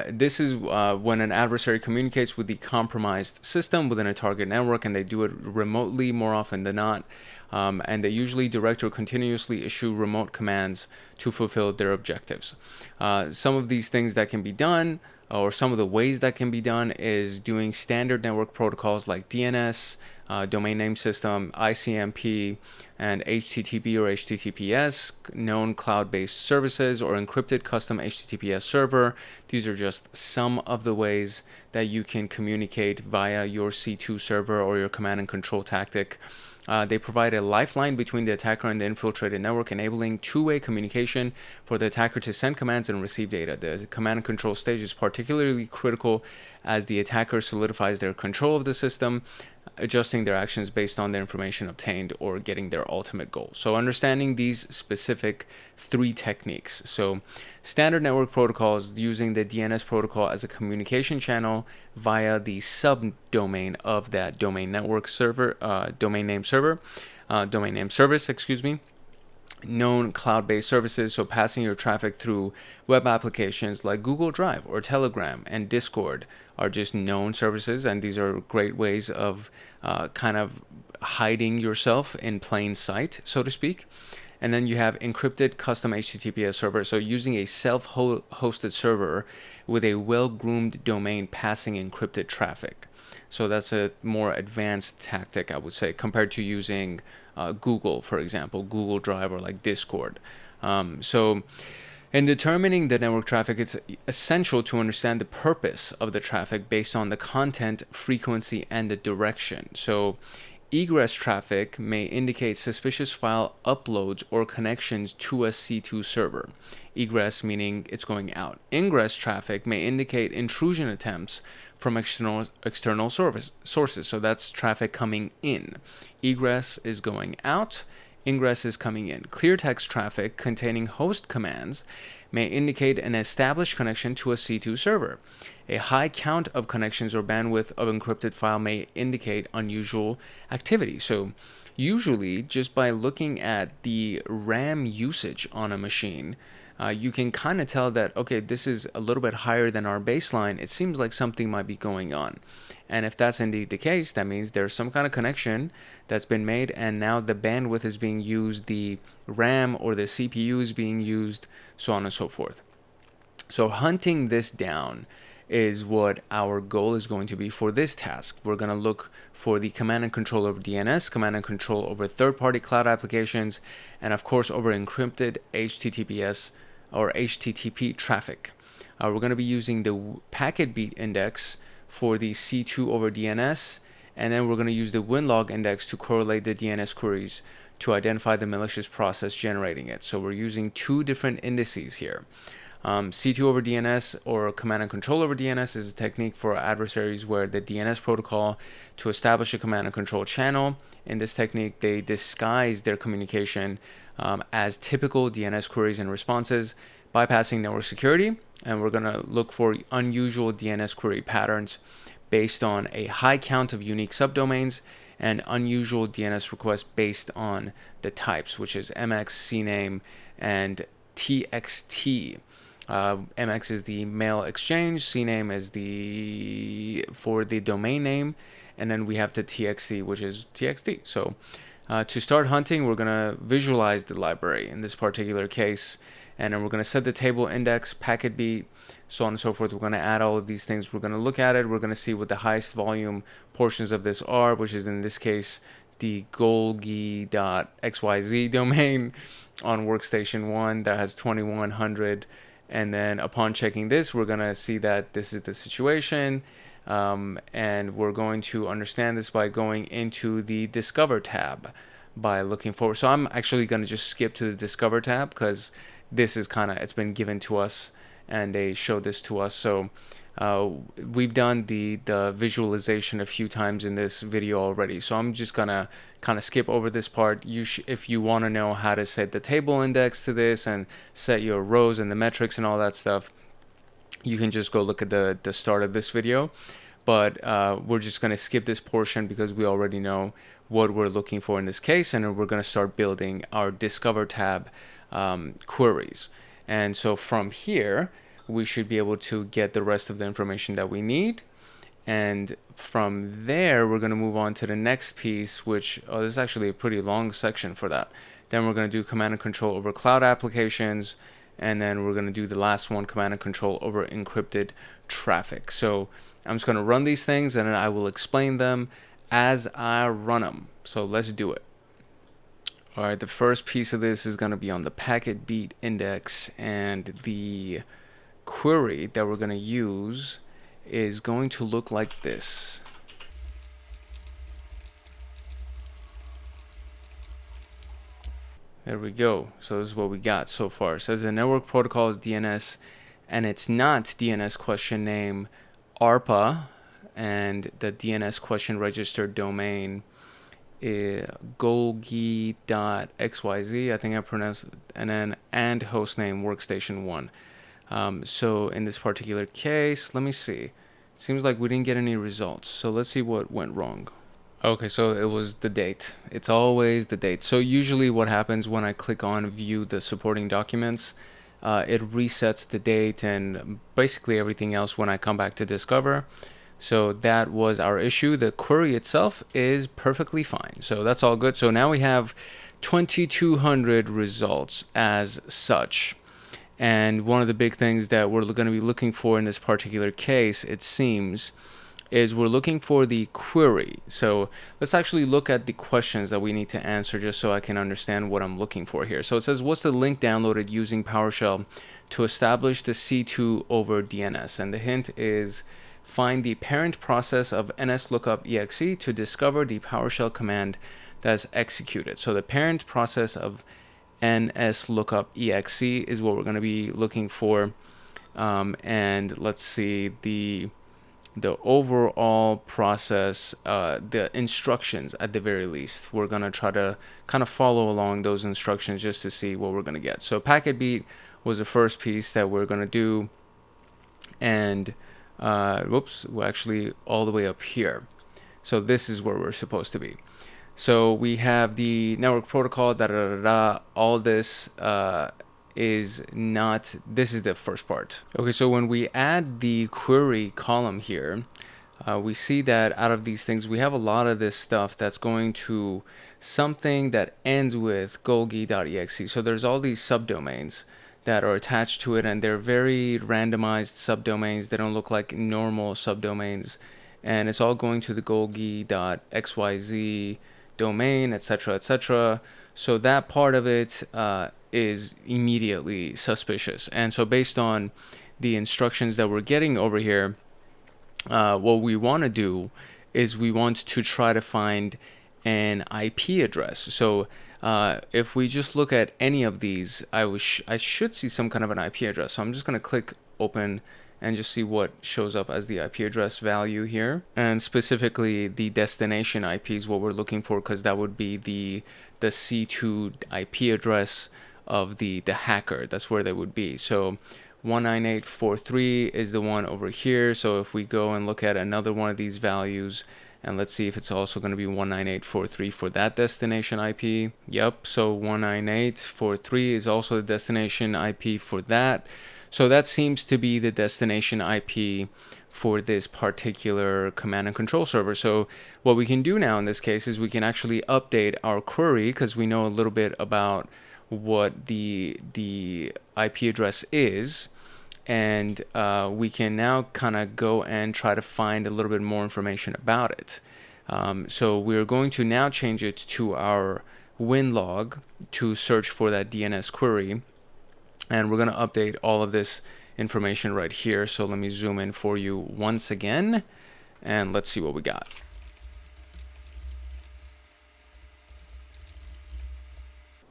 this is when an adversary communicates with the compromised system within a target network, and they do it remotely more often than not. And they usually direct or continuously issue remote commands to fulfill their objectives. Some of these things that can be done, or some of the ways that can be done, is doing standard network protocols like DNS, domain name system, ICMP, and HTTP or HTTPS, known cloud-based services, or encrypted custom HTTPS server. These are just some of the ways that you can communicate via your C2 server or your command and control tactic. They provide a lifeline between the attacker and the infiltrated network, enabling two-way communication for the attacker to send commands and receive data. The command and control stage is particularly critical as the attacker solidifies their control of the system, adjusting their actions based on the information obtained or getting their ultimate goal. So understanding these specific three techniques. So standard network protocols, using the DNS protocol as a communication channel via the subdomain of that domain network server, domain name service, excuse me. Known cloud-based services, so passing your traffic through web applications like Google Drive or Telegram and Discord are just known services, and these are great ways of kind of hiding yourself in plain sight, so to speak. And then you have encrypted custom HTTPS server, so using a self-hosted server with a well-groomed domain passing encrypted traffic. So that's a more advanced tactic, I would say, compared to using Google, for example, Google Drive or like Discord. So in determining the network traffic, it's essential to understand the purpose of the traffic based on the content, frequency, and the direction. So egress traffic may indicate suspicious file uploads or connections to a C2 server. Egress meaning it's going out. Ingress traffic may indicate intrusion attempts from external sources. So that's traffic coming in. Egress is going out. Ingress is coming in. Clear text traffic containing host commands may indicate an established connection to a C2 server. A high count of connections or bandwidth of encrypted file may indicate unusual activity. So usually just by looking at the RAM usage on a machine, you can kind of tell that, okay, this is a little bit higher than our baseline. It seems like something might be going on. And if that's indeed the case, that means there's some kind of connection that's been made, and now the bandwidth is being used, the RAM or the CPU is being used, so on and so forth. So hunting this down is what our goal is going to be for this task. We're going to look for the command and control over DNS, command and control over third-party cloud applications, and of course over encrypted HTTPS or HTTP traffic. We're going to be using the packet beat index for the C2 over DNS, and then we're going to use the winlog index to correlate the DNS queries to identify the malicious process generating it. So we're using two different indices here. C2 over DNS or command and control over DNS is a technique for adversaries where the DNS protocol to establish a command and control channel. In this technique, they disguise their communication as typical DNS queries and responses, bypassing network security. And we're going to look for unusual DNS query patterns based on a high count of unique subdomains and unusual DNS requests based on the types, which is MX, CNAME, and TXT. MX is the mail exchange, CNAME is for the domain name, and then we have the TXT, which is TXT. So to start hunting, we're going to visualize the library in this particular case, and then we're going to set the table index, packet beat, so on and so forth. We're going to add all of these things. We're going to look at it. We're going to see what the highest volume portions of this are, which is in this case the golgi.xyz domain on workstation 1 that has 2100. And then upon checking this, we're going to see that this is the situation. And we're going to understand this by going into the Discover tab by looking forward. So I'm actually going to just skip to the Discover tab because this is it's been given to us and they showed this to us. So we've done the visualization a few times in this video already. So I'm just going to kind of skip over this part. If you want to know how to set the table index to this and set your rows and the metrics and all that stuff, you can just go look at the start of this video. But we're just going to skip this portion because we already know what we're looking for in this case, and then we're going to start building our Discover tab queries. And so from here, we should be able to get the rest of the information that we need. And from there, we're going to move on to the next piece, which this is actually a pretty long section for that. Then we're going to do command and control over cloud applications. And then we're going to do the last one, command and control over encrypted traffic. So I'm just going to run these things and then I will explain them as I run them. So let's do it. All right, the first piece of this is going to be on the packet beat index, and the query that we're going to use is going to look like this. There we go. So this is what we got so far. It says the network protocol is DNS, and it's not DNS question name ARPA, and the DNS question registered domain golgi.xyz, I think I pronounced it, and hostname workstation 1. So in this particular case, let me see. It seems like we didn't get any results. So let's see what went wrong. Okay, so it was the date. It's always the date. So usually what happens when I click on view the supporting documents, it resets the date and basically everything else when I come back to Discover. So that was our issue. The query itself is perfectly fine. So that's all good. So now we have 2200 results as such. And one of the big things that we're going to be looking for in this particular case, it seems, is we're looking for the query. So let's actually look at the questions that we need to answer just so I can understand what I'm looking for here. So it says, what's the link downloaded using PowerShell to establish the C2 over DNS? And the hint is find the parent process of nslookup.exe to discover the PowerShell command that's executed. So the parent process of nslookup.exe is what we're going to be looking for. And let's see the overall process, the instructions at the very least. We're going to try to kind of follow along those instructions just to see what we're going to get. So packet beat was the first piece that we're going to do. And whoops, we're actually all the way up here. So this is where we're supposed to be. So we have the network protocol, all this is not, this is the first part. Okay, so when we add the query column here, we see that out of these things, we have a lot of this stuff that's going to something that ends with golgi.exe. So there's all these subdomains that are attached to it, and they're very randomized subdomains. They don't look like normal subdomains, and it's all going to the golgi.xyz domain, etc., etc. So that part of it is immediately suspicious. And so based on the instructions that we're getting over here, what we want to do is we want to try to find an IP address. So if we just look at any of these, I should see some kind of an IP address. So I'm just going to click open and just see what shows up as the IP address value here. And specifically the destination IP is what we're looking for, because that would be the C2 IP address of the hacker. That's where they would be. So 198.43 is the one over here. So if we go and look at another one of these values, and let's see if it's also going to be 198.43 for that destination IP. Yep, so 198.43 is also the destination IP for that. So that seems to be the destination IP for this particular command and control server. So what we can do now in this case is we can actually update our query, because we know a little bit about what the IP address is, and we can now kind of go and try to find a little bit more information about it. So we're going to now change it to our win log to search for that DNS query, and we're going to update all of this information right here. So let me zoom in for you once again, and let's see what we got.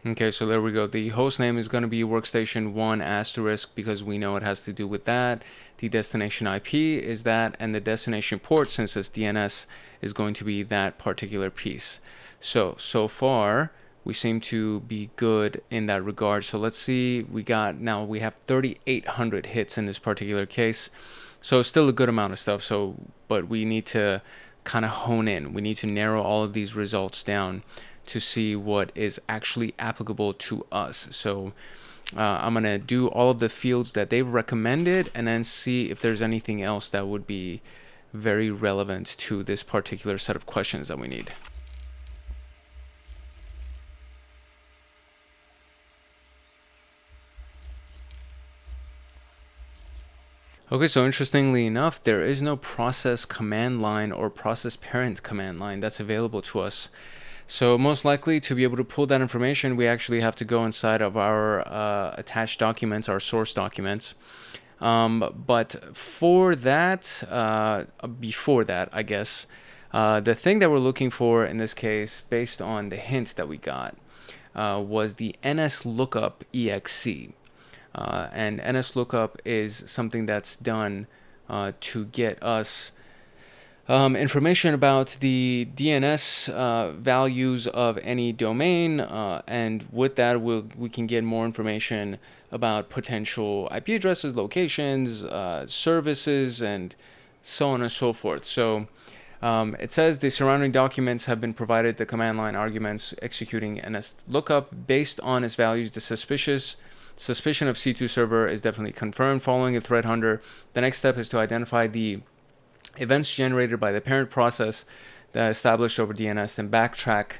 Okay, so there we go. The host name is going to be workstation1 * because we know it has to do with that. The destination IP is that, and the destination port, since it's DNS, is going to be that particular piece. So far, we seem to be good in that regard. So let's see, we have 3,800 hits in this particular case. So still a good amount of stuff. So, but we need to kind of hone in. We need to narrow all of these results down to see what is actually applicable to us. So I'm going to do all of the fields that they've recommended, and then see if there's anything else that would be very relevant to this particular set of questions that we need. Okay, so interestingly enough, there is no process command line or process parent command line that's available to us. So most likely, to be able to pull that information, we actually have to go inside of our attached documents, our source documents. But for that, before that, I guess, the thing that we're looking for in this case, based on the hint that we got, was the nslookup.exe. And nslookup is something that's done to get us information about the DNS values of any domain, and with that we can get more information about potential IP addresses, locations, services, and so on and so forth. So it says the surrounding documents have been provided the command line arguments executing nslookup. Based on its values, the suspicion of C2 server is definitely confirmed. Following a threat hunter, the next step is to identify the events generated by the parent process that established over DNS, and backtrack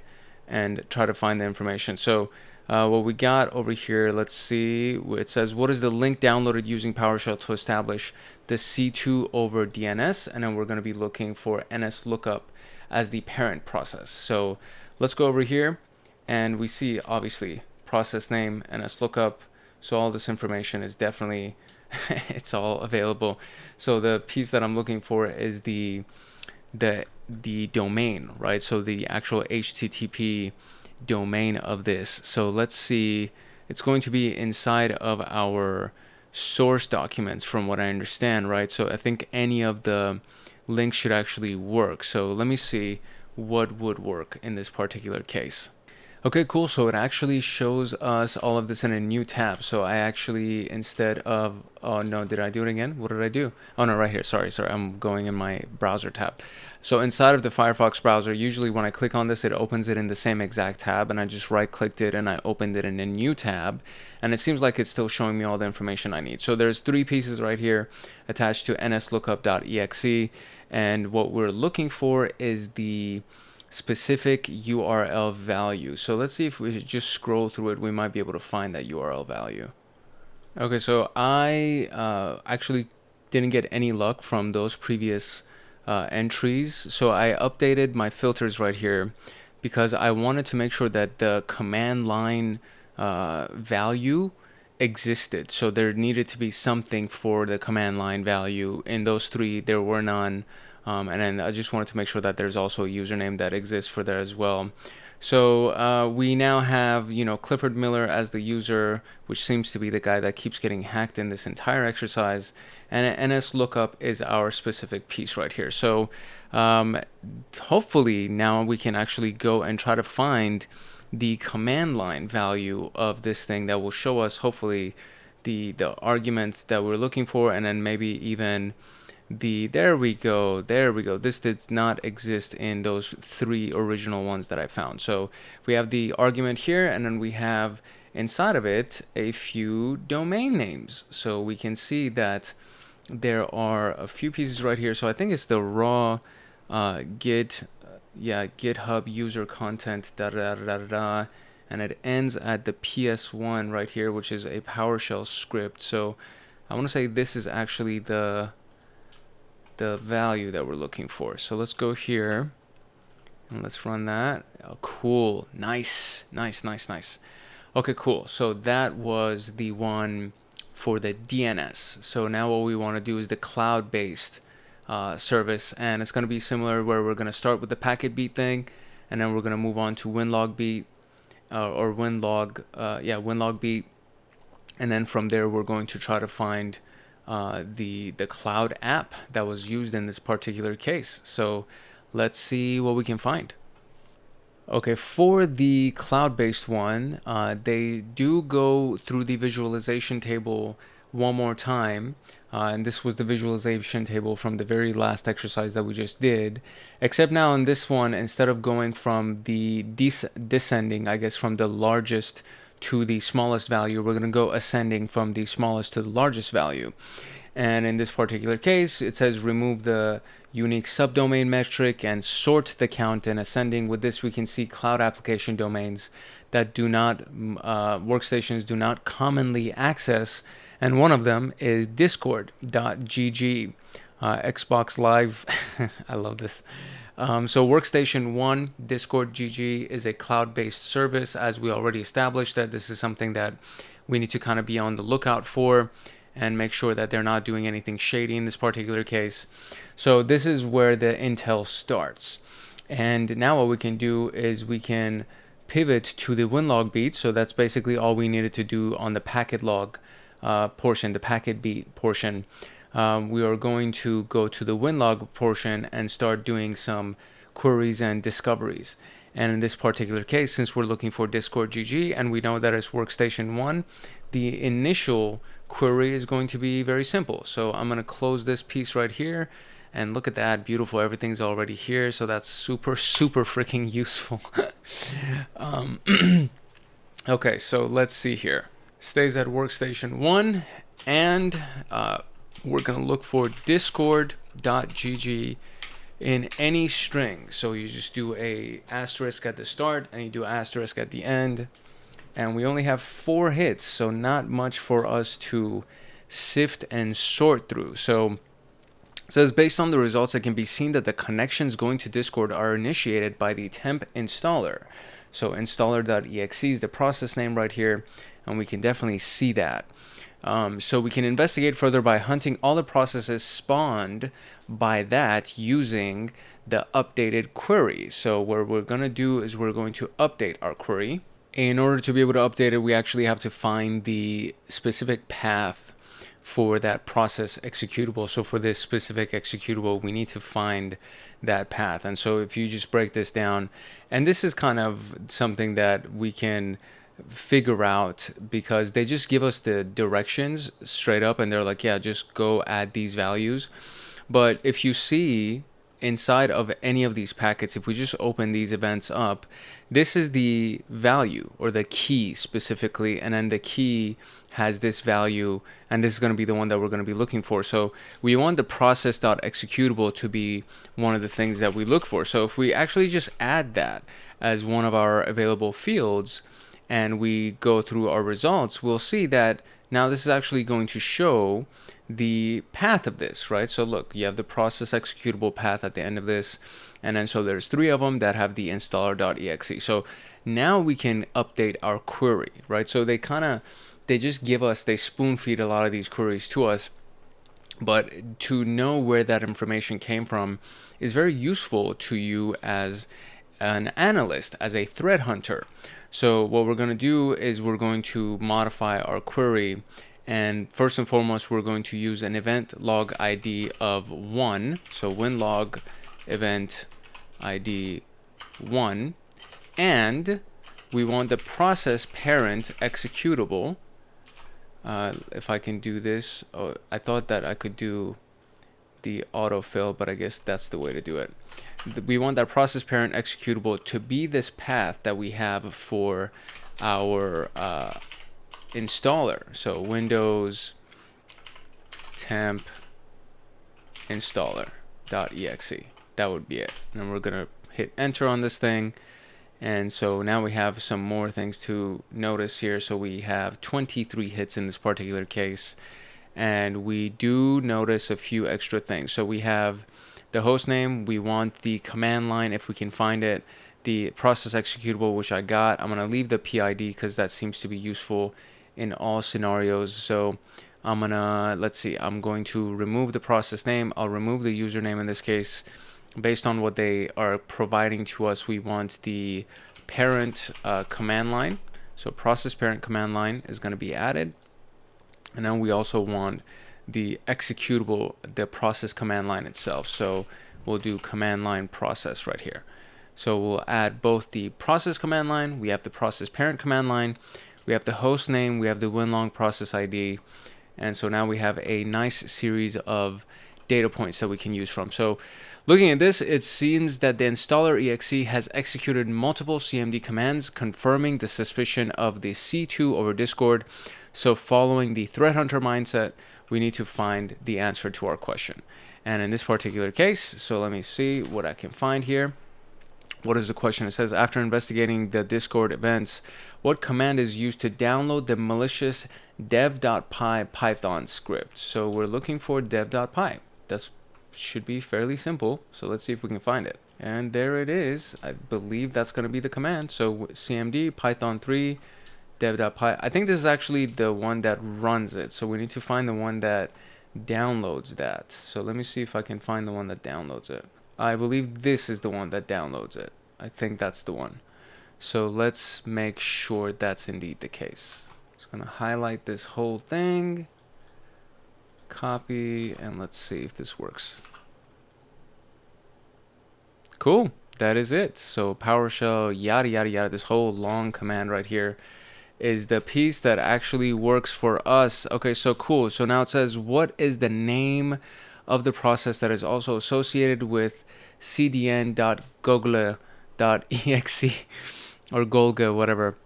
and try to find the information. So what we got over here, let's see, it says, what is the link downloaded using PowerShell to establish the C2 over DNS? And then we're going to be looking for NSLOOKUP as the parent process. So let's go over here, and we see, obviously, process name, NSLOOKUP. So all this information is definitely, it's all available. So the piece that I'm looking for is the domain, right? So the actual HTTP domain of this. So let's see, it's going to be inside of our source documents from what I understand, right? So I think any of the links should actually work. So let me see what would work in this particular case. Okay, cool. So it actually shows us all of this in a new tab. So I actually, instead of, oh no, did I do it again? What did I do? Oh no, right here. Sorry. I'm going in my browser tab. So inside of the Firefox browser, usually when I click on this, it opens it in the same exact tab, and I just right clicked it and I opened it in a new tab, and it seems like it's still showing me all the information I need. So there's 3 pieces right here attached to nslookup.exe, and what we're looking for is the specific URL value. So let's see if we just scroll through it, we might be able to find that URL value. Okay, so I actually didn't get any luck from those previous entries. So I updated my filters right here because I wanted to make sure that the command line value existed. So there needed to be something for the command line value. In those 3, there were none. And then I just wanted to make sure that there's also a username that exists for that as well. So we now have, Clifford Miller as the user, which seems to be the guy that keeps getting hacked in this entire exercise. And NSLOOKUP is our specific piece right here. So hopefully now we can actually go and try to find the command line value of this thing that will show us, hopefully, the arguments that we're looking for, and then maybe even there we go, this did not exist in those 3 original ones that I found. So we have the argument here, and then we have inside of it a few domain names. So we can see that there are a few pieces right here. So I think it's the raw GitHub user content and it ends at the PS1 right here, which is a PowerShell script. So I want to say this is actually the value that we're looking for. So let's go here and let's run that. Oh, cool. Nice. Okay, cool. So that was the one for the DNS. So now what we want to do is the cloud-based service, and it's going to be similar, where we're going to start with the packet beat thing, and then we're going to move on to winlog beat winlog beat, and then from there we're going to try to find the cloud app that was used in this particular case. So let's see what we can find. Okay, for the cloud-based one, they do go through the visualization table one more time, and this was the visualization table from the very last exercise that we just did, except now in this one, instead of going from the descending, I guess, from the largest to the smallest value, we're going to go ascending from the smallest to the largest value. And in this particular case, it says remove the unique subdomain metric and sort the count in ascending. With this, we can see cloud application domains that do not, workstations do not commonly access. And one of them is discord.gg, Xbox Live. I love this. So workstation 1, Discord.gg, is a cloud-based service. As we already established, that this is something that we need to kind of be on the lookout for and make sure that they're not doing anything shady in this particular case. So this is where the intel starts. And now what we can do is we can pivot to the winlog beat. So that's basically all we needed to do on the packet log portion, the packet beat portion. We are going to go to the winlog portion and start doing some queries and discoveries. And in this particular case, since we're looking for Discord.gg and we know that it's workstation 1, the initial query is going to be very simple. So I'm going to close this piece right here, and look at that, beautiful, everything's already here. So that's super freaking useful. Okay, so let's see here. Stays at workstation 1, and we're going to look for discord.gg in any string. So you just do a asterisk at the start and you do asterisk at the end, and we only have 4 hits, so not much for us to sift and sort through. So it says, based on the results, it can be seen that the connections going to Discord are initiated by the temp installer. So installer.exe is the process name right here, and we can definitely see that. So we can investigate further by hunting all the processes spawned by that using the updated query. So what we're going to do is we're going to update our query. In order to be able to update it, we actually have to find the specific path for that process executable. So for this specific executable, we need to find that path. And so if you just break this down, and this is kind of something that we can figure out because they just give us the directions straight up and they're like, yeah, just go add these values. But if you see inside of any of these packets, if we just open these events up, this is the value or the key specifically, and then the key has this value, and this is going to be the one that we're going to be looking for. So we want the process.executable to be one of the things that we look for. So if we actually just add that as one of our available fields and we go through our results, we'll see that now this is actually going to show the path of this, right? So look, you have the process executable path at the end of this, and then so there's 3 of them that have the installer.exe. So now we can update our query, right? So they just give us, they spoon feed a lot of these queries to us, but to know where that information came from is very useful to you as an analyst, as a threat hunter. So what we're going to do is we're going to modify our query, and first and foremost we're going to use an event log ID of 1. So winlog event ID 1, and we want the process parent executable. If I can do this, I thought that I could do the autofill, but I guess that's the way to do it. We want that process parent executable to be this path that we have for our installer. So Windows temp installer.exe. That would be it. And we're going to hit enter on this thing. And so now we have some more things to notice here. So we have 23 hits in this particular case. And we do notice a few extra things. So we have the host name. We want the command line if we can find it. The process executable, which I got. I'm going to leave the PID because that seems to be useful in all scenarios. So I'm going to, let's see, I'm going to remove the process name. I'll remove the username in this case. Based on what they are providing to us, we want the parent command line. So process parent command line is going to be added. And then we also want the executable, the process command line itself. So we'll do command line process right here. So we'll add both the process command line, we have the process parent command line, we have the host name, we have the winlog process ID. And so now we have a nice series of data points that we can use from. So looking at this, it seems that the installer.exe has executed multiple CMD commands confirming the suspicion of the C2 over Discord. So following the threat hunter mindset, we need to find the answer to our question. And in this particular case, so let me see what I can find here. What is the question? It says, after investigating the Discord events, what command is used to download the malicious dev.py Python script? So we're looking for dev.py. That should be fairly simple. So let's see if we can find it. And there it is. I believe that's going to be the command. So cmd python 3 dev.py. I think this is actually the one that runs it. So we need to find the one that downloads that. So let me see if I can find the one that downloads it. I believe this is the one that downloads it. I think that's the one. So let's make sure that's indeed the case. Just going to highlight this whole thing, copy, and let's see if this works. Cool. That is it. So PowerShell, yada, yada, yada. This whole long command right here is the piece that actually works for us. Okay, so cool. So now it says, what is the name of the process that is also associated with cdn.google.exe or Golga, whatever.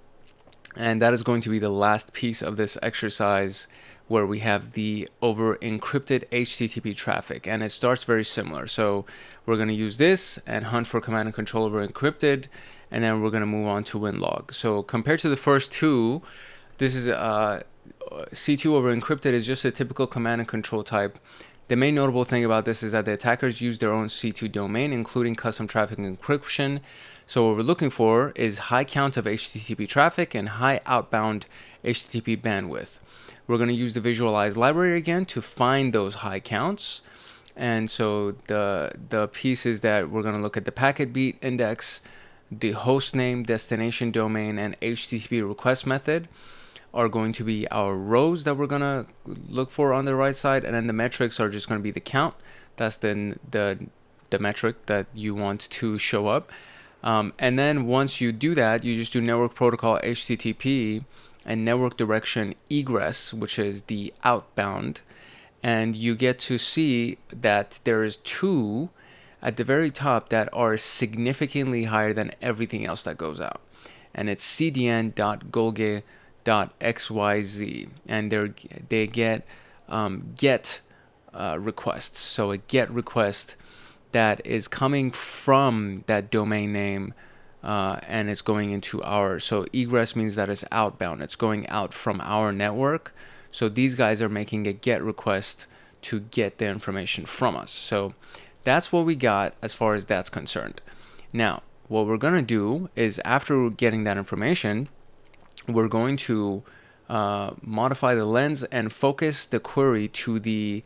And that is going to be the last piece of this exercise where we have the over encrypted HTTP traffic. And it starts very similar. So we're going to use this and hunt for command and control over encrypted. and then we're going to move on to winlog. So compared to the first two, this is C2 over encrypted is just a typical command and control type. The main notable thing about this is that the attackers use their own C2 domain, including custom traffic encryption. So what we're looking for is high count of HTTP traffic and high outbound HTTP bandwidth. We're going to use the visualize library again to find those high counts. And so the pieces that we're going to look at: the packet beat index, the host name, destination domain, and HTTP request method are going to be our rows that we're going to look for on the right side. And then the metrics are just going to be the count. That's the metric that you want to show up. And then once you do that, you just do network protocol HTTP and network direction egress, which is the outbound. And you get to see that there is two at the very top that are significantly higher than everything else that goes out. And it's cdn.golge.xyz. And they get get requests. So a get request that is coming from that domain name and it's going into our, so egress means that it's outbound. It's going out from our network. So these guys are making a get request to get the information from us. So that's what we got as far as that's concerned. Now, what we're going to do is after getting that information, we're going to modify the lens and focus the query to the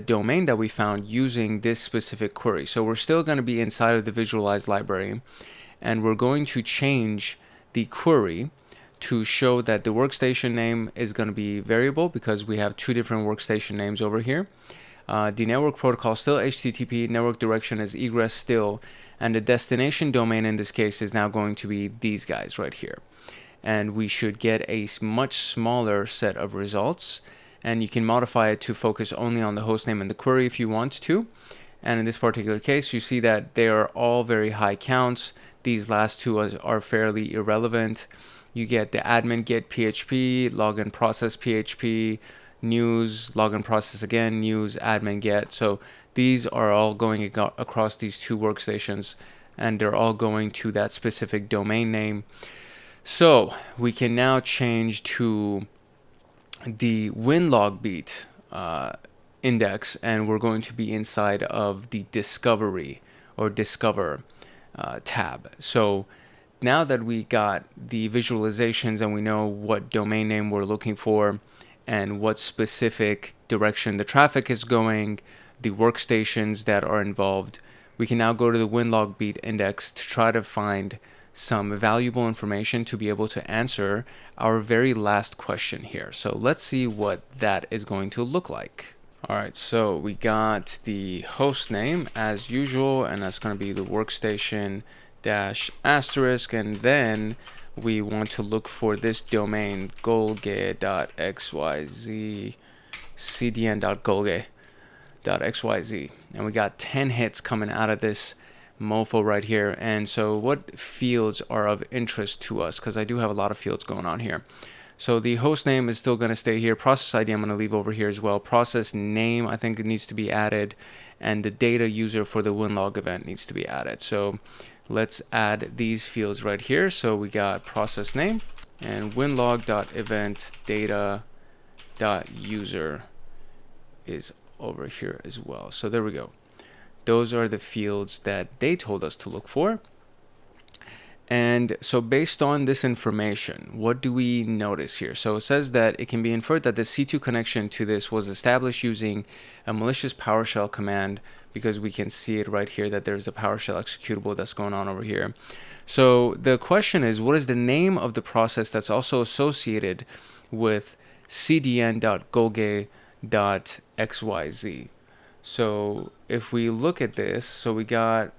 domain that we found using this specific query. So we're still going to be inside of the visualize library, and we're going to change the query to show that the workstation name is going to be variable because we have two different workstation names over here. The network protocol still HTTP, network direction is egress still, and the destination domain in this case is now going to be these guys right here. And we should get a much smaller set of results, and you can modify it to focus only on the hostname and the query if you want to. And in this particular case, you see that they are all very high counts. These last two are fairly irrelevant. You get the admin get PHP, login process PHP, news, login process again, news, admin get. So these are all going across these two workstations, and they're all going to that specific domain name. So we can now change to the winlog beat index, and we're going to be inside of the discovery or discover tab. So now that we got the visualizations and we know what domain name we're looking for and what specific direction the traffic is going, the workstations that are involved, we can now go to the winlog beat index to try to find some valuable information to be able to answer our very last question here. So let's see what that is going to look like. All right, so we got the host name as usual, and that's going to be the workstation dash asterisk, and then we want to look for this domain golge.xyz, cdn.golge.xyz, and we got 10 hits coming out of this mofo right here. And so what fields are of interest to us, because I do have a lot of fields going on here. So the host name is still going to stay here. Process ID I'm going to leave over here as well. Process name, I think it needs to be added, and the data user for the winlog event needs to be added. So let's add these fields right here. So we got process name and winlog.event data.user is over here as well. So there we go. Those are the fields that they told us to look for. And so based on this information, what do we notice here? So it says that it can be inferred that the C2 connection to this was established using a malicious PowerShell command, because we can see it right here that there's a PowerShell executable that's going on over here. So the question is, what is the name of the process that's also associated with cdn.golge.xyz? So if we look at this, so we got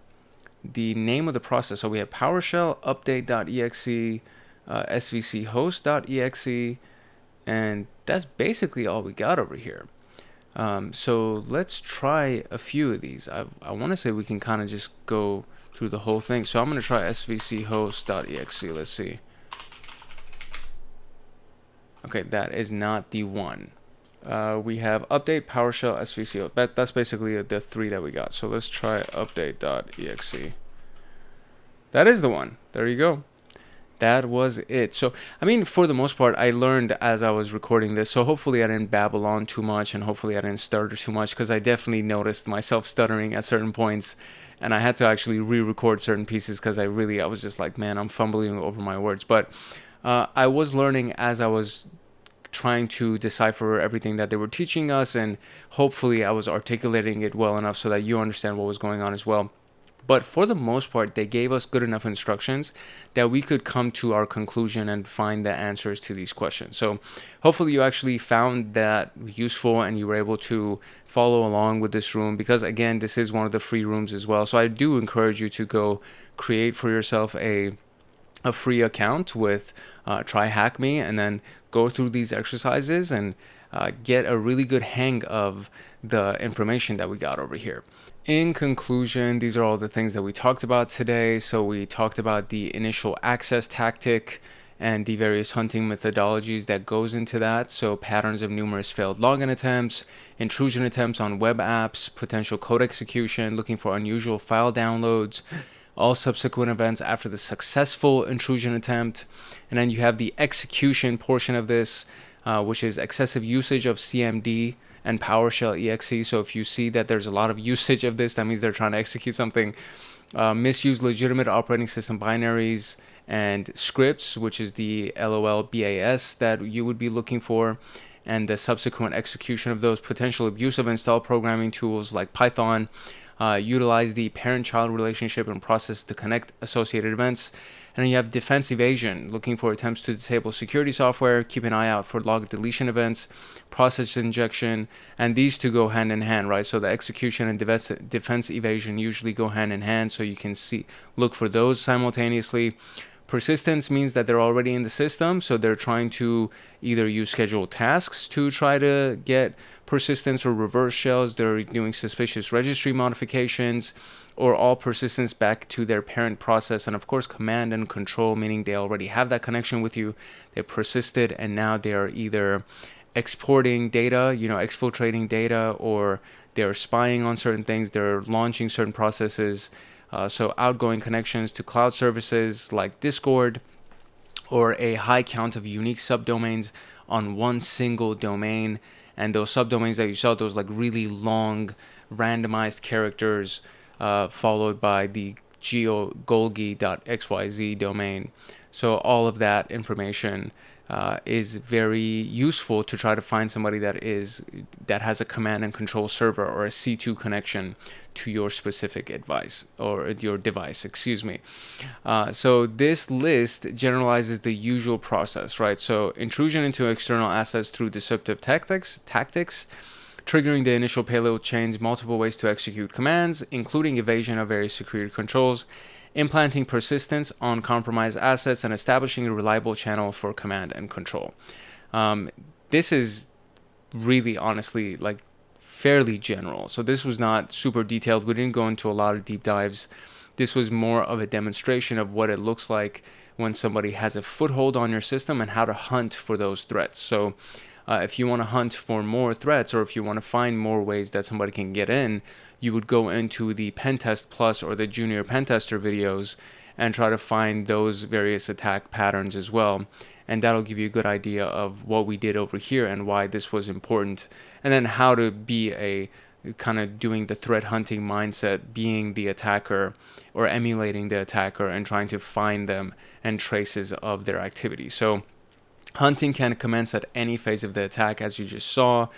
the name of the process. So we have PowerShell update.exe, svc host.exe, and that's basically all we got over here. So let's try a few of these. I want to say we can kind of just go through the whole thing. So I'm going to try svc host.exe. Let's see. Okay, that is not the one. We have update PowerShell svc. That's basically the three that we got. So let's try update.exe. That is the one. There you go. That was it. So, I mean, for the most part, I learned as I was recording this. So hopefully I didn't babble on too much, and hopefully I didn't stutter too much, because I definitely noticed myself stuttering at certain points, and I had to actually re-record certain pieces because I was just like, man, I'm fumbling over my words. But I was learning as I was trying to decipher everything that they were teaching us, and hopefully I was articulating it well enough so that you understand what was going on as well. But for the most part, they gave us good enough instructions that we could come to our conclusion and find the answers to these questions. So hopefully you actually found that useful and you were able to follow along with this room, because again, this is one of the free rooms as well. So I do encourage you to go create for yourself a free account with TryHackMe, and then go through these exercises and get a really good hang of the information that we got over here. In conclusion, these are all the things that we talked about today. So we talked about the initial access tactic and the various hunting methodologies that goes into that. So patterns of numerous failed login attempts, intrusion attempts on web apps, potential code execution, looking for unusual file downloads, all subsequent events after the successful intrusion attempt. And then you have the execution portion of this, which is excessive usage of CMD and PowerShell exe. So if you see that there's a lot of usage of this, that means they're trying to execute something. Misuse legitimate operating system binaries and scripts, which is the LOL BAS that you would be looking for, and the subsequent execution of those. Potential abuse of installed programming tools like Python. Utilize the parent-child relationship and process to connect associated events. And then you have defense evasion, looking for attempts to disable security software, keep an eye out for log deletion events, process injection, and these two go hand in hand, right? So the execution and defense evasion usually go hand in hand, so you can look for those simultaneously. Persistence means that they're already in the system, so they're trying to either use scheduled tasks to try to get persistence or reverse shells. They're doing suspicious registry modifications, or all persistence back to their parent process. And of course, command and control, meaning they already have that connection with you. They persisted, and now they are either exporting data, exfiltrating data, or they're spying on certain things. They're launching certain processes. So outgoing connections to cloud services like Discord, or a high count of unique subdomains on one single domain. And those subdomains that you saw, those like really long randomized characters, followed by the geogolgi.xyz domain. So all of that information is very useful to try to find somebody that has a command and control server or a C2 connection to your specific device, So this list generalizes the usual process, right? So intrusion into external assets through deceptive tactics, triggering the initial payload chains, multiple ways to execute commands, including evasion of various security controls, implanting persistence on compromised assets, and establishing a reliable channel for command and control. This is really, honestly, like fairly general. So this was not super detailed. We didn't go into a lot of deep dives. This was more of a demonstration of what it looks like when somebody has a foothold on your system and how to hunt for those threats. So if you want to hunt for more threats, or if you want to find more ways that somebody can get in, you would go into the Pentest Plus or the Junior Pentester videos and try to find those various attack patterns as well. And that'll give you a good idea of what we did over here and why this was important. And then how to be a kind of doing the threat hunting mindset, being the attacker or emulating the attacker and trying to find them and traces of their activity. So hunting can commence at any phase of the attack, as you just saw.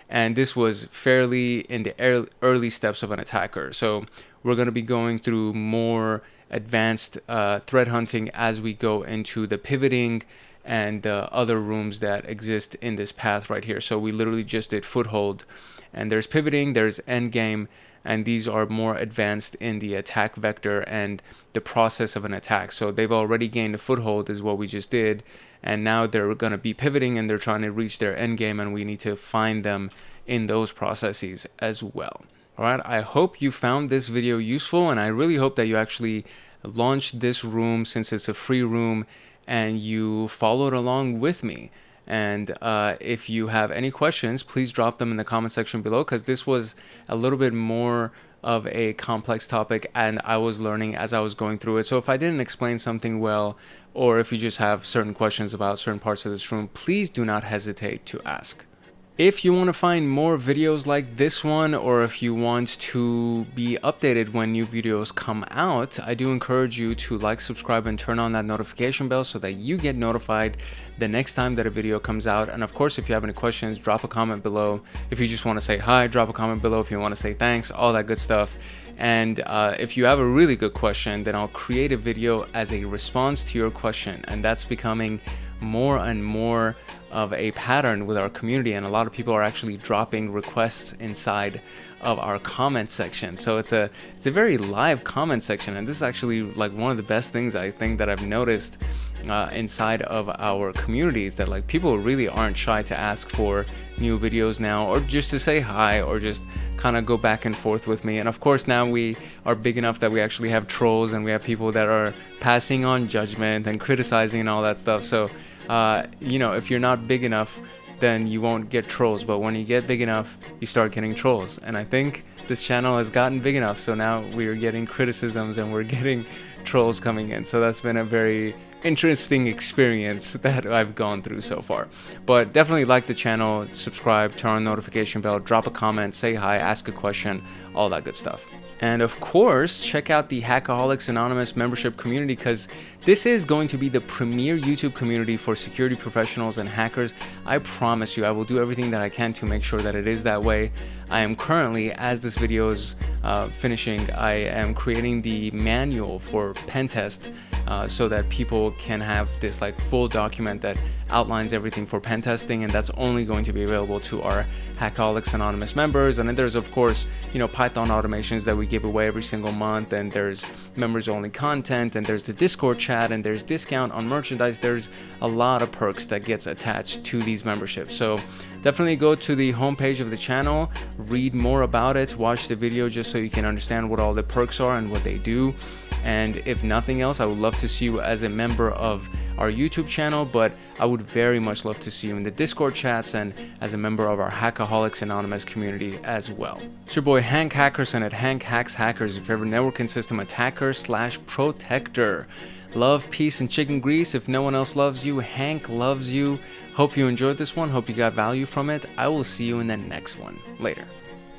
And this was fairly in the early steps of an attacker. So we're going to be going through more advanced threat hunting as we go into the pivoting and the other rooms that exist in this path right here. So we literally just did foothold, and there's pivoting, there's endgame, and these are more advanced in the attack vector and the process of an attack. So they've already gained a foothold is what we just did, and now they're going to be pivoting and they're trying to reach their endgame, and we need to find them in those processes as well. All right, I hope you found this video useful, and I really hope that you actually launched this room, since it's a free room, and you followed along with me. And if you have any questions, please drop them in the comment section below, because this was a little bit more of a complex topic, and I was learning as I was going through it. So if I didn't explain something well, or if you just have certain questions about certain parts of this room, please do not hesitate to ask. If you want to find more videos like this one, or if you want to be updated when new videos come out, I do encourage you to like, subscribe, and turn on that notification bell so that you get notified the next time that a video comes out. And of course, if you have any questions, drop a comment below. If you just want to say hi, drop a comment below. If you want to say thanks, all that good stuff. And if you have a really good question, then I'll create a video as a response to your question. And that's becoming more and more of a pattern with our community, and a lot of people are actually dropping requests inside of our comment section. So it's a very live comment section, and this is actually like one of the best things I think that I've noticed inside of our communities, that like people really aren't shy to ask for new videos now, or just to say hi, or just kind of go back and forth with me. And of course, now we are big enough that we actually have trolls, and we have people that are passing on judgment and criticizing and all that stuff. So you know, if you're not big enough, then you won't get trolls, but when you get big enough, you start getting trolls. And I think this channel has gotten big enough, so now we're getting criticisms and we're getting trolls coming in. So that's been a very interesting experience that I've gone through so far. But definitely like the channel, subscribe, turn on notification bell, drop a comment, say hi, ask a question, all that good stuff. And of course, check out the Hackaholics Anonymous membership community, because this is going to be the premier YouTube community for security professionals and hackers. I promise you, I will do everything that I can to make sure that it is that way. I am currently, as this video is finishing, I am creating the manual for PenTest, so that people can have this like full document that outlines everything for pen testing, and that's only going to be available to our Hackaholics Anonymous members. And then there's of course, you know, Python automations that we give away every single month, and there's members only content, and there's the Discord chat, and there's discount on merchandise. There's a lot of perks that gets attached to these memberships. So definitely go to the homepage of the channel, read more about it, watch the video just so you can understand what all the perks are and what they do. And if nothing else, I would love to see you as a member of our YouTube channel, but I would very much love to see you in the Discord chats and as a member of our Hackaholics Anonymous community as well. It's your boy Hank Hackerson at Hank Hacks Hackers, your favorite network and system attacker / protector. Love, peace, and chicken grease. If no one else loves you, Hank loves you. Hope you enjoyed this one. Hope you got value from it. I will see you in the next one. Later.